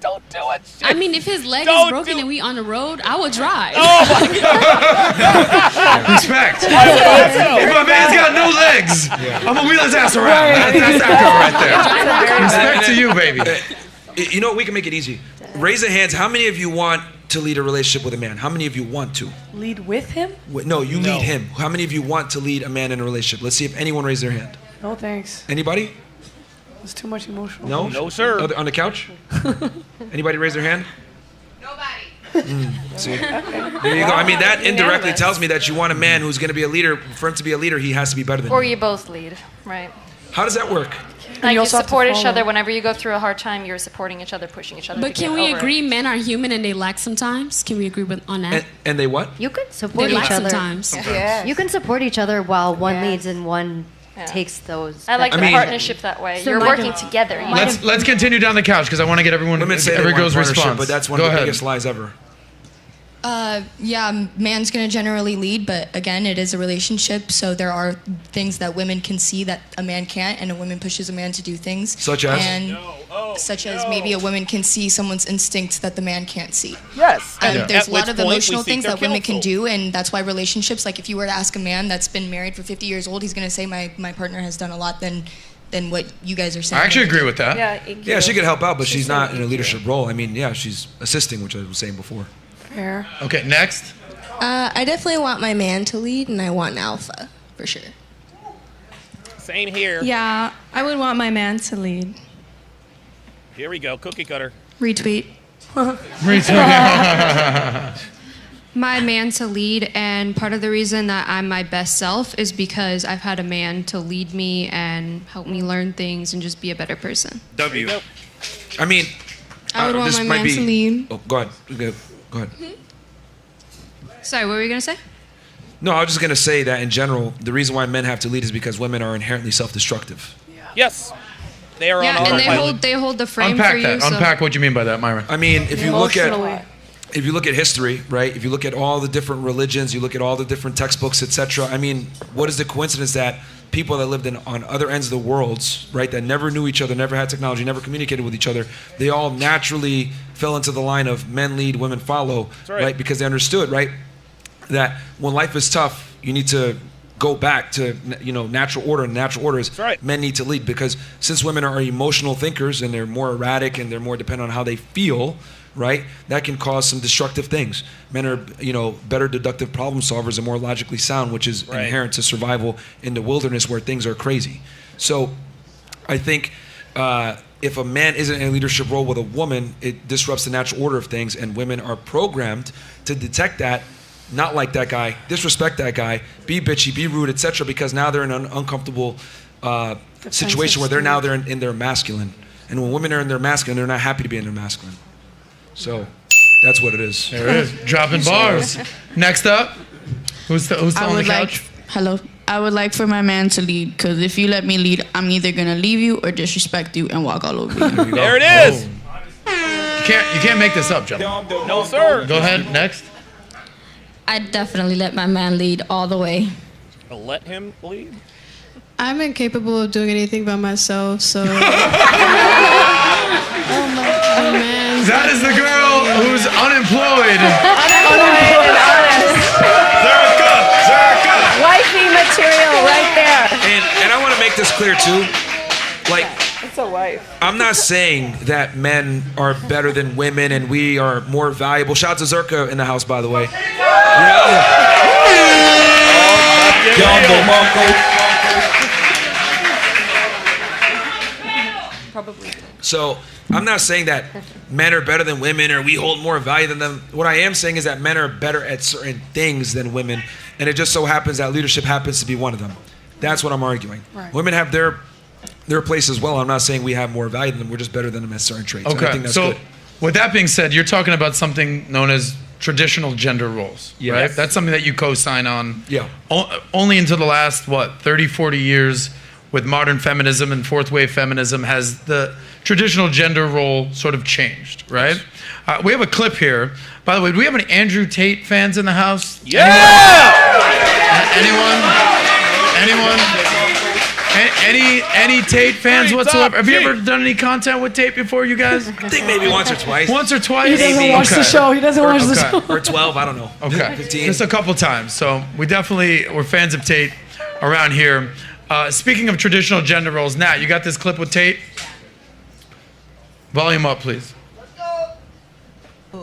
Don't do it. I mean, if his leg is broken and we on the road, I would drive. Oh my God! Respect. If my man's got no legs, I'm gonna wheel his ass around. That's that right there. Respect to you, baby. You know what? We can make it easy. Raise the hands. How many of you want to lead a relationship with a man? How many of you want to? Lead with him? No, you lead him. How many of you want to lead a man in a relationship? Let's see if anyone raised their hand. No, thanks. Anybody? It's too much emotional. No? No, sir. On the couch? Anybody raise their hand? See? There you go. I mean, that indirectly tells me that you want a man who's going to be a leader. For him to be a leader, he has to be better than Or you. you both lead, right? How does that work? Like you also have to support each follow. other whenever you go through a hard time. You're supporting each other, pushing each other. But to can get we over agree it. men are human and they lack sometimes? Can we agree on that? And they what? You can support They each lack other. sometimes. You can support each other while one leads and one takes those. I like the mean- partnership that way. So You're my- working together. You Let's continue down the couch because I want to get everyone. Women say they every want girl's partnership, response. but that's one Go of the ahead. biggest lies ever. Yeah, man's gonna generally lead, but again, it is a relationship, so there are things that women can see that a man can't, and a woman pushes a man to do things. Such as? And such as maybe a woman can see someone's instincts that the man can't see. Yes. And there's At a lot which of point we emotional seek things their that women can counsel. do, and that's why relationships, like if you were to ask a man that's been married for 50 years old, he's gonna say my partner has done a lot than what you guys are saying. I actually agree with that. Yeah, she could help out, but she's not in a leadership role. I mean, yeah, she's assisting, which I was saying before. Fair. Okay, next. I definitely want my man to lead, and I want an alpha, for sure. Same here. Yeah, I would want my man to lead. Here we go. Cookie cutter. Retweet. My man to lead, and part of the reason that I'm my best self is because I've had a man to lead me and help me learn things and just be a better person. W. I mean, I would want this my might man be. to lead. Oh, go ahead. Go ahead. Sorry, what were you gonna say? No, I was just gonna say that in general, the reason why men have to lead is because women are inherently self-destructive. Yes. They are on Yeah, and autopilot. they hold the frame Unpack for you. that. So. Unpack what you mean by that, Myron. I mean, if you look Emotionally. at history, right? If you look at all the different religions, you look at all the different textbooks, etc. I mean, what is the coincidence that people that lived on other ends of the worlds, right, that never knew each other, never had technology, never communicated with each other, they all naturally fell into the line of men lead, women follow, right? Because they understood, right, that when life is tough, you need to go back to natural order, and natural order is men need to lead, because since women are emotional thinkers and they're more erratic and they're more dependent on how they feel, right, that can cause some destructive things. Men are better deductive problem solvers and more logically sound, which is inherent to survival in the wilderness where things are crazy. So I think if a man isn't in a leadership role with a woman, it disrupts the natural order of things, and women are programmed to detect that, not like that guy, disrespect that guy, be bitchy, be rude, etc., because now they're in an uncomfortable situation where they're in their masculine. And when women are in their masculine, they're not happy to be in their masculine. So that's what it is. There it is. Dropping bars. Next up, who's on the couch? I would like for my man to lead, because if you let me lead, I'm either gonna leave you or disrespect you and walk all over you. There it is. You can't make this up, Joe. No, sir. Go ahead. Next. I'd definitely let my man lead all the way. Let him lead. I'm incapable of doing anything by myself, so. Oh man. That is the girl who's unemployed. Unemployed and honest. Zerka. Wifey material right there. And I want to make this clear too. Like, It's a wife. I'm not saying that men are better than women and we are more valuable. Shout out to Zerka in the house, by the way. Probably. So I'm not saying that men are better than women or we hold more value than them. What I am saying is that men are better at certain things than women, and it just so happens that leadership happens to be one of them. That's what I'm arguing. Right. Women have their place as well. I'm not saying we have more value than them. We're just better than them at certain traits. And I Okay. think that's So, good. with that being said, you're talking about something known as traditional gender roles, Yes. right? That's something that you co-sign on. Yeah. Only until the last 30, 40 years, with modern feminism and fourth wave feminism, has the traditional gender role sort of changed, right? We have a clip here. By the way, do we have any Andrew Tate fans in the house? Yeah! Anyone? Any Tate fans whatsoever? Have you ever done any content with Tate before, you guys? I think maybe once or twice. Once or twice? He doesn't watch the show. He doesn't watch the show. Or 12, I don't know. Okay. 15. Just a couple times. So we're fans of Tate around here. Speaking of traditional gender roles, Nat, you got this clip with Tate? Volume up, please.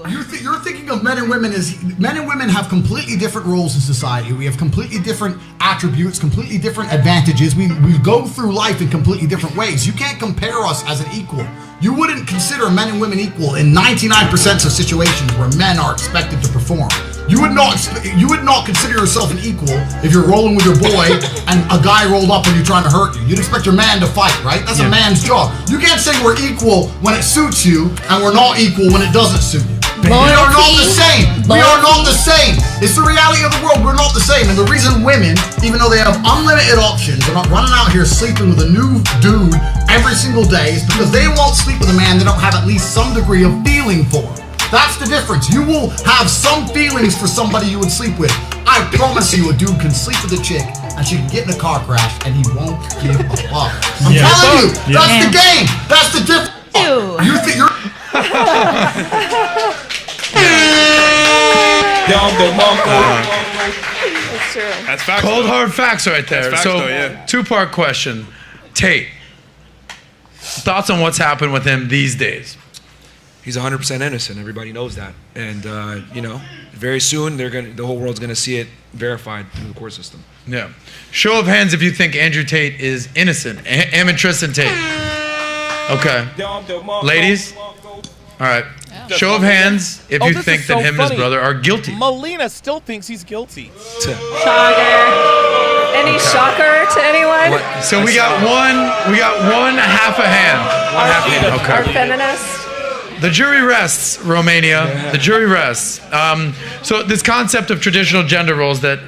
You're thinking of men and women as men and women have completely different roles in society. We have completely different attributes, completely different advantages. We go through life in completely different ways. You can't compare us as an equal. You wouldn't consider men and women equal in 99% of situations where men are expected to perform. You would not consider yourself an equal if you're rolling with your boy and a guy rolled up and you're trying to hurt you. You'd expect your man to fight, right? That's a man's job. You can't say we're equal when it suits you and we're not equal when it doesn't suit you. We are not the same. We are not the same. It's the reality of the world. We're not the same. And the reason women, even though they have unlimited options, are not running out here sleeping with a new dude every single day is because they won't sleep with a man they don't have at least some degree of feeling for. That's the difference. You will have some feelings for somebody you would sleep with. I promise you, a dude can sleep with a chick and she can get in a car crash and he won't give a fuck. I'm telling you, that's the game. That's the difference. You think you're... That's true. That's facts. Cold hard facts right there. That's facts, so, though, yeah. two-part question. Tate, thoughts on what's happened with him these days? He's 100% innocent. Everybody knows that, and very soon the whole world's gonna see it verified through the court system. Yeah. Show of hands if you think Andrew Tate is innocent. Am and Tristan Tate. Okay. Ladies. All right. Show of hands if you think that him and his brother are guilty. Melina still thinks he's guilty. Shocker. Any shocker to anyone? So we got one half a hand. Our feminist. The jury rests, Romania. The jury rests. So this concept of traditional gender roles that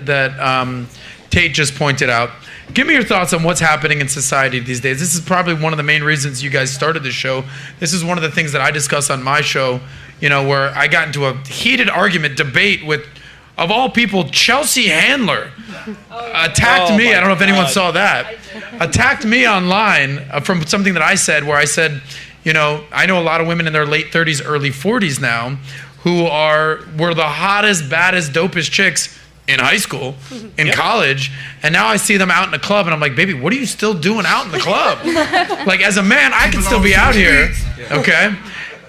Tate just pointed out. Give me your thoughts on what's happening in society these days. This is probably one of the main reasons you guys started this show. This is one of the things that I discuss on my show, where I got into a heated debate with, of all people, Chelsea Handler. Attacked me. I don't know if anyone saw that. Attacked me online from something that I said, where I said, I know a lot of women in their late 30s, early 40s now who were the hottest, baddest, dopest chicks in high school, in college, and now I see them out in the club, and I'm like, baby, what are you still doing out in the club? Like, as a man, I can still be out here, okay?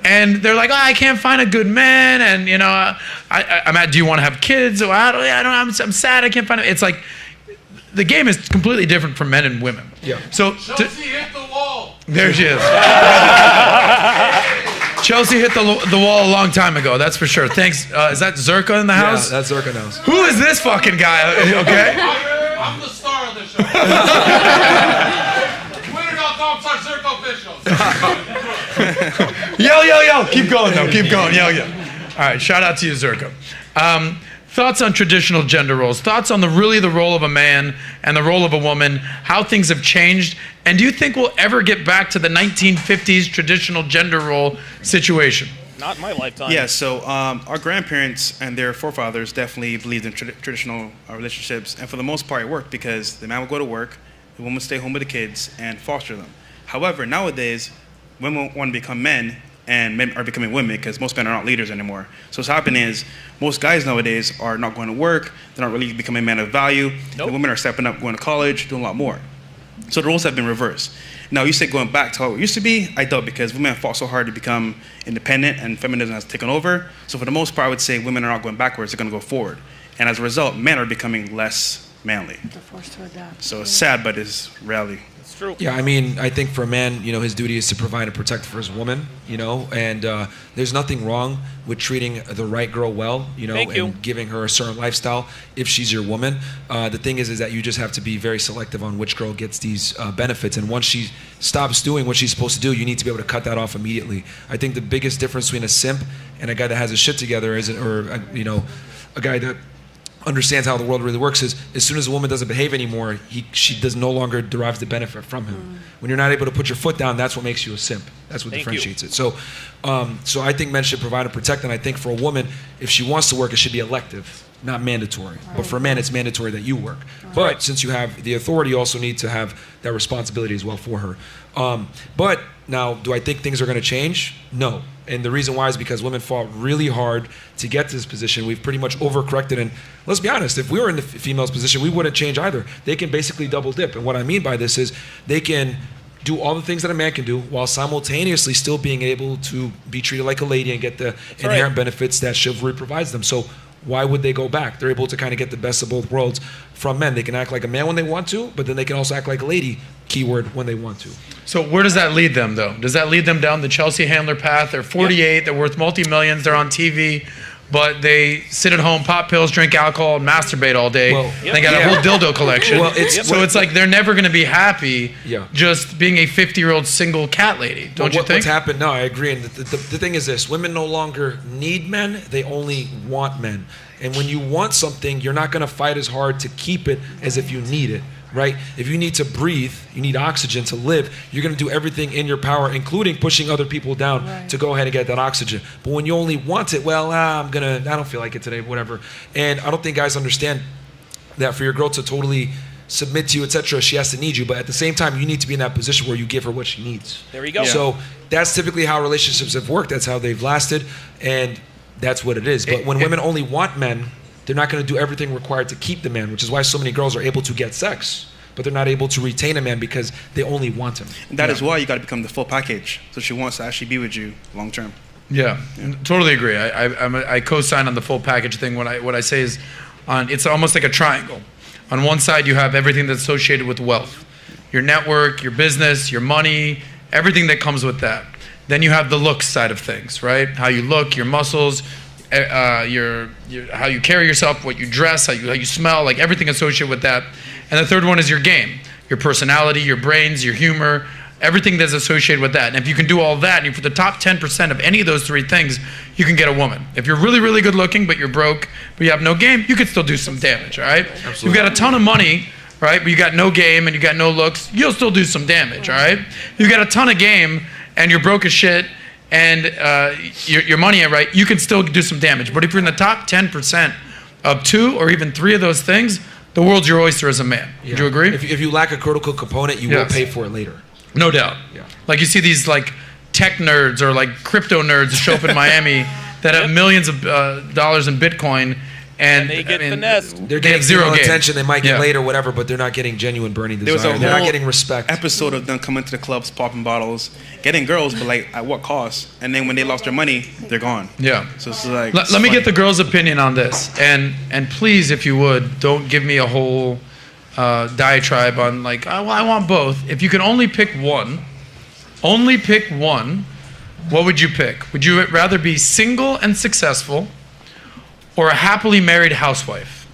And they're like, I can't find a good man, and I'm at, do you want to have kids? I'm sad, I can't find it. It's like, the game is completely different for men and women. Yeah. So Chelsea hit the wall. There she is. Chelsea hit the wall a long time ago, that's for sure. Thanks. Is that Zerka in the house? Yeah, that's Zerka in the house. Who is this fucking guy? Okay. I'm the star of the show. Twitter.com/Zerka officials. Yo. Keep going, though. Keep going. Yo. All right. Shout out to you, Zerka. Thoughts on traditional gender roles? Thoughts on the role of a man and the role of a woman, how things have changed, and do you think we'll ever get back to the 1950s traditional gender role situation? Not in my lifetime. Yeah, so our grandparents and their forefathers definitely believed in traditional relationships, and for the most part it worked because the man would go to work, the woman would stay home with the kids and foster them. However, nowadays, women want to become men, and men are becoming women because most men are not leaders anymore. So what's happening is most guys nowadays are not going to work, they're not really becoming men of value, and women are stepping up, going to college, doing a lot more. So the roles have been reversed. Now, you say going back to how it used to be, I doubt, because women have fought so hard to become independent and feminism has taken over. So for the most part, I would say women are not going backwards, they're going to go forward. And as a result, men are becoming less manly. They're forced to adapt. So it's sad, but it's reality. It's true. Yeah, I mean, I think for a man, his duty is to provide and protect for his woman, and there's nothing wrong with treating the right girl well, and giving her a certain lifestyle if she's your woman. The thing is that you just have to be very selective on which girl gets these benefits, and once she stops doing what she's supposed to do, you need to be able to cut that off immediately. I think the biggest difference between a simp and a guy that has his shit together is, a guy that understands how the world really works is as soon as a woman doesn't behave anymore, she does no longer derives the benefit from him. When you're not able to put your foot down, that's what makes you a simp. That's what differentiates it. So I think men should provide and protect, and I think for a woman, if she wants to work, it should be elective, not mandatory. But for a man, it's mandatory that you work. But since you have the authority, you also need to have that responsibility as well for her. But now, do I think things are going to change? No. And the reason why is because women fought really hard to get to this position. We've pretty much overcorrected. And let's be honest, if we were in the female's position, we wouldn't change either. They can basically double dip. And what I mean by this is they can do all the things that a man can do while simultaneously still being able to be treated like a lady and get the inherent benefits that chivalry provides them. So why would they go back? They're able to kind of get the best of both worlds from men. They can act like a man when they want to, but then they can also act like a lady, keyword, when they want to. So where does that lead them, though? Does that lead them down the Chelsea Handler path? They're 48, they're worth multi-millions, they're on TV, but they sit at home, pop pills, drink alcohol, and masturbate all day. They got a whole dildo collection. So it's like they're never going to be happy just being a 50-year-old single cat lady, don't you think? What's happened, no, I agree. And the thing is this, women no longer need men, they only want men. And when you want something, you're not going to fight as hard to keep it as if you need it. Right? If you need to breathe, you need oxygen to live, you're going to do everything in your power, including pushing other people down to go ahead and get that oxygen. But when you only want it, well, I don't feel like it today, whatever. And I don't think guys understand that for your girl to totally submit to you, etc., she has to need you. But at the same time, you need to be in that position where you give her what she needs. There you go. So that's typically how relationships have worked. That's how they've lasted. And that's what it is. But when women only want men, they're not going to do everything required to keep the man, which is why so many girls are able to get sex, but they're not able to retain a man because they only want him. And that is why you got to become the full package. So she wants to actually be with you long term. Yeah, totally agree. I co-sign on the full package thing. What I say is, it's almost like a triangle. On one side, you have everything that's associated with wealth, your network, your business, your money, everything that comes with that. Then you have the looks side of things, right? How you look, your muscles, how you carry yourself, what you dress, how you smell, like everything associated with that. And the third one is your game, your personality, your brains, your humor, everything that's associated with that. And if you can do all that, and you put the top 10% of any of those three things, you can get a woman. If you're really, really good looking, but you're broke, but you have no game, you could still do some damage, all right? Absolutely. You've got a ton of money, right, but you got no game and you got no looks, you'll still do some damage, all right? You got a ton of game and you're broke as shit, and your money ain't right, you can still do some damage. But if you're in the top 10% of 2 or even 3 of those things, the world's your oyster as a man. Would you agree? If you lack a critical component, you will pay for it later. No doubt. Yeah. Like you see these like tech nerds or like crypto nerds that show up in Miami that have millions of dollars in Bitcoin, and they get finessed. They're getting zero attention. They might get later, whatever, but they're not getting genuine burning desire. There was a they're whole not getting respect. episode of them coming to the clubs, popping bottles, getting girls, but like at what cost? And then when they lost their money, they're gone. Yeah. So it's like let me get the girls' opinion on this, and please, if you would, don't give me a whole diatribe on like, oh, well, I want both. If you can only pick one, what would you pick? Would you rather be single and successful, or a happily married housewife?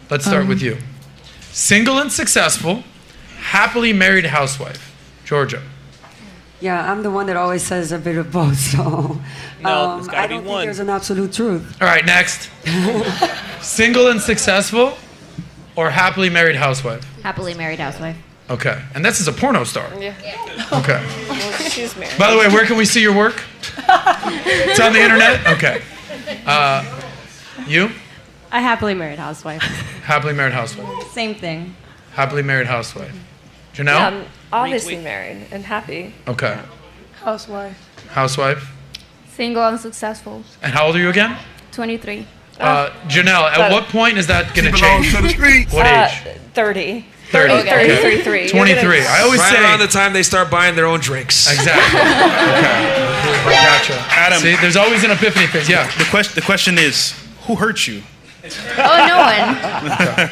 Let's start with you. Single and successful, happily married housewife. Georgia. Yeah, I'm the one that always says a bit of both, so no, it's gotta I don't be think one. there's an absolute truth. All right, next. Single and successful, or happily married housewife? Happily married housewife. Okay, and this is a porno star. Yeah. Okay. Well, she's married. By the way, where can we see your work? It's on the internet? Okay. You? A happily married housewife. Happily married housewife. Same thing. Happily married housewife. Janelle? Yeah, I'm obviously married and happy. Okay. Housewife. Housewife. Single and successful. And how old are you again? 23. Janelle, at what point is that going to change? What age? 30. 30. Okay. 33. 23. I always right say around the time they start buying their own drinks. Exactly. Okay. Gotcha. Adam, see, there's always an epiphany phase. Yeah. The question is, who hurt you? Oh, no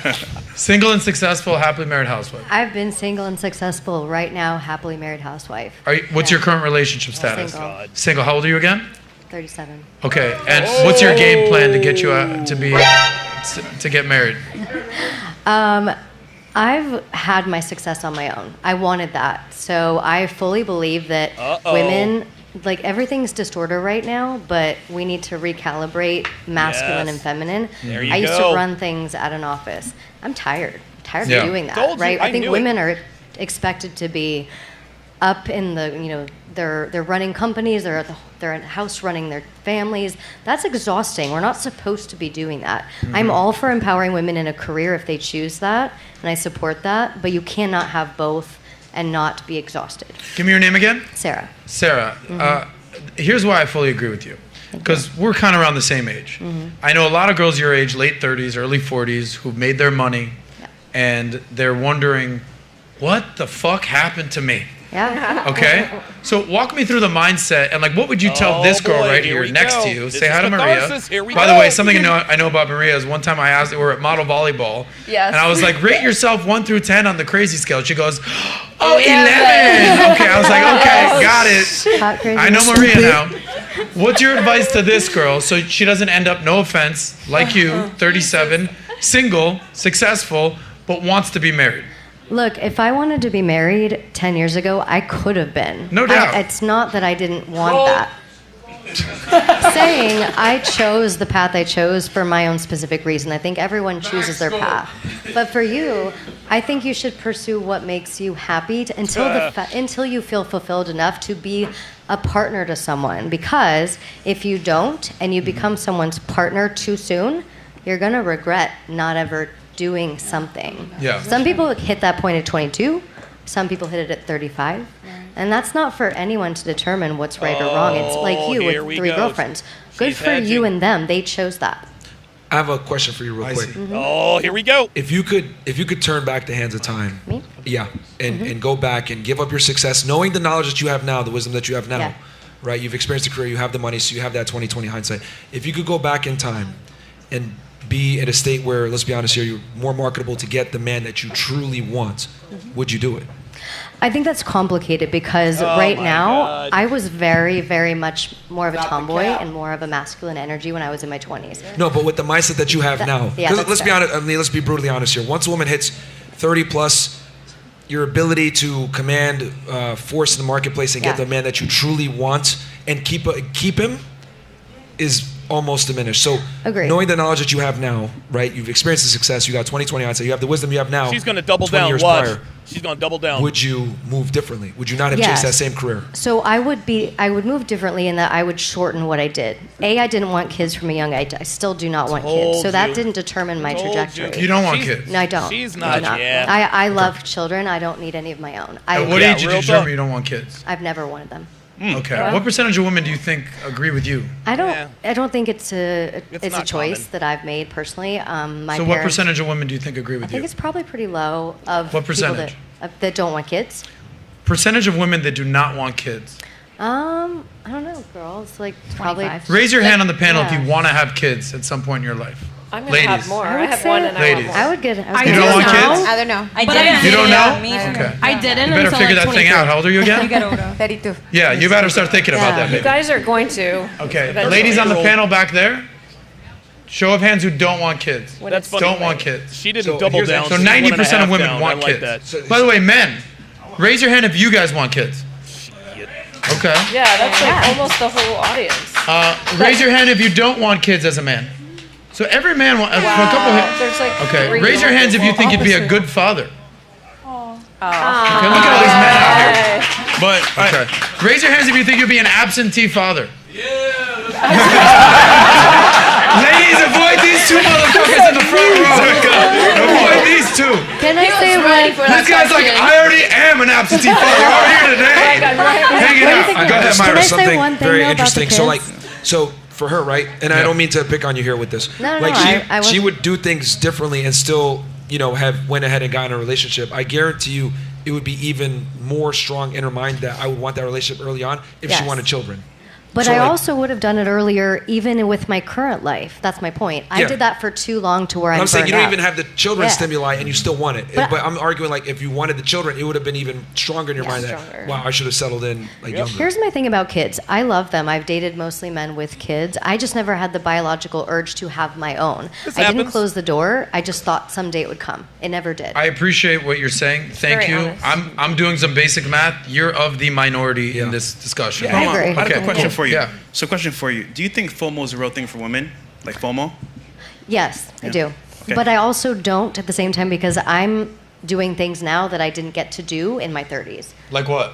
one. Single and successful, happily married housewife. I've been single and successful right now, happily married housewife. What's your current relationship status? Single. Single. How old are you again? 37. Okay. And what's your game plan to get you to get married? I've had my success on my own. I wanted that. So I fully believe that women like everything's distorted right now, but we need to recalibrate masculine and feminine. There you I used go. to run things at an office. I'm tired. I'm tired Yeah. of doing that, Told you, right? I I think knew women it. are expected to be up in the, you know, they're running companies, they're in house running their families. That's exhausting. We're not supposed to be doing that. I'm all for empowering women in a career if they choose that, and I support that, but you cannot have both and not be exhausted. Give me your name again. Sarah. Sarah, here's why I fully agree with you. Because we're kind of around the same age. I know a lot of girls your age, late 30s, early 40s, who've made their money, and they're wondering, what the fuck happened to me? Yeah. Okay? So walk me through the mindset, and like, what would you tell this girl right here next to you? This Say is hi to catharsis. Maria. Here we By the go. way, something I know about Maria is one time I asked, we're at model volleyball, Yes. and I was like, rate yourself 1 through 10 on the crazy scale. She goes, oh, 11. Okay, I was like, okay, got it. Hot, crazy, I know stupid. Maria now. What's your advice to this girl so she doesn't end up, no offense, like you, 37, single, successful, but wants to be married? Look, if I wanted to be married 10 years ago, I could have been. No doubt. It's not that I didn't want that. Saying I chose the path I chose for my own specific reason. I think everyone chooses their path. But for you, I think you should pursue what makes you happy until you feel fulfilled enough to be a partner to someone. Because if you don't and you become someone's partner too soon, you're going to regret not ever doing something. Yeah. Some people hit that point at 22. Some people hit it at 35. And that's not for anyone to determine what's right or wrong. It's like you here with we 3 go. girlfriends. Good She's for you hedging. and them. They chose that. I have a question for you real quick. Oh, here we go. If you could turn back the hands of time. Me? Yeah. And go back and give up your success, knowing the knowledge that you have now, the wisdom that you have now. Yeah. Right? You've experienced a career, you have the money, so you have that 20/20 hindsight. If you could go back in time and be in a state where, let's be honest here, you're more marketable to get the man that you truly want, would you do it? I think that's complicated because right now I was very, very much more of a tomboy and more of a masculine energy when I was in my 20s. No, but with the mindset that you have now. yeah, 'Cause that's let's be fair. honest. I mean, let's be brutally honest here. Once a woman hits 30 plus, your ability to command force in the marketplace and get Yeah. the man that you truly want and keep him is almost diminished. So Agreed. knowing the knowledge that you have now, right? You've experienced the success. You got 20/20 hindsight. You have the wisdom you have now. She's going to double 20 down. years Watch. prior. She's going to double down. Would you move differently? Would you not have Yes. chased that same career? So I would move differently in that I would shorten what I did. I didn't want kids from a young age. I still do not want kids. So Told that you. didn't determine my Told trajectory. You don't want kids? No, I don't. She's I not, do not. yeah. I love children. I don't need any of my own. At what age did you determine you don't want kids? I've never wanted them. Okay. Yeah. What percentage of women do you think agree with you? I don't think it's a not choice that I've made personally. My So what parents- percentage of women do you think agree I with think you? it's probably pretty low of What people percentage? that don't want kids. Percentage of women that do not want kids. I don't know, girls. Like probably. Raise your hand on the panel if Yeah. you want to have kids at some point in your life. I'm gonna have more. I I would have say- one and I Ladies. want I more. would get. You don't want kids? I don't know. I But didn't. You don't know? Me too. Okay. I didn't You better until figure like that thing 22. out. How old are you again? You get older. 32. Yeah, you better start thinking about that, You baby. guys are going to. Okay, eventually. ladies on the panel back there, show of hands who don't want kids. That's funny. Don't want kids. She didn't double down. So She's 90% of 1.5 women down. want I like kids. that. By the way, men, raise your hand if you guys want kids. Okay. Yeah, that's like almost the whole audience. Raise your hand if you don't want kids as a man. So every man wants. For a couple. There's like Okay, three raise your hands if you think you'd be a opposite. good father. Oh. Okay, look at all these men out here. But okay, raise your hands if you think you'd be an absentee father. Ladies, avoid these two motherfuckers in the front row. Avoid these two. Can I say one? This guy's like, I already am an absentee father. I'm here today. Hanging out. Go ahead, Myron. Can I say Something one thing, very though, about the interesting. So, kids? so for her, right? And I don't mean to pick on you here with this. No, like no, she, I she wasn't- would do things differently and still, have went ahead and gotten a relationship. I guarantee you, it would be even more strong in her mind that I would want that relationship early on if she Yes. wanted children. But So, I like- also would have done it earlier, even with my current life. That's my point. I Yeah. did that for too long to where I'm saying you don't burnt even out. have the children Yeah. stimuli and you still want it. But- But I'm arguing like if you wanted the children, it would have been even stronger in your mind that, wow, I should have settled in like younger. Here's my thing about kids. I love them. I've dated mostly men with kids. I just never had the biological urge to have my own. This I didn't happens. close the door. I just thought someday it would come. It never did. I appreciate what you're saying. Thank very you. honest. I'm doing some basic math. You're of the minority in this discussion. Yeah, hold on. I have a question cool. for you. Yeah. So, question for you: do you think FOMO is a real thing for women, like FOMO? Yes, I Yeah. do. Okay. But I also don't at the same time because I'm doing things now that I didn't get to do in my 30s. Like what?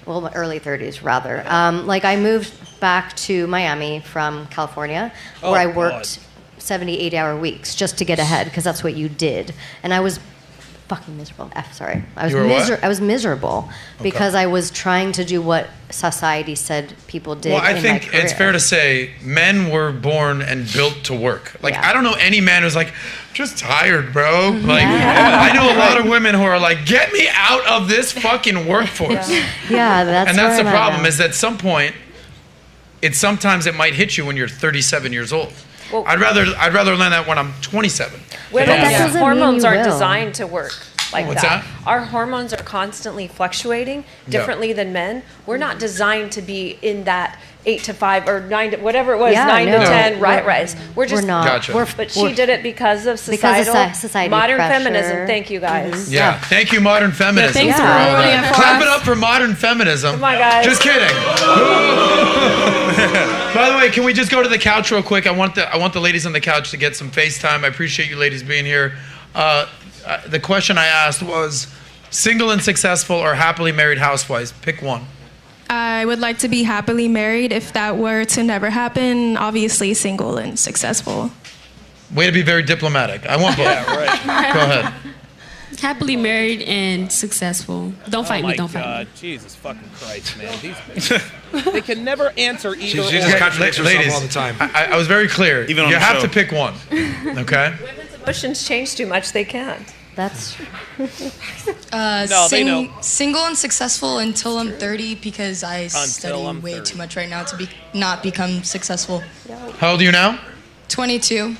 Well, my early 30s, rather. Like, I moved back to Miami from California, where I worked 70, 80-hour weeks just to get ahead, because that's what you did. And I was fucking miserable. Sorry. You were what? I was miserable Okay. because I was trying to do what society said people did. Well, I in think my career. it's fair to say men were born and built to work. Like, I don't know any man who's like, just tired, bro. Like, I know a lot of women who are like, get me out of this fucking workforce. Yeah, that's And that's where the I'm at problem now. is that at some point, sometimes it might hit you when you're 37 years old. I'd rather learn that when I'm 27. Women's hormones are designed to work like What's that. that? Our hormones are constantly fluctuating differently than men. We're not designed to be in that 8 to 5 or 9 to whatever it was, Yeah, 9 no. to 10 We're- rise. We're just we're not. Gotcha. But she did it because of Because societal of society modern pressure. feminism. Thank you guys. Yeah. Thank you, modern feminism. thanks for for all ruining that. it for Clap us. it up for modern feminism. Come on, guys. Just kidding. By the way, can we just go to the couch real quick? I want the ladies on the couch to get some FaceTime. I appreciate you ladies being here. The question I asked was, single and successful or happily married housewives? Pick one. I would like to be happily married. If that were to never happen, obviously single and successful. Way to be very diplomatic. I want both. Go ahead. Happily married and successful. Don't fight me. Don't fight me. God, Jesus fucking Christ, man. These bitches, they can never answer either. She just contradicts herself Ladies, all the time. I was very clear. Even on you the have show. to pick one. Okay? Emotions change too much. They can't. That's No, they know. Single and successful until I'm 30 because I Until study I'm way 30. too much right now to not become successful. How old are you now? 22.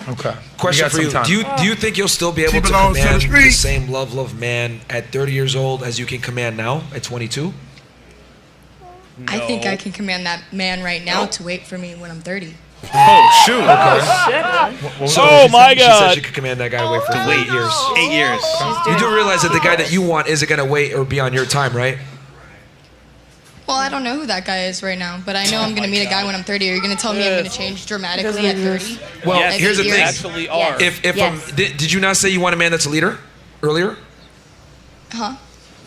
Okay. Question got for some you: time. Do you think you'll still be able to belongs to the command the street. same level of man at 30 years old as you can command now at 22? I think I can command that man right now to wait for me when I'm 30. Oh, shoot. Oh, my She said God. she could command that guy away for 8 years. 8 years. You do realize that the guy that you want isn't going to wait or be on your time, right? Well, I don't know who that guy is right now, but I know I'm going to meet a guy when I'm 30. Are you going to tell me I'm going to change dramatically at 30? Well, Yes, here's the you thing. actually are. If Yes. did you not say you want a man that's a leader earlier? Huh?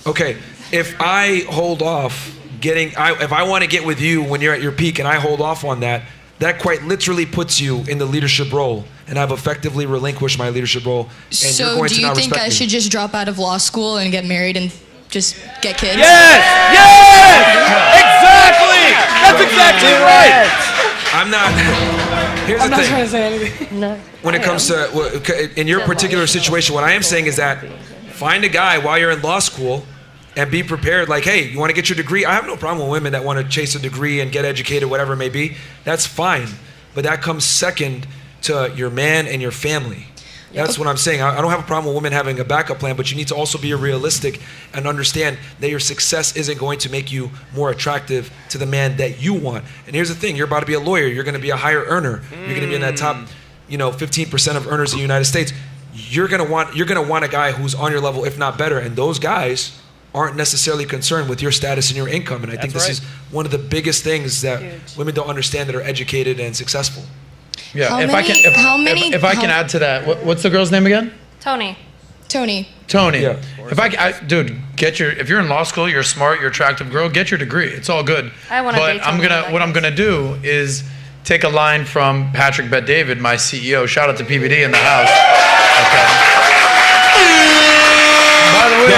Okay. If I hold off if I want to get with you when you're at your peak and I hold off on that, that quite literally puts you in the leadership role, and I've effectively relinquished my leadership role, and you're So going do to you not think respect I me. should just drop out of law school and get married and just get kids? Exactly. That's exactly right. I'm not. Here's I'm the not thing. trying to say anything. no. When it comes to in your particular situation, what I am saying is that find a guy while you're in law school and be prepared. Like, hey, you want to get your degree? I have no problem with women that want to chase a degree and get educated, whatever it may be. That's fine, but that comes second to your man and your family. That's what I'm saying. I don't have a problem with women having a backup plan, but you need to also be realistic and understand that your success isn't going to make you more attractive to the man that you want. And here's the thing: you're about to be a lawyer. You're going to be a higher earner. You're going to be in that top, 15% of earners in the United States. You're going to want a guy who's on your level, if not better. And those guys aren't necessarily concerned with your status and your income. And I think this is one of the biggest things that women don't understand that are educated and successful. Yeah. How if many- I can add to that, what's the girl's name again? Tony. Tony. Dude, if you're in law school, you're smart, you're an attractive girl, get your degree. It's all good. I wanna But date Tony, what I'm gonna do is take a line from Patrick Bet-David, my CEO. Shout out to PBD in the house. Okay. By the way,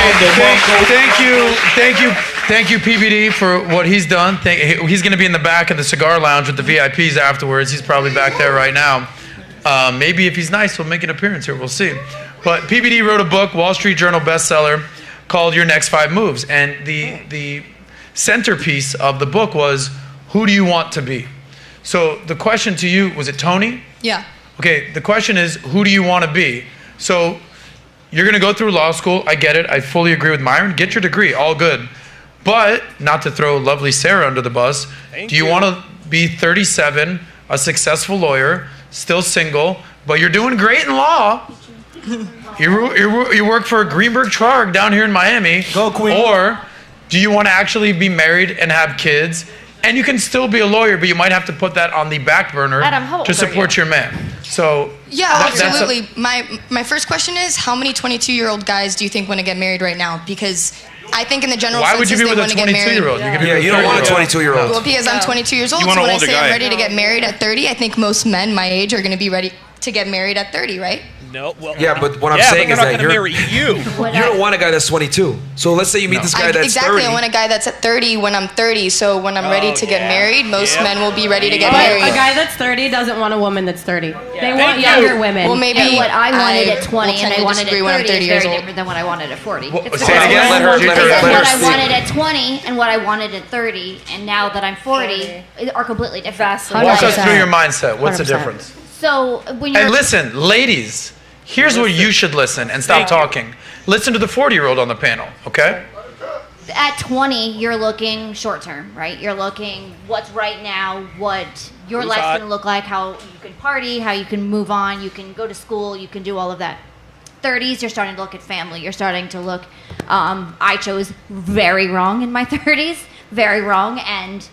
thank you, PBD, for what he's done. He's going to be in the back of the cigar lounge with the VIPs afterwards. He's probably back there right now. Maybe if he's nice, he'll make an appearance here. We'll see. But PBD wrote a book, Wall Street Journal bestseller, called Your Next 5 Moves. And the centerpiece of the book was, who do you want to be? So the question to you, was it Tony? Yeah. Okay, the question is, who do you want to be? So you're going to go through law school. I get it. I fully agree with Myron. Get your degree. All good. But not to throw lovely Sarah under the bus, do you want to be 37, a successful lawyer, still single, but you're doing great in law? You work for Greenberg Trarg down here in Miami. Go Queen. Or do you want to actually be married and have kids? And you can still be a lawyer, but you might have to put that on the back burner Adam, how old to are support your man. So Yeah, that's absolutely. My first question is, how many 22-year-old guys do you think want to get married right now? Because I think in the general Why would you census, be they with a want to get married. 22-year-old? You don't want a 22-year-old. Well, because I'm 22 years old, You so want an when I older say guy. I'm ready to get married at 30, I think most men my age are going to be ready to get married at 30, right? No, well, Yeah, but what I'm yeah, saying but is they're that not you're gonna marry you. you don't want a guy that's 22. So let's say you meet this guy that's Exactly, 30. I want a guy that's at 30 when I'm 30, so when I'm ready to get married, most men will be ready to get But married. a guy that's 30 doesn't want a woman that's 30. They Thank want you. younger women. Well, maybe And what I wanted at 20 will and I tend to wanted at disagree when I'm 30 30 is years very old. different than what I wanted at 40. Well, It's say it again. Let Let her what I speak. wanted at 20 and what I wanted at 30 and now that I'm 40 are completely different. Walk us through your mindset. What's the 100%. difference? So when you're And listen, ladies, here's what you should listen and stop talking. Listen to the 40-year-old on the panel, okay? at 20, you're looking short term, right? You're looking what's right now, what your Who's life's hot? going to look like, how you can party, how you can move on, you can go to school, you can do all of that. 30s, you're starting to look at family. You're starting to look. I chose very wrong in my 30s, very wrong, and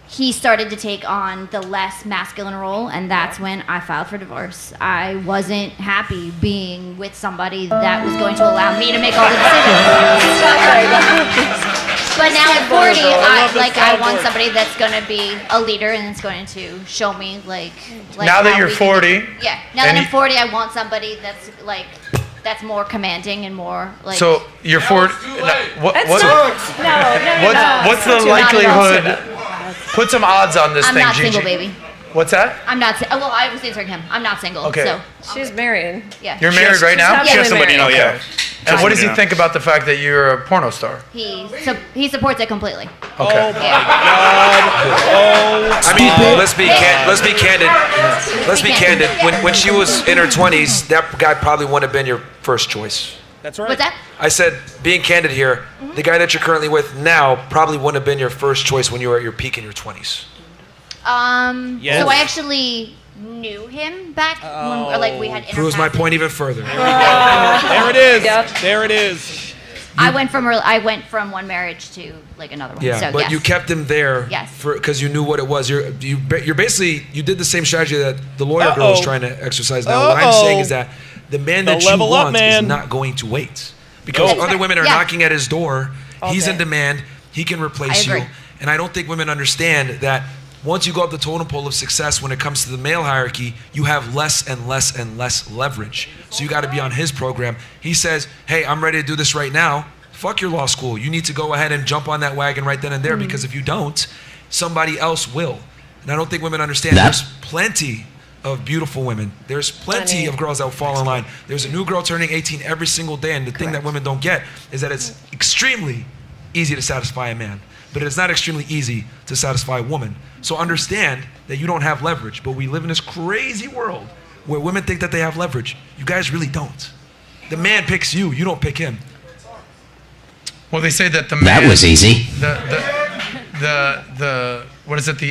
he started to take on the less masculine role, and that's when I filed for divorce. I wasn't happy being with somebody that was going to allow me to make all the decisions. But now at 40, I want somebody that's going to be a leader and it's going to show me like now that how you're we can 40, yeah. Now that I'm 40, I want somebody that's like that's more commanding and more like. So you're 40. What's the Too loud. likelihood? Put some odds on this I'm thing, not Gigi. single, baby. What's that? I'm not. Well, I was answering him. I'm not single. Okay. So she's married. Yeah. You're married right now? Yeah, we're married. Okay. And what does he think about the fact that you're a porno star? He supports it completely. Okay. I mean, let's be candid. Let's be candid. When she was in her 20s, that guy probably wouldn't have been your first choice. That's right. What's that? I said, being candid here, the guy that you're currently with now probably wouldn't have been your first choice when you were at your peak in your 20s. Yes. So I actually knew him back when we had Proves my point even further. There it is. There it is. I went from one marriage to like another one. Yeah, so, but yes. you kept him there Yes. because you knew what it was. You're basically you did the same strategy that the lawyer girl is trying to exercise now. What I'm saying is that the man that you level up, want man. is not going to wait because Nope. other women are Yeah. knocking at his door. He's Okay. in demand. He can replace I you. agree. And I don't think women understand that once you go up the totem pole of success when it comes to the male hierarchy, you have less and less and less leverage. So you got to be on his program. He says, hey, I'm ready to do this right now. Fuck your law school. You need to go ahead and jump on that wagon right then and there because if you don't, somebody else will. And I don't think women understand there's plenty of beautiful women. There's plenty of girls that will fall in line. There's a new girl turning 18 every single day, and the thing that women don't get is that it's extremely easy to satisfy a man, but it's not extremely easy to satisfy a woman. So understand that you don't have leverage, but we live in this crazy world where women think that they have leverage. You guys really don't. The man picks you, you don't pick him. Well, they say that the man. That was easy. The what is it?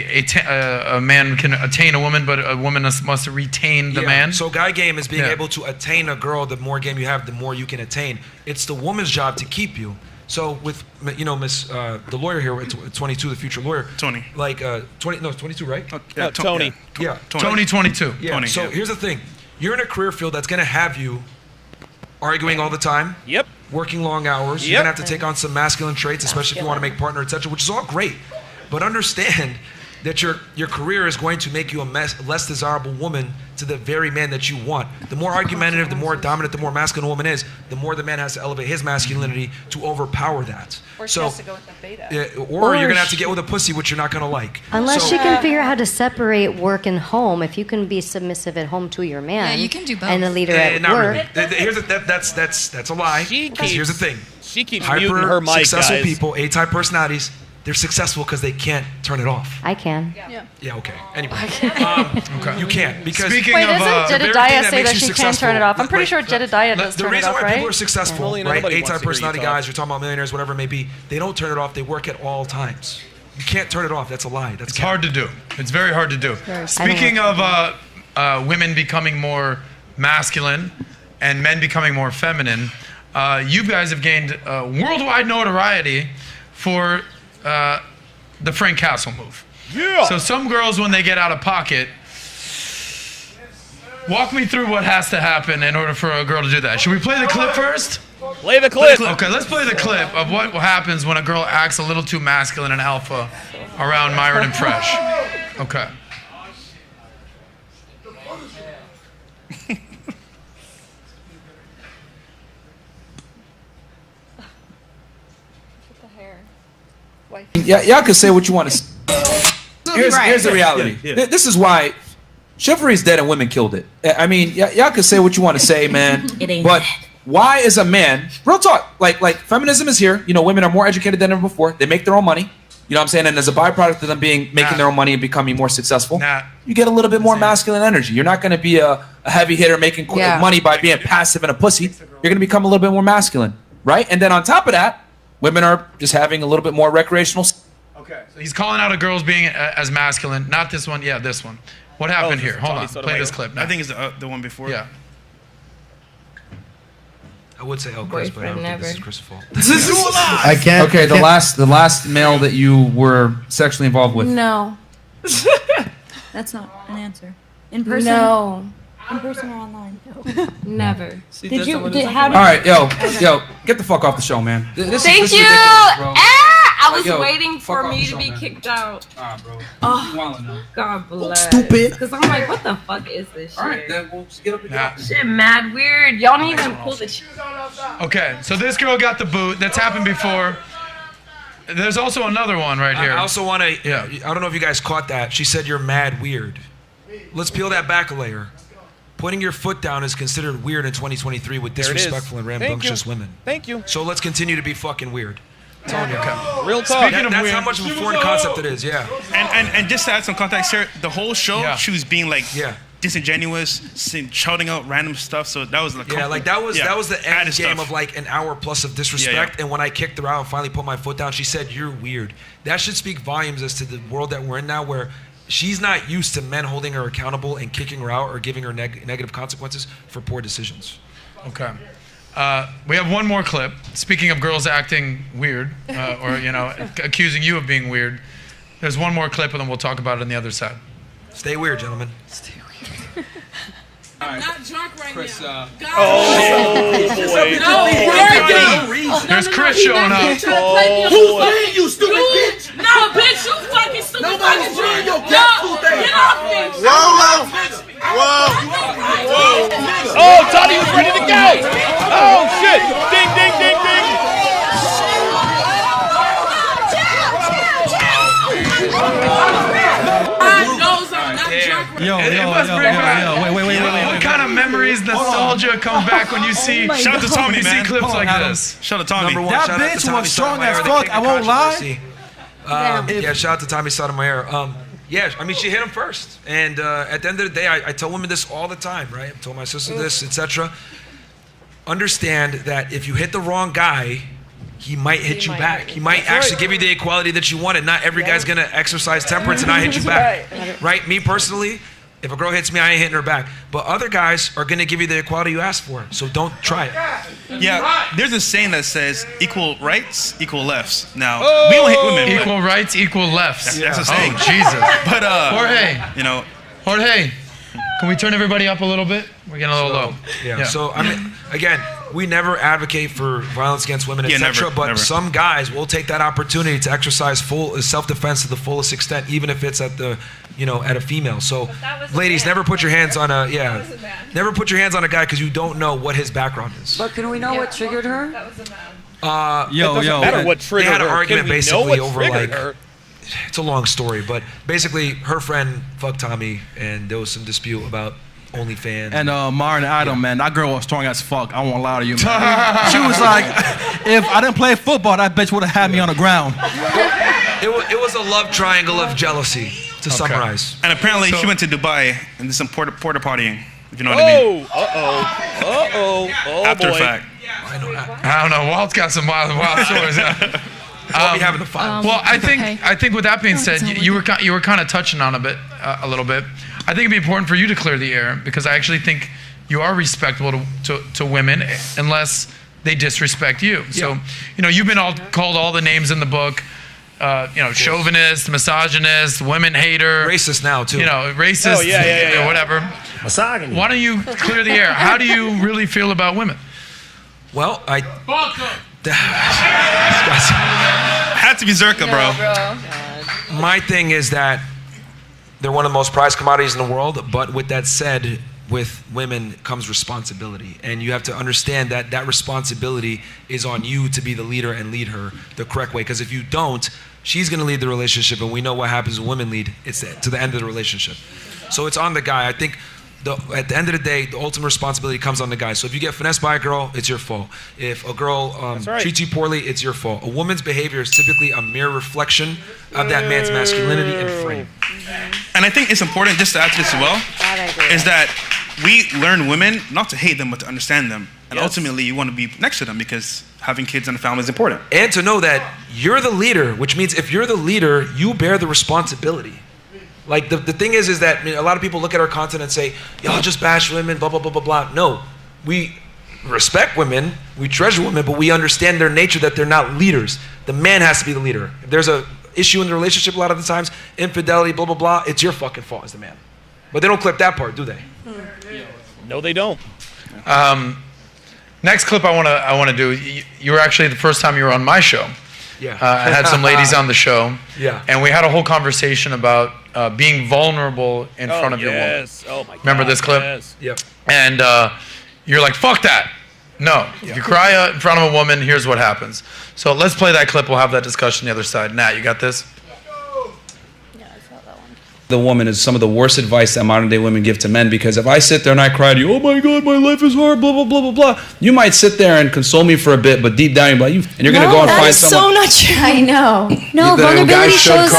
A man can attain a woman, but a woman must retain the man. So guy game is being able to attain a girl. The more game you have, the more you can attain. It's the woman's job to keep you. So with Miss the lawyer here at 22, the future lawyer, Tony, like 22, right? Tony. Yeah, Tony 22. Yeah. Tony, So here's the thing: you're in a career field that's going to have you arguing all the time. Yep. Working long hours. You're going to have to take on some masculine traits, especially if you want to make partner, etc., which is all great. But understand that your career is going to make you a less desirable woman to the very man that you want. The more argumentative, the more dominant, the more masculine a woman is, the more the man has to elevate his masculinity to overpower that. Or she has to go with the beta. Or you're going to have to get with a pussy, which you're not going to like. Unless you can figure out how to separate work and home. If you can be submissive at home to your man, Yeah, you can do both. and a leader at not work. really. That's a lie. Because here's the thing. She keeps muting her mic, successful guys. people, A-type personalities, they're successful because they can't turn it off. I can. Yeah, okay. Anyway, you can't because Wait, doesn't Jedediah say that she can turn it off? I'm pretty sure Jedediah does the turn it reason off, why right? people are successful, Yeah. right? Nobody wants A-type to hear you personality talk. guys, you're talking about millionaires, whatever it may be, they don't turn it off. They work at all times. You can't turn it off. That's a lie. That's It's hard to do. It's very hard to do. Very- Speaking of women becoming more masculine and men becoming more feminine, you guys have gained worldwide notoriety for the Frank Castle move. Yeah. So some girls, when they get out of pocket, walk me through what has to happen in order for a girl to do that. Should we play the clip first? Play the clip. Okay, let's play the clip of what happens when a girl acts a little too masculine and alpha around Myron and Fresh. Okay. Yeah, y'all can say what you want to say. Here's the reality. Yeah. This is why chivalry's dead and women killed it. I mean, y'all can say what you want to say, man. It ain't But why is a man, real talk, like feminism is here. You know, women are more educated than ever before. They make their own money. You know what I'm saying? And as a byproduct of them making their own money and becoming more successful, you get a little bit more masculine energy. You're not going to be a heavy hitter making money by being passive and a pussy. You're going to become a little bit more masculine, right? And then on top of that, women are just having a little bit more recreational. Okay. So he's calling out a girl's being as masculine. Not this one. Yeah, this one. What happened here? Hold on. Play this clip now. I think it's the one before. Yeah. I would say Chris, but I don't think this is Chris' fault. I can't. Okay, the last male that you were sexually involved with. No. That's not an answer. In person? No. In person or online? Never. Did you? All right, yo, get the fuck off the show, man. This Thank is you. ridiculous, bro. I was Yo, waiting for fuck off me the to show, be man. kicked out. Bro. Oh, God bless. Stupid. Because I'm like, what the fuck is this shit? All right, then we'll just get up and Yeah. Shit, mad weird. Y'all don't even pull the. Okay, so this girl got the boot. That's happened before. There's also another one right here. I also want to. Yeah. I don't know if you guys caught that. She said you're mad weird. Let's peel that back a layer. Putting your foot down is considered weird in 2023 with There it is. disrespectful and Thank rambunctious you. women. Thank you. So let's continue to be fucking weird. I'm telling you. Real talk. That's how much of a foreign concept it is. Yeah. And just to add some context here, the whole show she was being like disingenuous, shouting out random stuff. So that was like that was the end added game stuff. of like an hour plus of disrespect. And when I kicked her out and finally put my foot down, she said, "You're weird." That should speak volumes as to the world that we're in now, where she's not used to men holding her accountable and kicking her out or giving her negative consequences for poor decisions. Okay. We have one more clip. Speaking of girls acting weird, or accusing you of being weird, there's one more clip, and then we'll talk about it on the other side. Stay weird, gentlemen. I'm not drunk right Chris, now. There's Chris showing up. Who's playing you, stupid bitch? No, bitch, you fucking stupid. Nobody's doing your cat thing. Get off me. Whoa. Oh, Toddy was ready to go. Oh, shit. Ding, ding, ding, ding. What kind of memories, nostalgia comes back when you see Shout out to Tommy, when you see man. clips Hold on, like Adam. this? Shout out to Tommy. Number one, That shout out to bitch Tommy was strong Sotomayor, as the fuck, king I of won't lie. controversy. Yeah, shout out to Tommy Sotomayor. Yeah, I mean, she hit him first. And at the end of the day, I tell women this all the time, right? I told my sister this, etc. Understand that if you hit the wrong guy, he might hit you back. He might actually give you the equality that you wanted. Not every guy's going to exercise temperance and not hit you back. Right? Me personally, if a girl hits me, I ain't hitting her back. But other guys are going to give you the equality you asked for. So don't try it. Yeah, there's a saying that says equal rights, equal lefts. Now, we don't hate women. but Equal rights, equal lefts. That's a saying. Oh, Jesus. But, Jorge. Jorge, can we turn everybody up a little bit? We're getting a little low. Yeah. So I mean, again, we never advocate for violence against women, etc. never, But never. some guys will take that opportunity to exercise full self-defense to the fullest extent, even if it's at at a female. So, ladies, never put your hands on never put your hands on a guy because you don't know what his background is. But can we know what triggered her? It doesn't matter what They triggered had an her. argument Can we know basically what over triggered like. her? It's a long story, but basically her friend fucked Tommy, and there was some dispute about OnlyFans. And Myron and Adam, man, that girl was strong as fuck. I won't lie to you, man. She was like, if I didn't play football, that bitch would have had me on the ground. It was a love triangle of jealousy, to summarize. And apparently she went to Dubai and did some porta partying, if you know what I mean. Oh, After boy. fact. I don't know. Walt's got some wild stories. Having the fun. Well, I think with that being said, you were kind of touching on a little bit. I think it'd be important for you to clear the air because I actually think you are respectable to women unless they disrespect you. So, you've been called all the names in the book. Chauvinist, misogynist, women hater, racist now too. Racist, whatever. Misogyny. Why don't you clear the air? How do you really feel about women? Well, had to be Zerka, bro. My thing is that they're one of the most prized commodities in the world, but with that said, with women comes responsibility. And you have to understand that that responsibility is on you to be the leader and lead her the correct way. Because if you don't, she's going to lead the relationship, and we know what happens when women lead. It's to the end of the relationship. So it's on the guy. I think at the end of the day, the ultimate responsibility comes on the guy. So if you get finessed by a girl, it's your fault. If a girl treats you poorly, it's your fault. A woman's behavior is typically a mere reflection of that man's masculinity and frame. And I think it's important, just to add to this as well, is that we learn women not to hate them, but to understand them. And ultimately, you want to be next to them because having kids in the family is important. And to know that you're the leader, which means if you're the leader, you bear the responsibility. Like the thing is that a lot of people look at our content and say, y'all just bash women, blah, blah, blah, blah, blah. No, we respect women, we treasure women, but we understand their nature that they're not leaders. The man has to be the leader. If there's a issue in the relationship a lot of the times, infidelity, blah, blah, blah, it's your fucking fault as the man. But they don't clip that part, do they? No, they don't. Next clip I want to do. You were actually the first time you were on my show. Yeah. I had some ladies on the show. Yeah. And we had a whole conversation about being vulnerable in front of your woman. Oh my God. Remember this clip? Yes. Yep. And you're like, fuck that. No. If you cry in front of a woman, here's what happens. So let's play that clip. We'll have that discussion the other side. Nat, you got this? The woman is some of the worst advice that modern day women give to men, because if I sit there and I cry to you, oh my God, my life is hard, blah, blah, blah, blah, blah, you might sit there and console me for a bit, but deep down you're like, and you're going to go and find someone. That is so not true. I know. No, vulnerability shows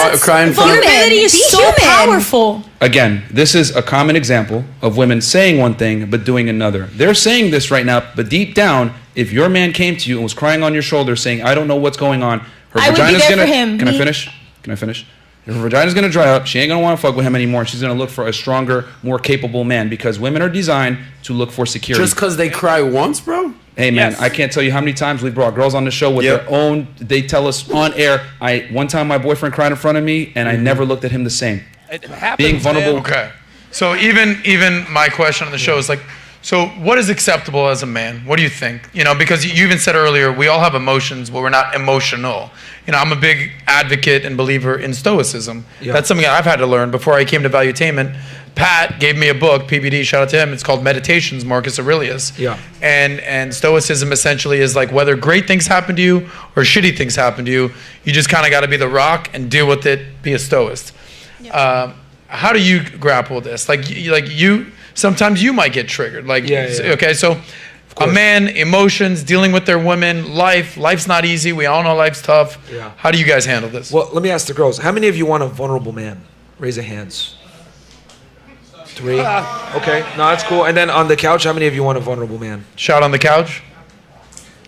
vulnerability is so powerful. Again, this is a common example of women saying one thing but doing another. They're saying this right now, but deep down, if your man came to you and was crying on your shoulder saying, I don't know what's going on, her vagina's going to... Can I finish? Can I finish? If her vagina's going to dry up, she ain't going to want to fuck with him anymore. She's going to look for a stronger, more capable man, because women are designed to look for security. Just because they cry once, bro? Hey, man, I can't tell you how many times we've brought girls on the show with their own... They tell us on air, one time my boyfriend cried in front of me, and I never looked at him the same. It happens, Being vulnerable... man. Okay. So even my question on the show is like, so what is acceptable as a man? What do you think? Because you even said earlier, we all have emotions, but we're not emotional. I'm a big advocate and believer in stoicism. Yeah. That's something I've had to learn. Before I came to Valuetainment, Pat gave me a book, PBD, shout out to him. It's called Meditations, Marcus Aurelius. Yeah. And stoicism essentially is like whether great things happen to you or shitty things happen to you, you just kind of got to be the rock and deal with it, be a stoist. Yeah. How do you grapple with this? Like you, sometimes you might get triggered. Okay, so a man, emotions, dealing with their women, life's not easy. We all know life's tough. Yeah. How do you guys handle this? Well, let me ask the girls. How many of you want a vulnerable man? Raise your hands. 3. Okay, no, that's cool. And then on the couch, how many of you want a vulnerable man? Shout on the couch.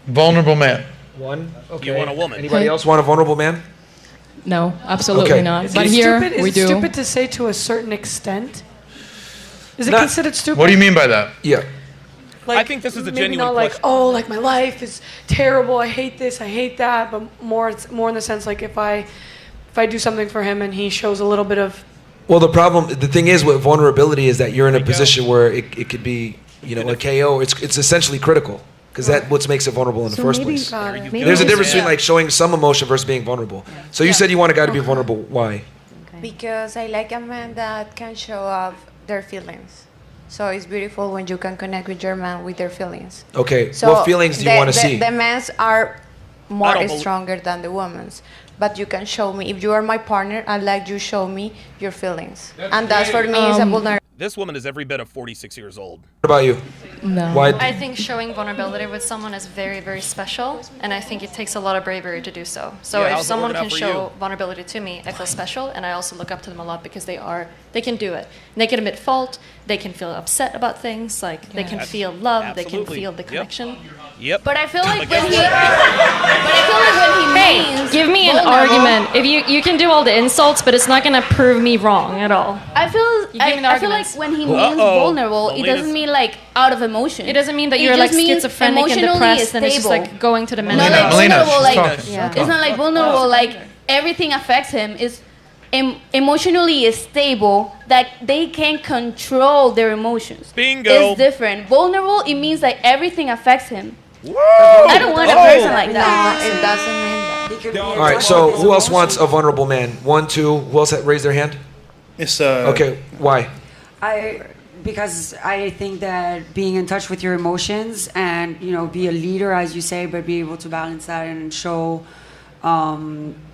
Vulnerable man. 1. Okay. You want a woman. Anybody else want a vulnerable man? No, absolutely not. But here we do. Is it stupid to say to a certain extent? Is it considered stupid? What do you mean by that? Yeah. I think this is a genuine not question. like, my life is terrible. I hate this. I hate that. But it's more in the sense like if I do something for him and he shows a little bit of. Well, the thing is with vulnerability is that you're in a position where it could be, a KO. It's essentially critical. Because that's what makes it vulnerable in the first place. There's a difference between showing some emotion versus being vulnerable. So you said you want a guy to be vulnerable. Why? Because I like a man that can show off their feelings. So it's beautiful when you can connect with your man with their feelings. Okay, so what feelings do you want to see? The men's are more stronger than the women's. But you can show me, if you are my partner, I'd like you show me your feelings. And that's for me is a vulnerability. This woman is every bit of 46 years old. What about you? No. Why? I think showing vulnerability with someone is very, very special, and I think it takes a lot of bravery to do so. So if someone can show vulnerability to me, I feel special, and I also look up to them a lot because they can do it. And they can admit fault. They can feel upset about things. Like they can feel love. They can feel the connection. Yep. But I feel like when he means give me an argument. If you can do all the insults, but it's not gonna prove me wrong at all. I feel like when he means vulnerable, it doesn't mean like out of emotion. It doesn't mean that you're like schizophrenic and depressed and it's just like going to the mental. Not like vulnerable, like Yeah. it's not like vulnerable, like everything affects him. It's emotionally is stable, that they can control their emotions. Bingo. It's different. Vulnerable, it means that everything affects him. I don't want a person like that. It doesn't mean that. All right. So who else wants a vulnerable man? 1, 2. Who else raised their hand? It's Okay. Why? Because I think that being in touch with your emotions and, be a leader, as you say, but be able to balance that and show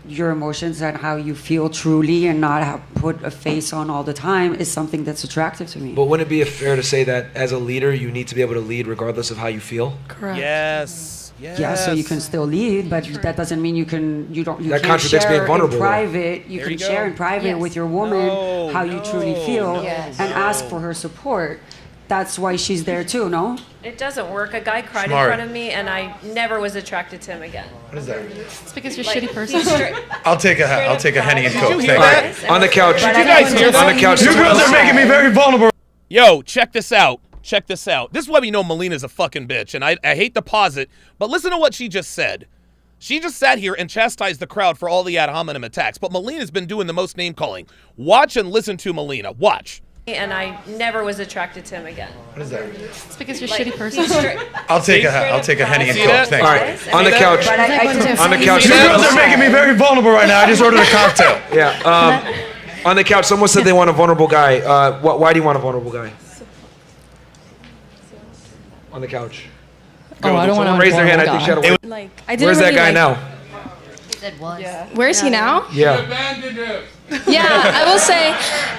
your emotions and how you feel truly and not put a face on all the time is something that's attractive to me. But wouldn't it be fair to say that as a leader, you need to be able to lead regardless of how you feel? Correct. Yes. Yeah, so you can still lead, but that doesn't mean you can't That contradicts share being vulnerable, in though. private. You can share in private with your woman how you truly feel and ask for her support. That's why she's there too, no? It doesn't work. A guy cried Smart. in front of me, and I never was attracted to him again. What is that? It's because you're a shitty person. I'll take a Henny and Coke. hear Thank you. On the couch. Did you guys hear that? On the couch. You girls are making me very vulnerable. Yo, check this out. Check this out. This is why we know Melina's a fucking bitch, and I hate to pause it, but listen to what she just said. She just sat here and chastised the crowd for all the ad hominem attacks, but Melina's been doing the most name calling. Watch and listen to Melina. Watch. And I never was attracted to him again. What is that? It's because you're a shitty person. I'll take a Henny and See Coke. that? Thank All you. right. On the couch. On the couch. You girls are making me very vulnerable right now. I just ordered a cocktail. Yeah. On the couch, someone said they want a vulnerable guy. Why do you want a vulnerable guy? On the couch. I don't want to Raise their hand. I think she had a Like, Where's that guy now? Where is he now? Yeah. Yeah, I will say,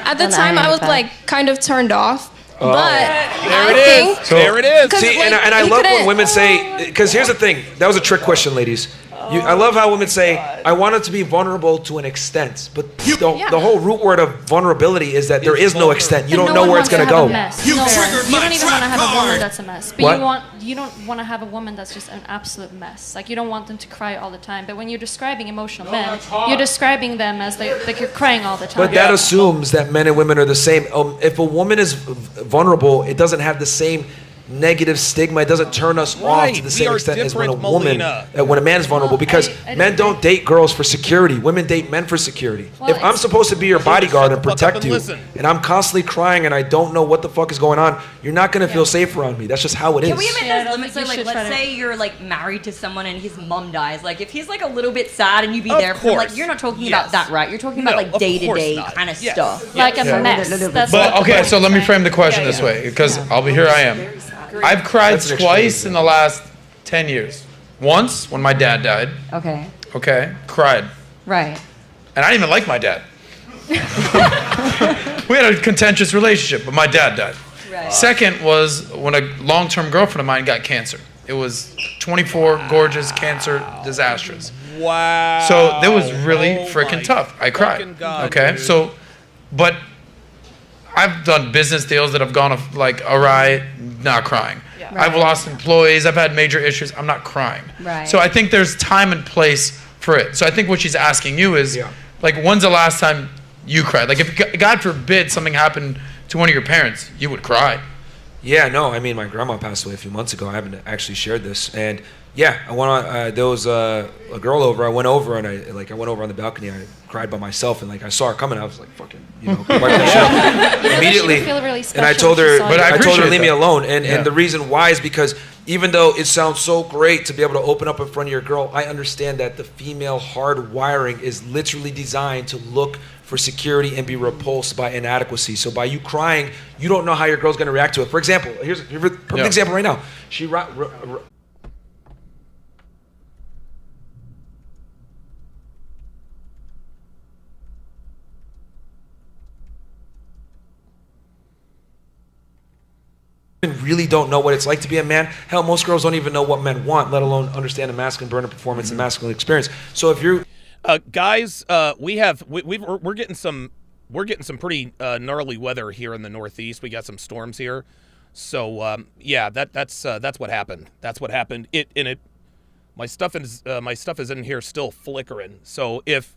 at the time I was like kind of turned off. But There it is. There it is. See, and I love when women say, because here's the thing. That was a trick question, ladies. I love how women say, I want it to be vulnerable to an extent. But the whole root word of vulnerability is that there is no extent. You don't know where it's going to go. You don't even want to have a woman that's a mess. But you don't want to have a woman that's just an absolute mess. Like, you don't want them to cry all the time. But when you're describing emotional men, you're describing them as like you're crying all the time. But that assumes that men and women are the same. If a woman is vulnerable, it doesn't have the same negative stigma. It doesn't turn us off to the same extent as when a woman, when a man is vulnerable, because men don't date girls for security. Women date men for security. Well, if I'm supposed to be your bodyguard and protect and you, listen. and I'm constantly crying and I don't know what the fuck is going on, you're not going to feel safe around me. That's just how it is. Can we make those limits? you Like, should let's try to- say you're like married to someone and his mom dies. Like, if he's like a little bit sad and you be Of there for him, like, course. you're not talking Yes. about that, right? You're talking about No, like of day to course day not. kind of Yes. stuff. Like a mess. That's But what the okay, point so let me is. frame the question this way, because here I am. I've cried That's an twice in the last 10 years. Once when my dad died. Okay. Okay, cried. Right. And I didn't even like my dad. We had a contentious relationship, but my dad died. Right. Second was when a long-term girlfriend of mine got cancer. It was 24, gorgeous, cancer, disastrous. Wow. So that was really Oh freaking my tough. I cried. fucking God, Okay, dude. so, but I've done business deals that have gone like awry, not crying. Yeah. I've lost employees. I've had major issues. I'm not crying. Right. So I think there's time and place for it. So I think what she's asking you is, like, when's the last time you cried? Like, if God forbid something happened to one of your parents, you would cry. Yeah, no, I mean, my grandma passed away a few months ago. I haven't actually shared this. And yeah, I went on, there was a girl over. I went over and I went over on the balcony. I cried by myself and like I saw her coming. I was like, fucking, wipe my shit up immediately. Feel really And I special told her, if you saw But I I told her appreciate leave me that. alone. Yeah. And the reason why is because even though it sounds so great to be able to open up in front of your girl, I understand that the female hard wiring is literally designed to look for security and be repulsed by inadequacy. So by you crying, you don't know how your girl's gonna react to it. For example, here's a perfect example right now. really don't know what it's like to be a man. Hell, most girls don't even know what men want, let alone understand the masculine burner performance and masculine experience. So if you're guys, we're getting some pretty gnarly weather here in the Northeast. We got some storms here, so yeah, that's what happened. That's what happened. My stuff is in here still flickering. So if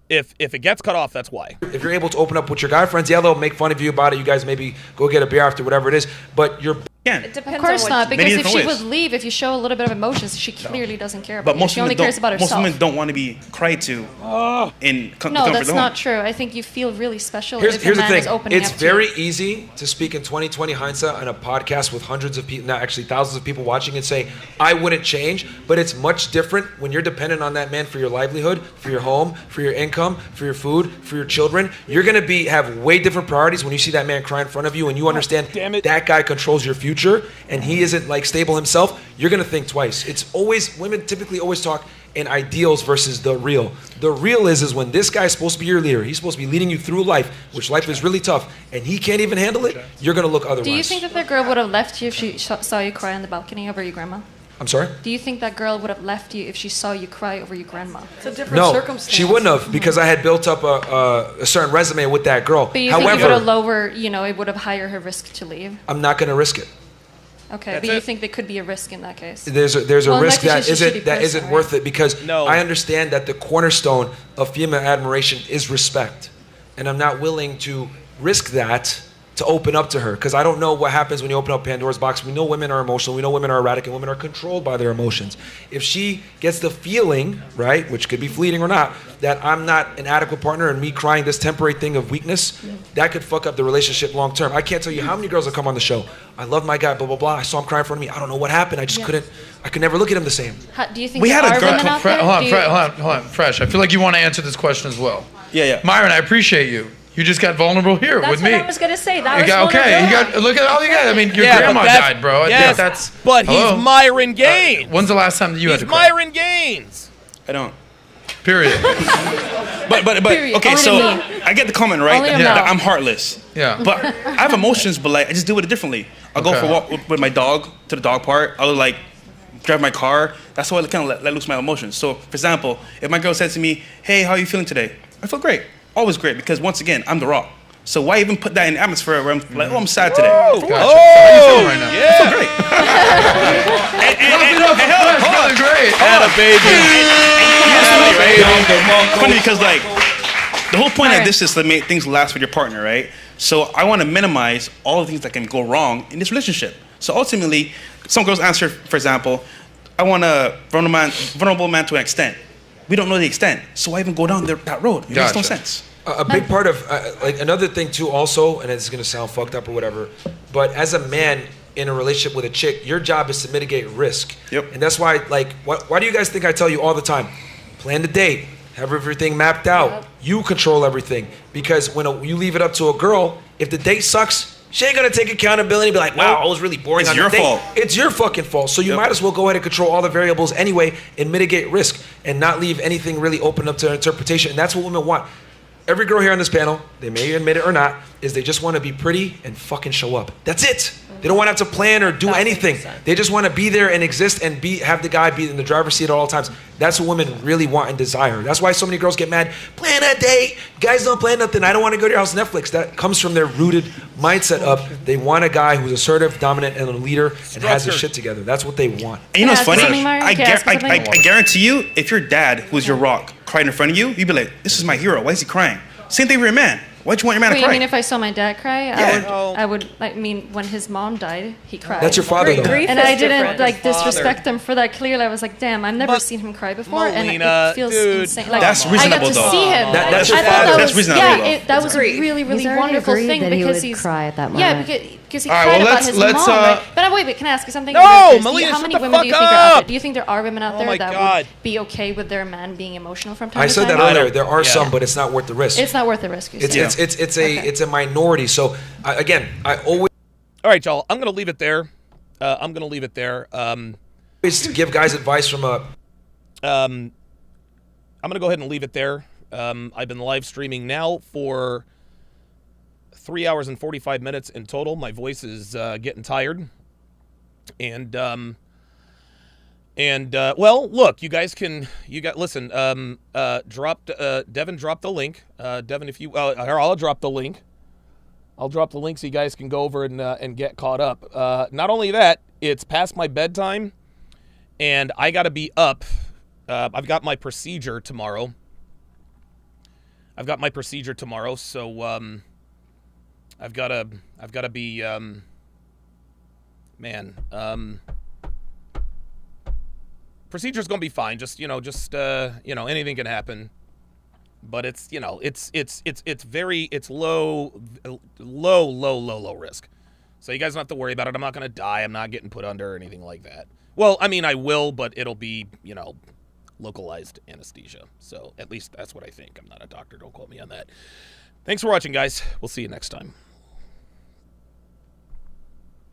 it gets cut off, that's why. If you're able to open up with your guy friends, yeah, they'll make fun of you about it. You guys maybe go get a beer after, whatever it is. But you're It depends. Of course not, because if she would leave, if you show a little bit of emotions, she clearly doesn't care about you. She only cares about herself. Most women don't want to be cried to. No, that's not true. I think you feel really special if Here's a the man is thing. opening It's up very to you. easy to speak in 2020 hindsight on a podcast with hundreds of people, not actually thousands of people watching, and say, I wouldn't change. But it's much different when you're dependent on that man for your livelihood, for your home, for your income, for your food, for your children. You're going to have way different priorities when you see that man cry in front of you and you understand that guy controls your future and he isn't like stable himself. You're going to think twice. It's always, women typically always talk in ideals versus the real. The real is when this guy's supposed to be your leader. He's supposed to be leading you through life, which life is really tough, and he can't even handle it. You're going to look otherwise. Do you think that the girl would have left you if she saw you cry on the balcony over your grandma? I'm sorry? Do you think that girl would have left you if she saw you cry over your grandma? It's a different No, circumstance. she wouldn't have, because I had built up a certain resume with that girl. But you think it would have lowered, it would have higher her risk to leave? I'm not going to risk it. Okay, but you think there could be a risk in that case? There's a risk that isn't worth it, because I understand that the cornerstone of female admiration is respect, and I'm not willing to risk that to open up to her, because I don't know what happens when you open up Pandora's box. We know women are emotional, we know women are erratic, and women are controlled by their emotions. If she gets the feeling, right, which could be fleeting or not, that I'm not an adequate partner and me crying this temporary thing of weakness, that could fuck up the relationship long term. I can't tell you how many girls have come on the show. I love my guy, blah, blah, blah. I saw him cry in front of me. I don't know what happened. I just couldn't, I could never look at him the same. Do you think there are women out there? Hold on, Fresh. I feel like you want to answer this question as well. Yeah. Myron, I appreciate you. You just got vulnerable here with me. That's what I was gonna say. That was okay. You got look at all you got. I mean, your grandma died, bro. Yes, but he's Myron Gaines. When's the last time that you had to cry? Myron Gaines. I don't. Period. but okay, so I get the comment, right? Only That I'm heartless. Yeah. But I have emotions, but like I just deal with it differently. I'll go for a walk with my dog to the dog park. I'll like drive my car. That's how I kind of let loose my emotions. So, for example, if my girl said to me, "Hey, how are you feeling today?" I feel great. Always great, because once again, I'm the Rock. So why even put that in the atmosphere where I'm like, oh, I'm sad today? Oh, For gotcha. what? So how you feeling right now? I feel great. Hold on, great. Funny because like the whole point of this is to make things last with your partner, right? So I want to minimize all the things that can go wrong in this relationship. So ultimately, some girls answer, for example, I want a vulnerable man to an extent. We don't know the extent, so why even go down that road? It makes no sense. A big part of, like another thing too also, and it's gonna sound fucked up or whatever, but as a man in a relationship with a chick, your job is to mitigate risk. Yep. And that's why, like, why do you guys think I tell you all the time, plan the date, have everything mapped out, you control everything. Because when you leave it up to a girl, if the date sucks, she ain't gonna take accountability and be like, wow, I was really boring on the date. It's your fault. It's your fucking fault. So you might as well go ahead and control all the variables anyway and mitigate risk and not leave anything really open up to interpretation. And that's what women want. Every girl here on this panel, they may admit it or not, is they just want to be pretty and fucking show up. That's it. They don't want to have to plan or do anything. They just want to be there and exist and have the guy be in the driver's seat at all times. That's what women really want and desire. That's why so many girls get mad. Plan a date. Guys don't plan nothing. I don't want to go to your house Netflix. That comes from their rooted mindset of they want a guy who's assertive, dominant, and a leader and has his shit together. That's what they want. And you know what's funny? I guarantee you, if your dad, who's your rock, cried in front of you, you'd be like, this is my hero. Why is he crying? Same thing with your man. Why'd you want your man to cry? You mean if I saw my dad cry? I would. I mean, when his mom died, he cried. That's your father, though. And I didn't disrespect him for that. Clearly, I was like, damn, I've never seen him cry before, and it feels insane. Like, that's reasonable, though. I got to see him. That's your father. That's reasonable. Yeah, that was a really, really wonderful thing because he's cry at that moment. Yeah, because he cried about his mom. Right? But wait, can I ask you something? No, Melina, how many shut the women do you fuck think are out up. there? Do you think there are women out there that would be okay with their man being emotional from time I to time? said that earlier. There are some, but it's not worth the risk. It's not worth the risk. It's a minority. So again, I always. All right, y'all. I'm gonna leave it there. Always give guys advice from a. I'm gonna go ahead and leave it there. I've been live streaming now for 3 hours and 45 minutes in total. My voice is getting tired. And well, look, you guys can, listen, Devin dropped the link. Devin, if you, I'll drop the link. I'll drop the link so you guys can go over and get caught up. Not only that, it's past my bedtime, and I got to be up. I've got my procedure tomorrow. So I've got to be procedure's gonna be fine. Just anything can happen. But it's low risk. So you guys don't have to worry about it. I'm not gonna die. I'm not getting put under or anything like that. Well, I mean, I will, but it'll be, localized anesthesia. So at least that's what I think. I'm not a doctor. Don't quote me on that. Thanks for watching, guys. We'll see you next time.